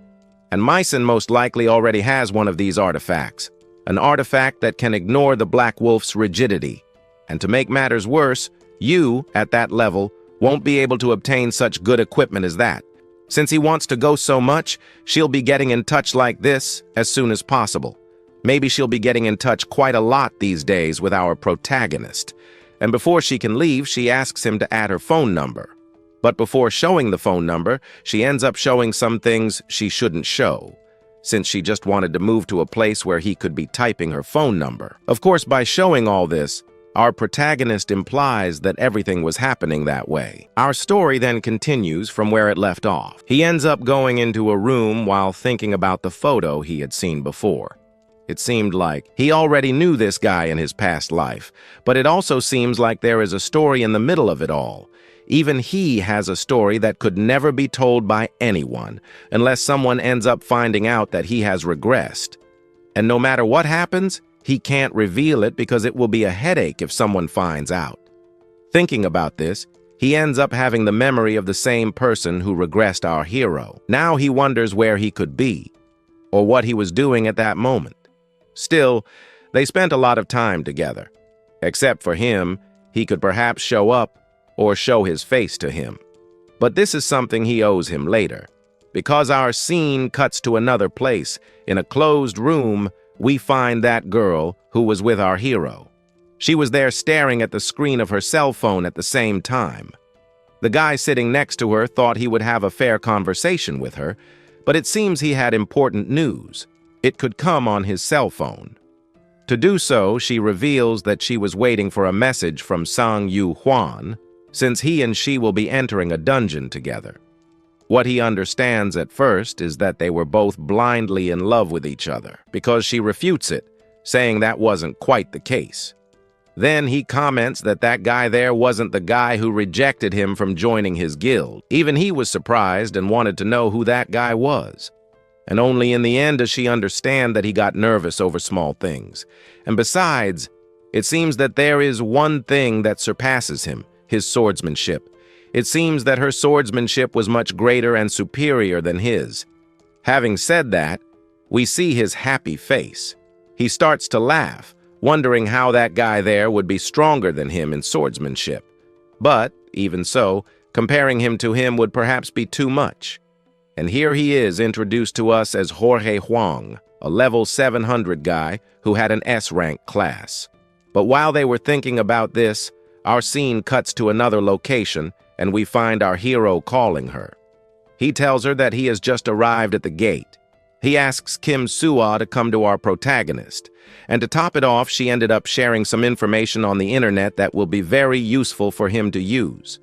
And Myson most likely already has one of these artifacts, an artifact that can ignore the Black Wolf's rigidity. And to make matters worse, you, at that level, won't be able to obtain such good equipment as that. Since he wants to go so much, she'll be getting in touch like this as soon as possible. Maybe she'll be getting in touch quite a lot these days with our protagonist. And before she can leave, she asks him to add her phone number. But before showing the phone number, she ends up showing some things she shouldn't show, since she just wanted to move to a place where he could be typing her phone number. Of course, by showing all this, our protagonist implies that everything was happening that way. Our story then continues from where it left off. He ends up going into a room while thinking about the photo he had seen before. It seemed like he already knew this guy in his past life, but it also seems like there is a story in the middle of it all. Even he has a story that could never be told by anyone, unless someone ends up finding out that he has regressed. And no matter what happens, he can't reveal it because it will be a headache if someone finds out. Thinking about this, he ends up having the memory of the same person who regressed our hero. Now he wonders where he could be, or what he was doing at that moment. Still, they spent a lot of time together. Except for him, he could perhaps show up or show his face to him. But this is something he owes him later. Because our scene cuts to another place, in a closed room, we find that girl who was with our hero. She was there staring at the screen of her cell phone at the same time. The guy sitting next to her thought he would have a fair conversation with her, but it seems he had important news. It could come on his cell phone. To do so, she reveals that she was waiting for a message from Sang Yu Huan, since he and she will be entering a dungeon together. What he understands at first is that they were both blindly in love with each other, because she refutes it, saying that wasn't quite the case. Then he comments that that guy there wasn't the guy who rejected him from joining his guild. Even he was surprised and wanted to know who that guy was. And only in the end does she understand that he got nervous over small things. And besides, it seems that there is one thing that surpasses him: his swordsmanship. It seems that her swordsmanship was much greater and superior than his. Having said that, we see his happy face. He starts to laugh, wondering how that guy there would be stronger than him in swordsmanship. But, even so, comparing him to him would perhaps be too much. And here he is introduced to us as Jorge Huang, a level 700 guy who had an S-rank class. But while they were thinking about this, our scene cuts to another location, and we find our hero calling her. He tells her that he has just arrived at the gate. He asks Kim Soo-ah to come to our protagonist, and to top it off, she ended up sharing some information on the internet that will be very useful for him to use.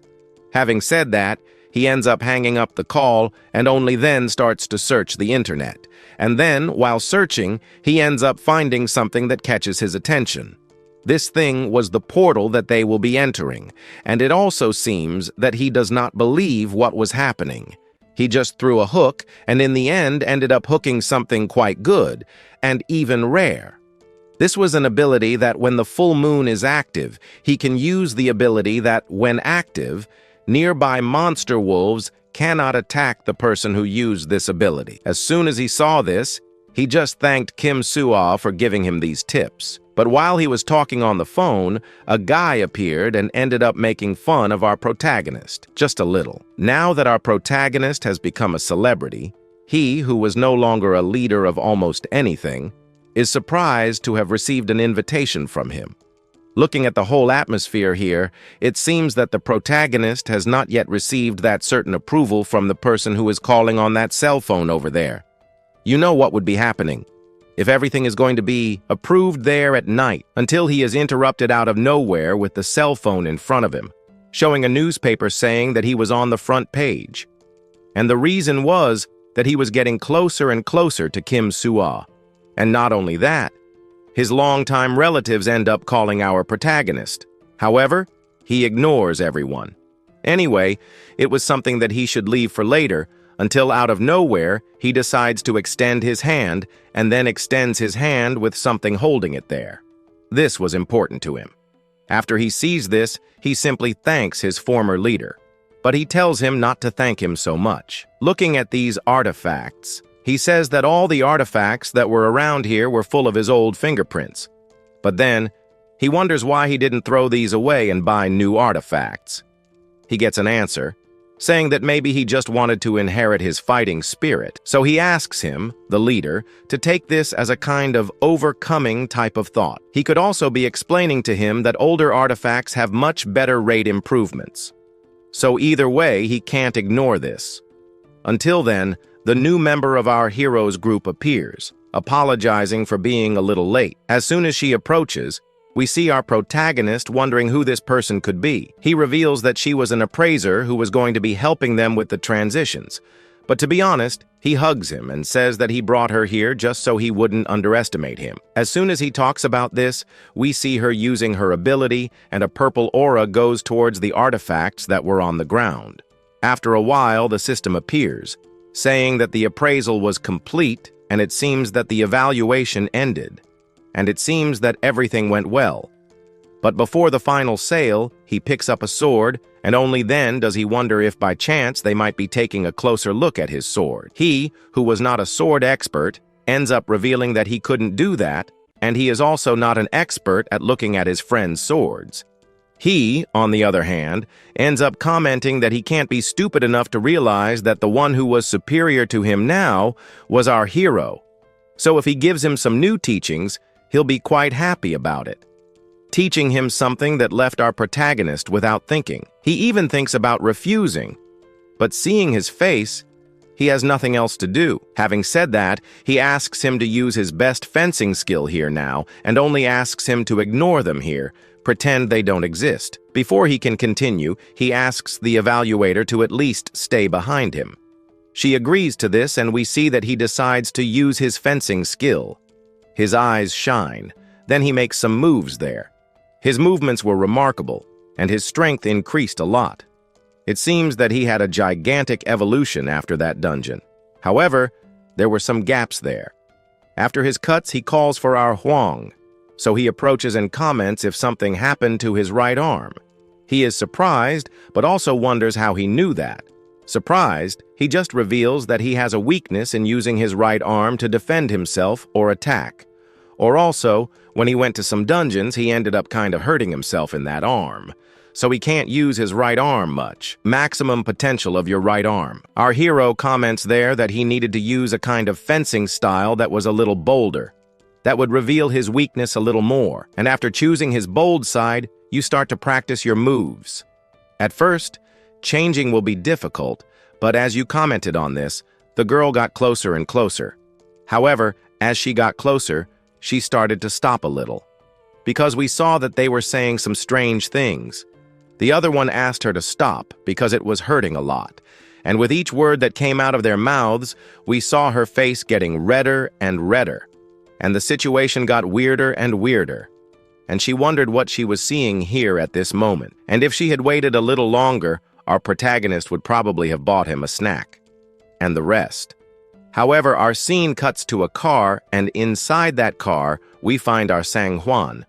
Having said that, he ends up hanging up the call and only then starts to search the internet. And then, while searching, he ends up finding something that catches his attention. This thing was the portal that they will be entering, and it also seems that he does not believe what was happening. He just threw a hook, and in the end ended up hooking something quite good, and even rare. This was an ability that when the full moon is active, he can use the ability that, when active, nearby monster wolves cannot attack the person who used this ability. As soon as he saw this, he just thanked Kim Soo-ah for giving him these tips. But while he was talking on the phone, a guy appeared and ended up making fun of our protagonist, just a little. Now that our protagonist has become a celebrity, he, who was no longer a leader of almost anything, is surprised to have received an invitation from him. Looking at the whole atmosphere here, it seems that the protagonist has not yet received that certain approval from the person who is calling on that cell phone over there. You know what would be happening if everything is going to be approved there at night, until he is interrupted out of nowhere with the cell phone in front of him, showing a newspaper saying that he was on the front page. And the reason was that he was getting closer and closer to Kim Soo-ah. And not only that, his longtime relatives end up calling our protagonist. However, he ignores everyone. Anyway, it was something that he should leave for later, until out of nowhere, he decides to extend his hand, and then extends his hand with something holding it there. This was important to him. After he sees this, he simply thanks his former leader, but he tells him not to thank him so much. Looking at these artifacts, he says that all the artifacts that were around here were full of his old fingerprints. But then, he wonders why he didn't throw these away and buy new artifacts. He gets an answer, saying that maybe he just wanted to inherit his fighting spirit. So he asks him, the leader, to take this as a kind of overcoming type of thought. He could also be explaining to him that older artifacts have much better rate improvements. So either way, he can't ignore this. Until then, the new member of our hero's group appears, apologizing for being a little late. As soon as she approaches, we see our protagonist wondering who this person could be. He reveals that she was an appraiser who was going to be helping them with the transitions. But to be honest, he hugs him and says that he brought her here just so he wouldn't underestimate him. As soon as he talks about this, we see her using her ability, and a purple aura goes towards the artifacts that were on the ground. After a while, the system appears, saying that the appraisal was complete, and it seems that the evaluation ended. And it seems that everything went well. But before the final sale, he picks up a sword, and only then does he wonder if by chance they might be taking a closer look at his sword. He, who was not a sword expert, ends up revealing that he couldn't do that, and he is also not an expert at looking at his friend's swords. He, on the other hand, ends up commenting that he can't be stupid enough to realize that the one who was superior to him now was our hero. So if he gives him some new teachings, he'll be quite happy about it. Teaching him something that left our protagonist without thinking. He even thinks about refusing, but seeing his face, he has nothing else to do. Having said that, he asks him to use his best fencing skill here now, and only asks him to ignore them here, pretend they don't exist. Before he can continue, he asks the evaluator to at least stay behind him. She agrees to this, and we see that he decides to use his fencing skill. His eyes shine. Then he makes some moves there. His movements were remarkable, and his strength increased a lot. It seems that he had a gigantic evolution after that dungeon. However, there were some gaps there. After his cuts, he calls for our Huang, so he approaches and comments if something happened to his right arm. He is surprised, but also wonders how he knew that. Surprised, he just reveals that he has a weakness in using his right arm to defend himself or attack. Or also, when he went to some dungeons, he ended up kind of hurting himself in that arm. So he can't use his right arm much. Maximum potential of your right arm. Our hero comments there that he needed to use a kind of fencing style that was a little bolder. That would reveal his weakness a little more. And after choosing his bold side, you start to practice your moves. At first, changing will be difficult, but as you commented on this, the girl got closer and closer. However, as she got closer, she started to stop a little, because we saw that they were saying some strange things. The other one asked her to stop because it was hurting a lot, and with each word that came out of their mouths, we saw her face getting redder and redder, and the situation got weirder and weirder, and she wondered what she was seeing here at this moment, and if she had waited a little longer, our protagonist would probably have bought him a snack, and the rest. However, our scene cuts to a car, and inside that car, we find our Sang Huan.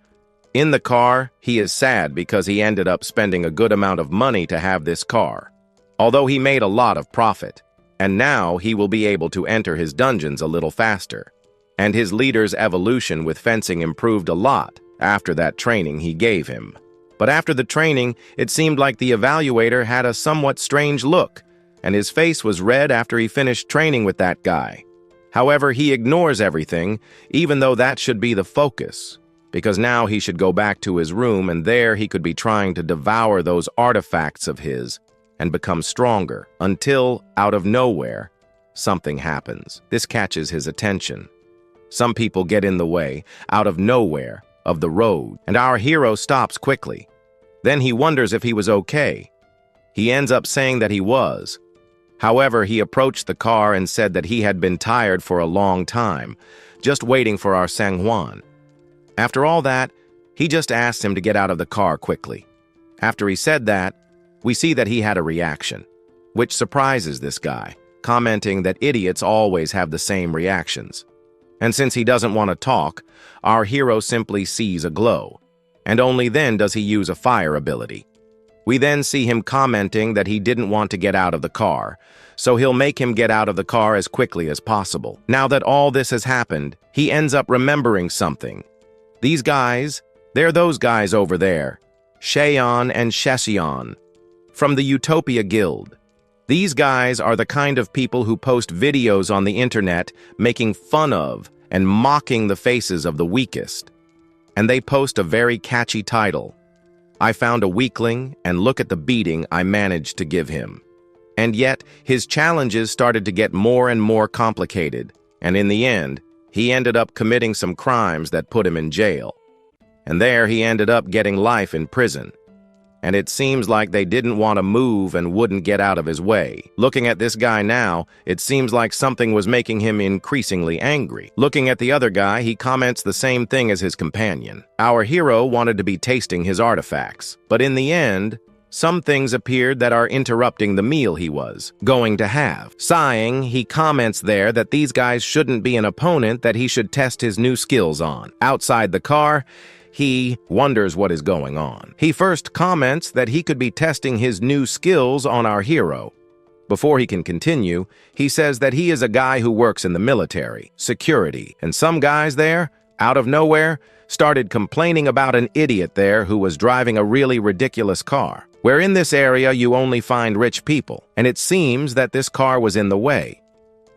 In the car, he is sad because he ended up spending a good amount of money to have this car, although he made a lot of profit, and now he will be able to enter his dungeons a little faster. And his leader's evolution with fencing improved a lot after that training he gave him. But after the training, it seemed like the evaluator had a somewhat strange look, and his face was red after he finished training with that guy. However, he ignores everything, even though that should be the focus, because now he should go back to his room, and there he could be trying to devour those artifacts of his and become stronger, until, out of nowhere, something happens. This catches his attention. Some people get in the way, out of nowhere, of the road, and our hero stops quickly. Then he wonders if he was okay. He ends up saying that he was. However, he approached the car and said that he had been tired for a long time, just waiting for our Sang Huan. After all that, he just asked him to get out of the car quickly. After he said that, we see that he had a reaction, which surprises this guy, commenting that idiots always have the same reactions. And since he doesn't want to talk, our hero simply sees a glow, and only then does he use a fire ability. We then see him commenting that he didn't want to get out of the car, so he'll make him get out of the car as quickly as possible. Now that all this has happened, he ends up remembering something. These guys, they're those guys over there, Shaeon and Shesion, from the Utopia Guild. These guys are the kind of people who post videos on the internet making fun of and mocking the faces of the weakest. And they post a very catchy title, I found a weakling, and look at the beating I managed to give him. And yet, his challenges started to get more and more complicated, and in the end, he ended up committing some crimes that put him in jail. And there he ended up getting life in prison. And it seems like they didn't want to move and wouldn't get out of his way. Looking at this guy now, it seems like something was making him increasingly angry. Looking at the other guy, he comments the same thing as his companion. Our hero wanted to be tasting his artifacts, but in the end, some things appeared that are interrupting the meal he was going to have. Sighing, he comments there that these guys shouldn't be an opponent that he should test his new skills on. Outside the car, he wonders what is going on. He first comments that he could be testing his new skills on our hero. Before he can continue, he says that he is a guy who works in the military, security, and some guys there, out of nowhere, started complaining about an idiot there who was driving a really ridiculous car. Where in this area you only find rich people, and it seems that this car was in the way.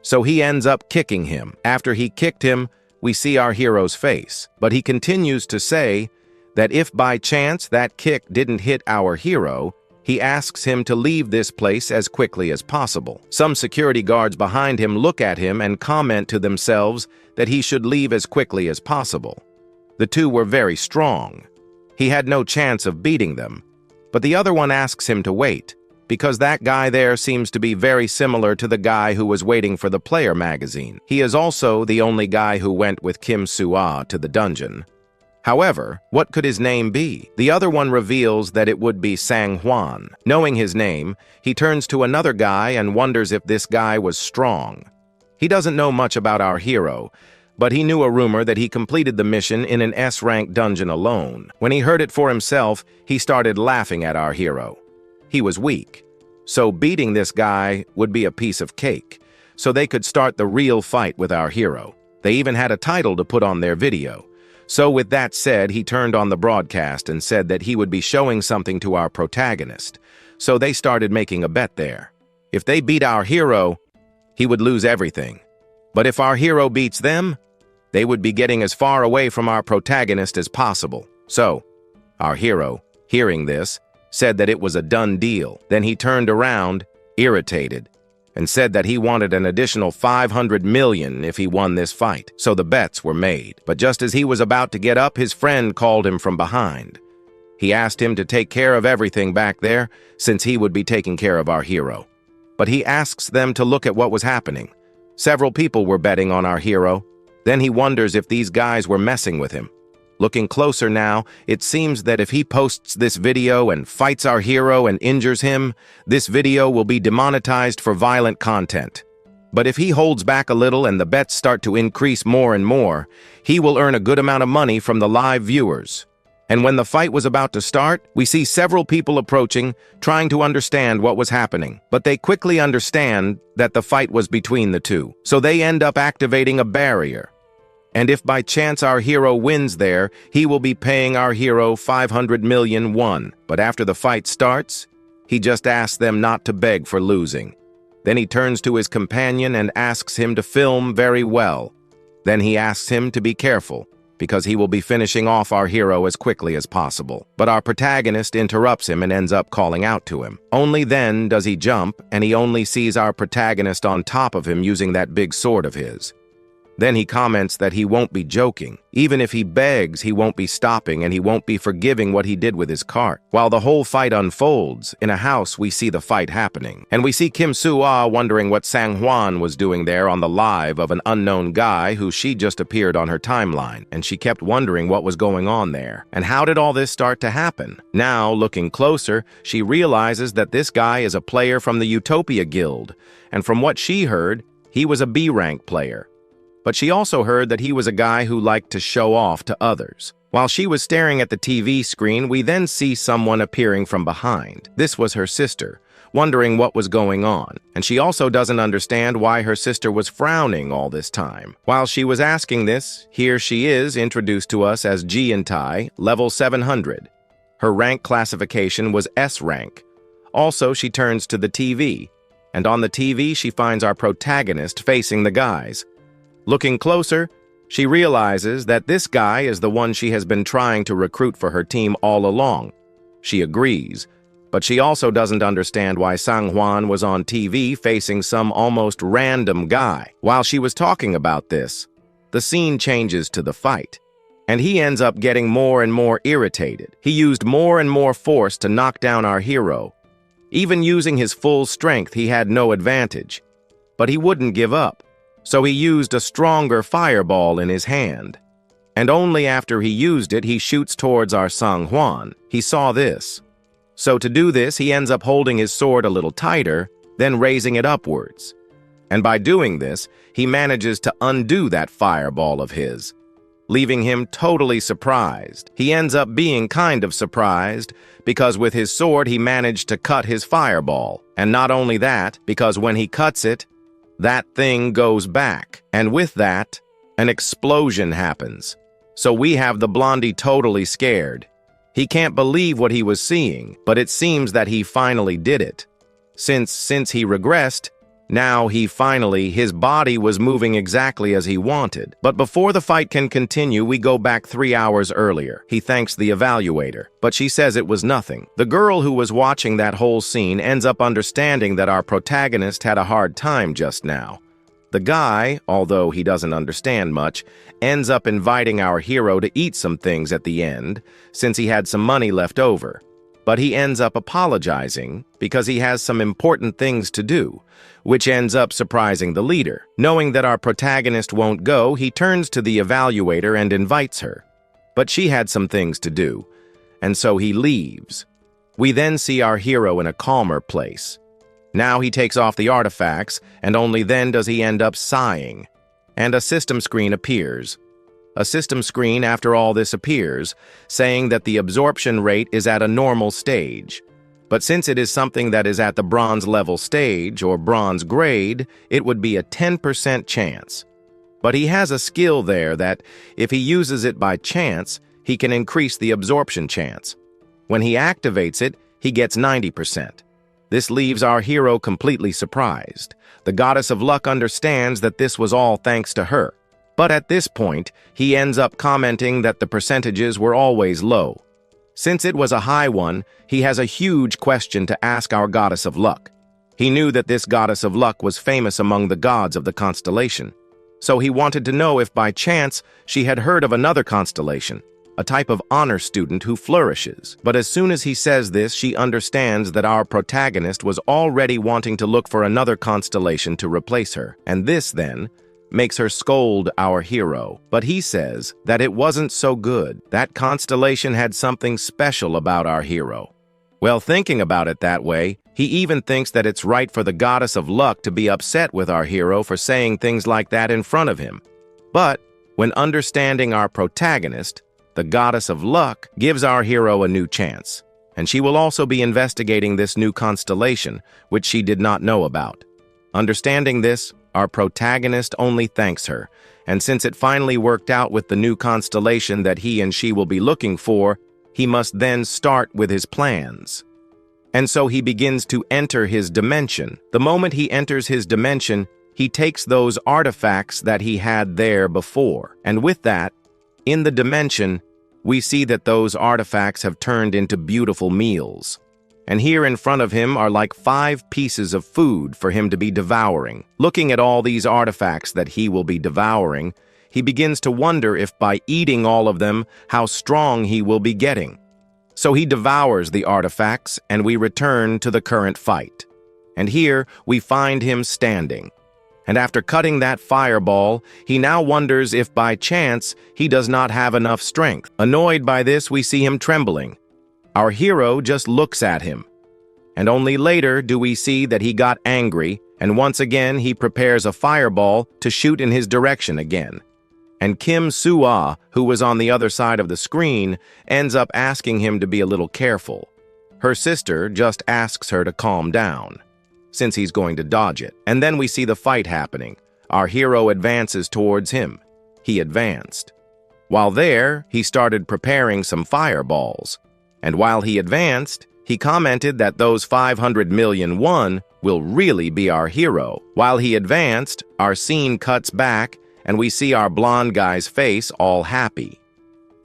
So he ends up kicking him. After he kicked him, we see our hero's face, but he continues to say that if by chance that kick didn't hit our hero, he asks him to leave this place as quickly as possible. Some security guards behind him look at him and comment to themselves that he should leave as quickly as possible. The two were very strong. He had no chance of beating them, but the other one asks him to wait, because that guy there seems to be very similar to the guy who was waiting for the Player magazine. He is also the only guy who went with Kim Soo-ah to the dungeon. However, what could his name be? The other one reveals that it would be Sang-hwan. Knowing his name, he turns to another guy and wonders if this guy was strong. He doesn't know much about our hero, but he knew a rumor that he completed the mission in an S-rank dungeon alone. When he heard it for himself, he started laughing at our hero. He was weak, so beating this guy would be a piece of cake, so they could start the real fight with our hero. They even had a title to put on their video. So with that said, he turned on the broadcast and said that he would be showing something to our protagonist. So they started making a bet there. If they beat our hero, he would lose everything. But if our hero beats them, they would be getting as far away from our protagonist as possible. So, our hero, hearing this, said that it was a done deal. Then he turned around, irritated, and said that he wanted an additional 500 million if he won this fight. So the bets were made. But just as he was about to get up, his friend called him from behind. He asked him to take care of everything back there, since he would be taking care of our hero. But he asks them to look at what was happening. Several people were betting on our hero. Then he wonders if these guys were messing with him. Looking closer now, it seems that if he posts this video and fights our hero and injures him, this video will be demonetized for violent content. But if he holds back a little and the bets start to increase more and more, he will earn a good amount of money from the live viewers. And when the fight was about to start, we see several people approaching, trying to understand what was happening. But they quickly understand that the fight was between the two, so they end up activating a barrier. And if by chance our hero wins there, he will be paying our hero 500 million won. But after the fight starts, he just asks them not to beg for losing. Then he turns to his companion and asks him to film very well. Then he asks him to be careful, because he will be finishing off our hero as quickly as possible. But our protagonist interrupts him and ends up calling out to him. Only then does he jump, and he only sees our protagonist on top of him using that big sword of his. Then he comments that he won't be joking. Even if he begs, he won't be stopping and he won't be forgiving what he did with his cart. While the whole fight unfolds, in a house we see the fight happening. And we see Kim Soo-ah wondering what Sang-hwan was doing there on the live of an unknown guy who she just appeared on her timeline. And she kept wondering what was going on there. And how did all this start to happen? Now, looking closer, she realizes that this guy is a player from the Utopia Guild. And from what she heard, he was a B-rank player. But she also heard that he was a guy who liked to show off to others. While she was staring at the TV screen, we then see someone appearing from behind. This was her sister, wondering what was going on, and she also doesn't understand why her sister was frowning all this time. While she was asking this, here she is introduced to us as Ji-in-tai, level 700. Her rank classification was S rank. Also, she turns to the TV, and on the TV she finds our protagonist facing the guys. Looking closer, she realizes that this guy is the one she has been trying to recruit for her team all along. She agrees, but she also doesn't understand why Sang-hwan was on TV facing some almost random guy. While she was talking about this, the scene changes to the fight, and he ends up getting more and more irritated. He used more and more force to knock down our hero. Even using his full strength, he had no advantage. But he wouldn't give up, so he used a stronger fireball in his hand. And only after he used it, he shoots towards our Sang-hwan. He saw this. So to do this, he ends up holding his sword a little tighter, then raising it upwards. And by doing this, he manages to undo that fireball of his, leaving him totally surprised. He ends up being kind of surprised because with his sword he managed to cut his fireball. And not only that, because when he cuts it, that thing goes back. And with that, an explosion happens. So we have the blondie totally scared. He can't believe what he was seeing, but it seems that he finally did it. Since he regressed, now his body was moving exactly as he wanted. But before the fight can continue, we go back 3 hours earlier. He thanks the evaluator, but she says it was nothing. The girl who was watching that whole scene ends up understanding that our protagonist had a hard time just now. The guy, although he doesn't understand much, ends up inviting our hero to eat some things at the end, since he had some money left over. But he ends up apologizing because he has some important things to do, which ends up surprising the leader. Knowing that our protagonist won't go, he turns to the evaluator and invites her. But she had some things to do, and so he leaves. We then see our hero in a calmer place. Now he takes off the artifacts, and only then does he end up sighing. And a system screen appears. A system screen after all this appears, saying that the absorption rate is at a normal stage. But since it is something that is at the bronze level stage, or bronze grade, it would be a 10% chance. But he has a skill there that, if he uses it by chance, he can increase the absorption chance. When he activates it, he gets 90%. This leaves our hero completely surprised. The goddess of luck understands that this was all thanks to her. But at this point, he ends up commenting that the percentages were always low. Since it was a high one, he has a huge question to ask our goddess of luck. He knew that this goddess of luck was famous among the gods of the constellation. So he wanted to know if by chance she had heard of another constellation, a type of honor student who flourishes. But as soon as he says this, she understands that our protagonist was already wanting to look for another constellation to replace her. And this, then, makes her scold our hero. But he says that it wasn't so good. That constellation had something special about our hero. Well, thinking about it that way, he even thinks that it's right for the goddess of luck to be upset with our hero for saying things like that in front of him. But when understanding our protagonist, the goddess of luck gives our hero a new chance, and she will also be investigating this new constellation, which she did not know about. Understanding this, our protagonist only thanks her, and since it finally worked out with the new constellation that he and she will be looking for, he must then start with his plans. And so he begins to enter his dimension. The moment he enters his dimension, he takes those artifacts that he had there before, and with that, in the dimension, we see that those artifacts have turned into beautiful meals. And here in front of him are like 5 pieces of food for him to be devouring. Looking at all these artifacts that he will be devouring, he begins to wonder if by eating all of them, how strong he will be getting. So he devours the artifacts, and we return to the current fight. And here we find him standing. And after cutting that fireball, he now wonders if by chance he does not have enough strength. Annoyed by this, we see him trembling. Our hero just looks at him. And only later do we see that he got angry, and once again he prepares a fireball to shoot in his direction again. And Kim Soo-ah, who was on the other side of the screen, ends up asking him to be a little careful. Her sister just asks her to calm down, since he's going to dodge it. And then we see the fight happening. Our hero advances towards him. He advanced. While there, he started preparing some fireballs. And while he advanced, he commented that those 500 million won will really be our hero. While he advanced, our scene cuts back, and we see our blonde guy's face all happy.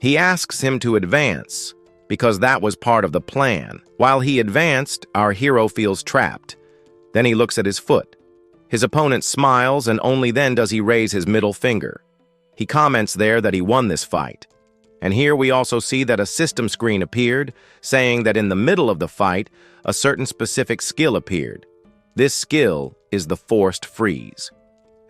He asks him to advance, because that was part of the plan. While he advanced, our hero feels trapped. Then he looks at his foot. His opponent smiles, and only then does he raise his middle finger. He comments there that he won this fight. And here we also see that a system screen appeared, saying that in the middle of the fight, a certain specific skill appeared. This skill is the forced freeze.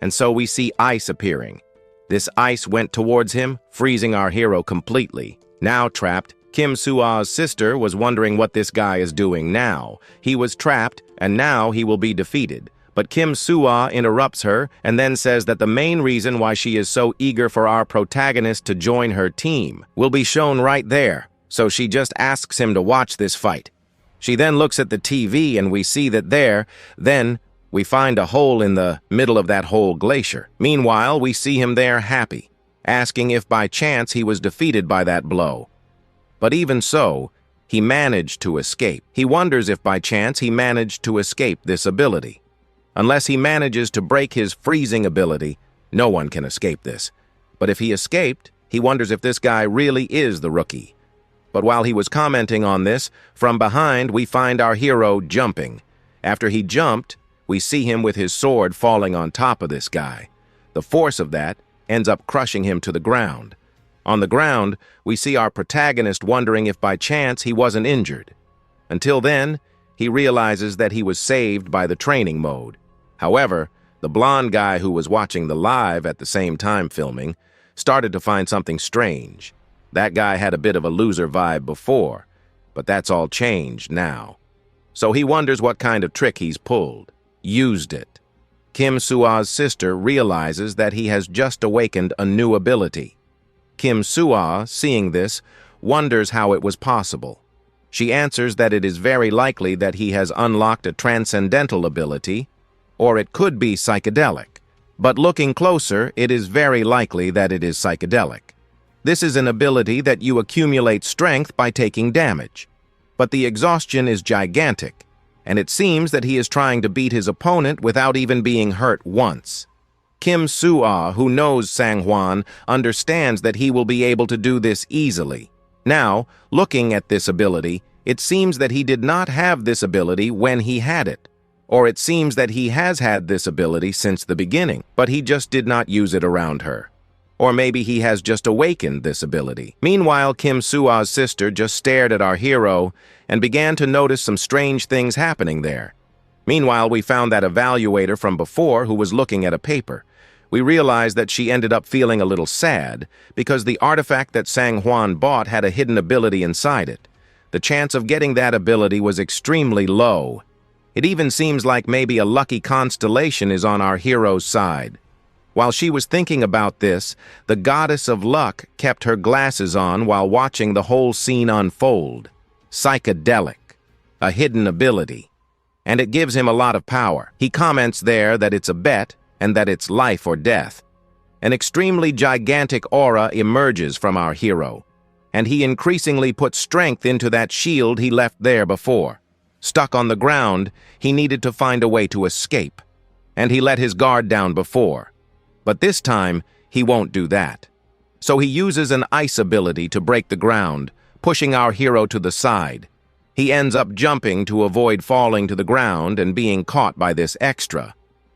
And so we see ice appearing. This ice went towards him, freezing our hero completely. Now trapped, Kim Sua's sister was wondering what this guy is doing now. He was trapped, and now he will be defeated. But Kim Sua interrupts her and then says that the main reason why she is so eager for our protagonist to join her team will be shown right there. So she just asks him to watch this fight. She then looks at the TV and we see that then we find a hole in the middle of that whole glacier. Meanwhile, we see him there happy, asking if by chance he was defeated by that blow. But even so, he managed to escape. He wonders if by chance he managed to escape this ability. Unless he manages to break his freezing ability, no one can escape this. But if he escaped, he wonders if this guy really is the rookie. But while he was commenting on this, from behind we find our hero jumping. After he jumped, we see him with his sword falling on top of this guy. The force of that ends up crushing him to the ground. On the ground, we see our protagonist wondering if by chance he wasn't injured. Until then, he realizes that he was saved by the training mode. However, the blonde guy who was watching the live at the same time filming started to find something strange. That guy had a bit of a loser vibe before, but that's all changed now. So he wonders what kind of trick he's pulled. Used it. Kim Sua's sister realizes that he has just awakened a new ability. Kim Sua, seeing this, wonders how it was possible. She answers that it is very likely that he has unlocked a transcendental ability, or it could be psychedelic. But looking closer, it is very likely that it is psychedelic. This is an ability that you accumulate strength by taking damage. But the exhaustion is gigantic, and it seems that he is trying to beat his opponent without even being hurt once. Kim Sua, who knows Sang-hwan, understands that he will be able to do this easily. Now, looking at this ability, it seems that he did not have this ability when he had it. Or it seems that he has had this ability since the beginning, but he just did not use it around her. Or maybe he has just awakened this ability. Meanwhile, Kim Sua's sister just stared at our hero and began to notice some strange things happening there. Meanwhile, we found that evaluator from before who was looking at a paper. We realized that she ended up feeling a little sad because the artifact that Sang-hwan bought had a hidden ability inside it. The chance of getting that ability was extremely low. It even seems like maybe a lucky constellation is on our hero's side. While she was thinking about this, the goddess of luck kept her glasses on while watching the whole scene unfold. Psychedelic, a hidden ability. And it gives him a lot of power. He comments there that it's a bet and that it's life or death. An extremely gigantic aura emerges from our hero, and he increasingly puts strength into that shield he left there before. Stuck on the ground, he needed to find a way to escape, and he let his guard down before. But this time, he won't do that. So he uses an ice ability to break the ground, pushing our hero to the side. He ends up jumping to avoid falling to the ground and being caught by this extra.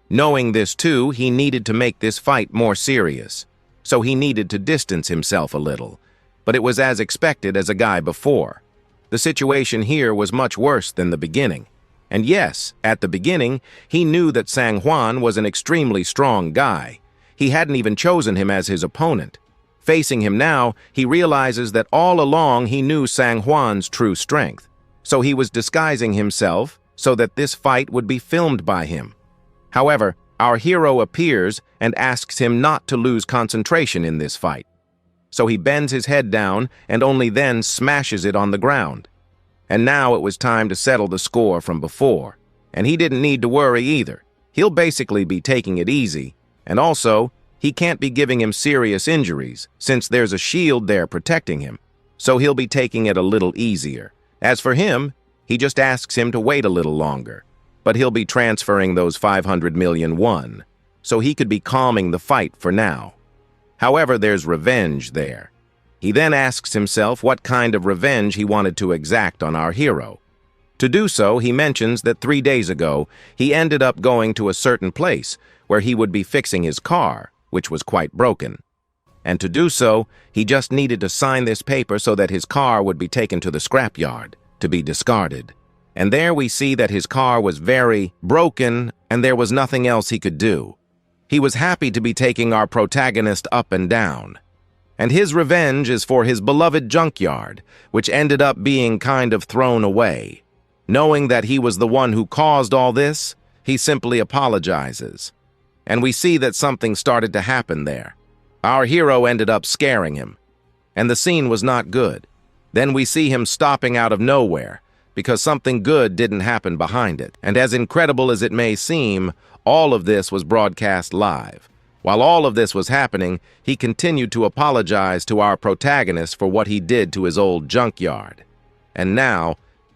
Knowing this too, he needed to make this fight more serious. So he needed to distance himself a little. But it was as expected as a guy before. The situation here was much worse than the beginning. And yes, at the beginning, he knew that Sang-hwan was an extremely strong guy. He hadn't even chosen him as his opponent. Facing him now, he realizes that all along he knew Sang-hwan's true strength. So he was disguising himself so that this fight would be filmed by him. However, our hero appears and asks him not to lose concentration in this fight. So he bends his head down and only then smashes it on the ground. And now it was time to settle the score from before. And he didn't need to worry either. He'll basically be taking it easy. And also, he can't be giving him serious injuries since there's a shield there protecting him. So he'll be taking it a little easier. As for him, he just asks him to wait a little longer. But he'll be transferring those 500 million won, so he could be calming the fight for now. However, there's revenge there. He then asks himself what kind of revenge he wanted to exact on our hero. To do so, he mentions that 3 days ago, he ended up going to a certain place where he would be fixing his car, which was quite broken. And to do so, he just needed to sign this paper so that his car would be taken to the scrapyard to be discarded. And there we see that his car was very broken and there was nothing else he could do. He was happy to be taking our protagonist up and down. And his revenge is for his beloved junkyard, which ended up being kind of thrown away. Knowing that he was the one who caused all this, he simply apologizes. And we see that something started to happen there. Our hero ended up scaring him. And the scene was not good. Then we see him stopping out of nowhere, because something good didn't happen behind it. And as incredible as it may seem, all of this was broadcast live. While all of this was happening, he continued to apologize to our protagonist for what he did to his old junkyard. And now,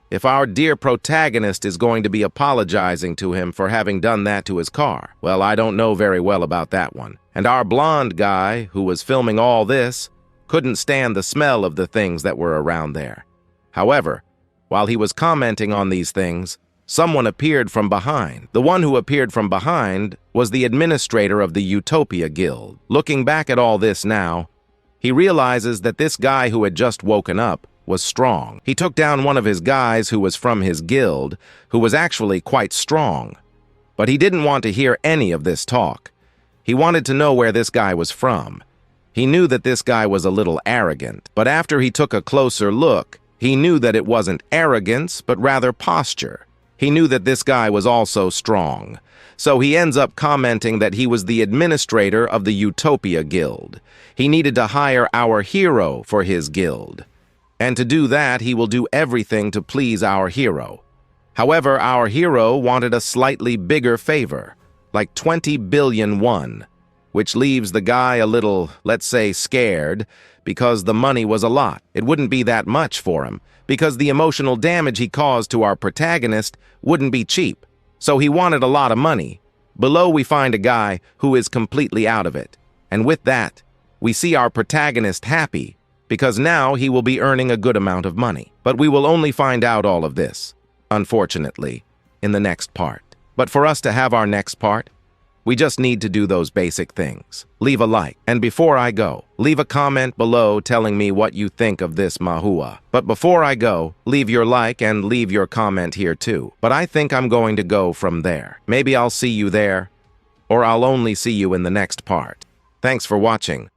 if our dear protagonist is going to be apologizing to him for having done that to his car, well, I don't know very well about that one. And our blonde guy, who was filming all this, couldn't stand the smell of the things that were around there. However, while he was commenting on these things, someone appeared from behind. The one who appeared from behind was the administrator of the Utopia Guild. Looking back at all this now, he realizes that this guy who had just woken up was strong. He took down one of his guys who was from his guild, who was actually quite strong. But he didn't want to hear any of this talk. He wanted to know where this guy was from. He knew that this guy was a little arrogant, but after he took a closer look, he knew that it wasn't arrogance, but rather posture. He knew that this guy was also strong. So he ends up commenting that he was the administrator of the Utopia Guild. He needed to hire our hero for his guild. And to do that, he will do everything to please our hero. However, our hero wanted a slightly bigger favor, like 20 billion won, which leaves the guy a little, let's say, scared, because the money was a lot. It wouldn't be that much for him, because the emotional damage he caused to our protagonist wouldn't be cheap. So he wanted a lot of money. Below we find a guy who is completely out of it. And with that, we see our protagonist happy, because now he will be earning a good amount of money. But we will only find out all of this, unfortunately, in the next part. But for us to have our next part, we just need to do those basic things. Leave a like, and before I go, leave a comment below telling me what you think of this manhwa. But before I go, leave your like and leave your comment here too. But I think I'm going to go from there. Maybe I'll see you there, or I'll only see you in the next part. Thanks for watching.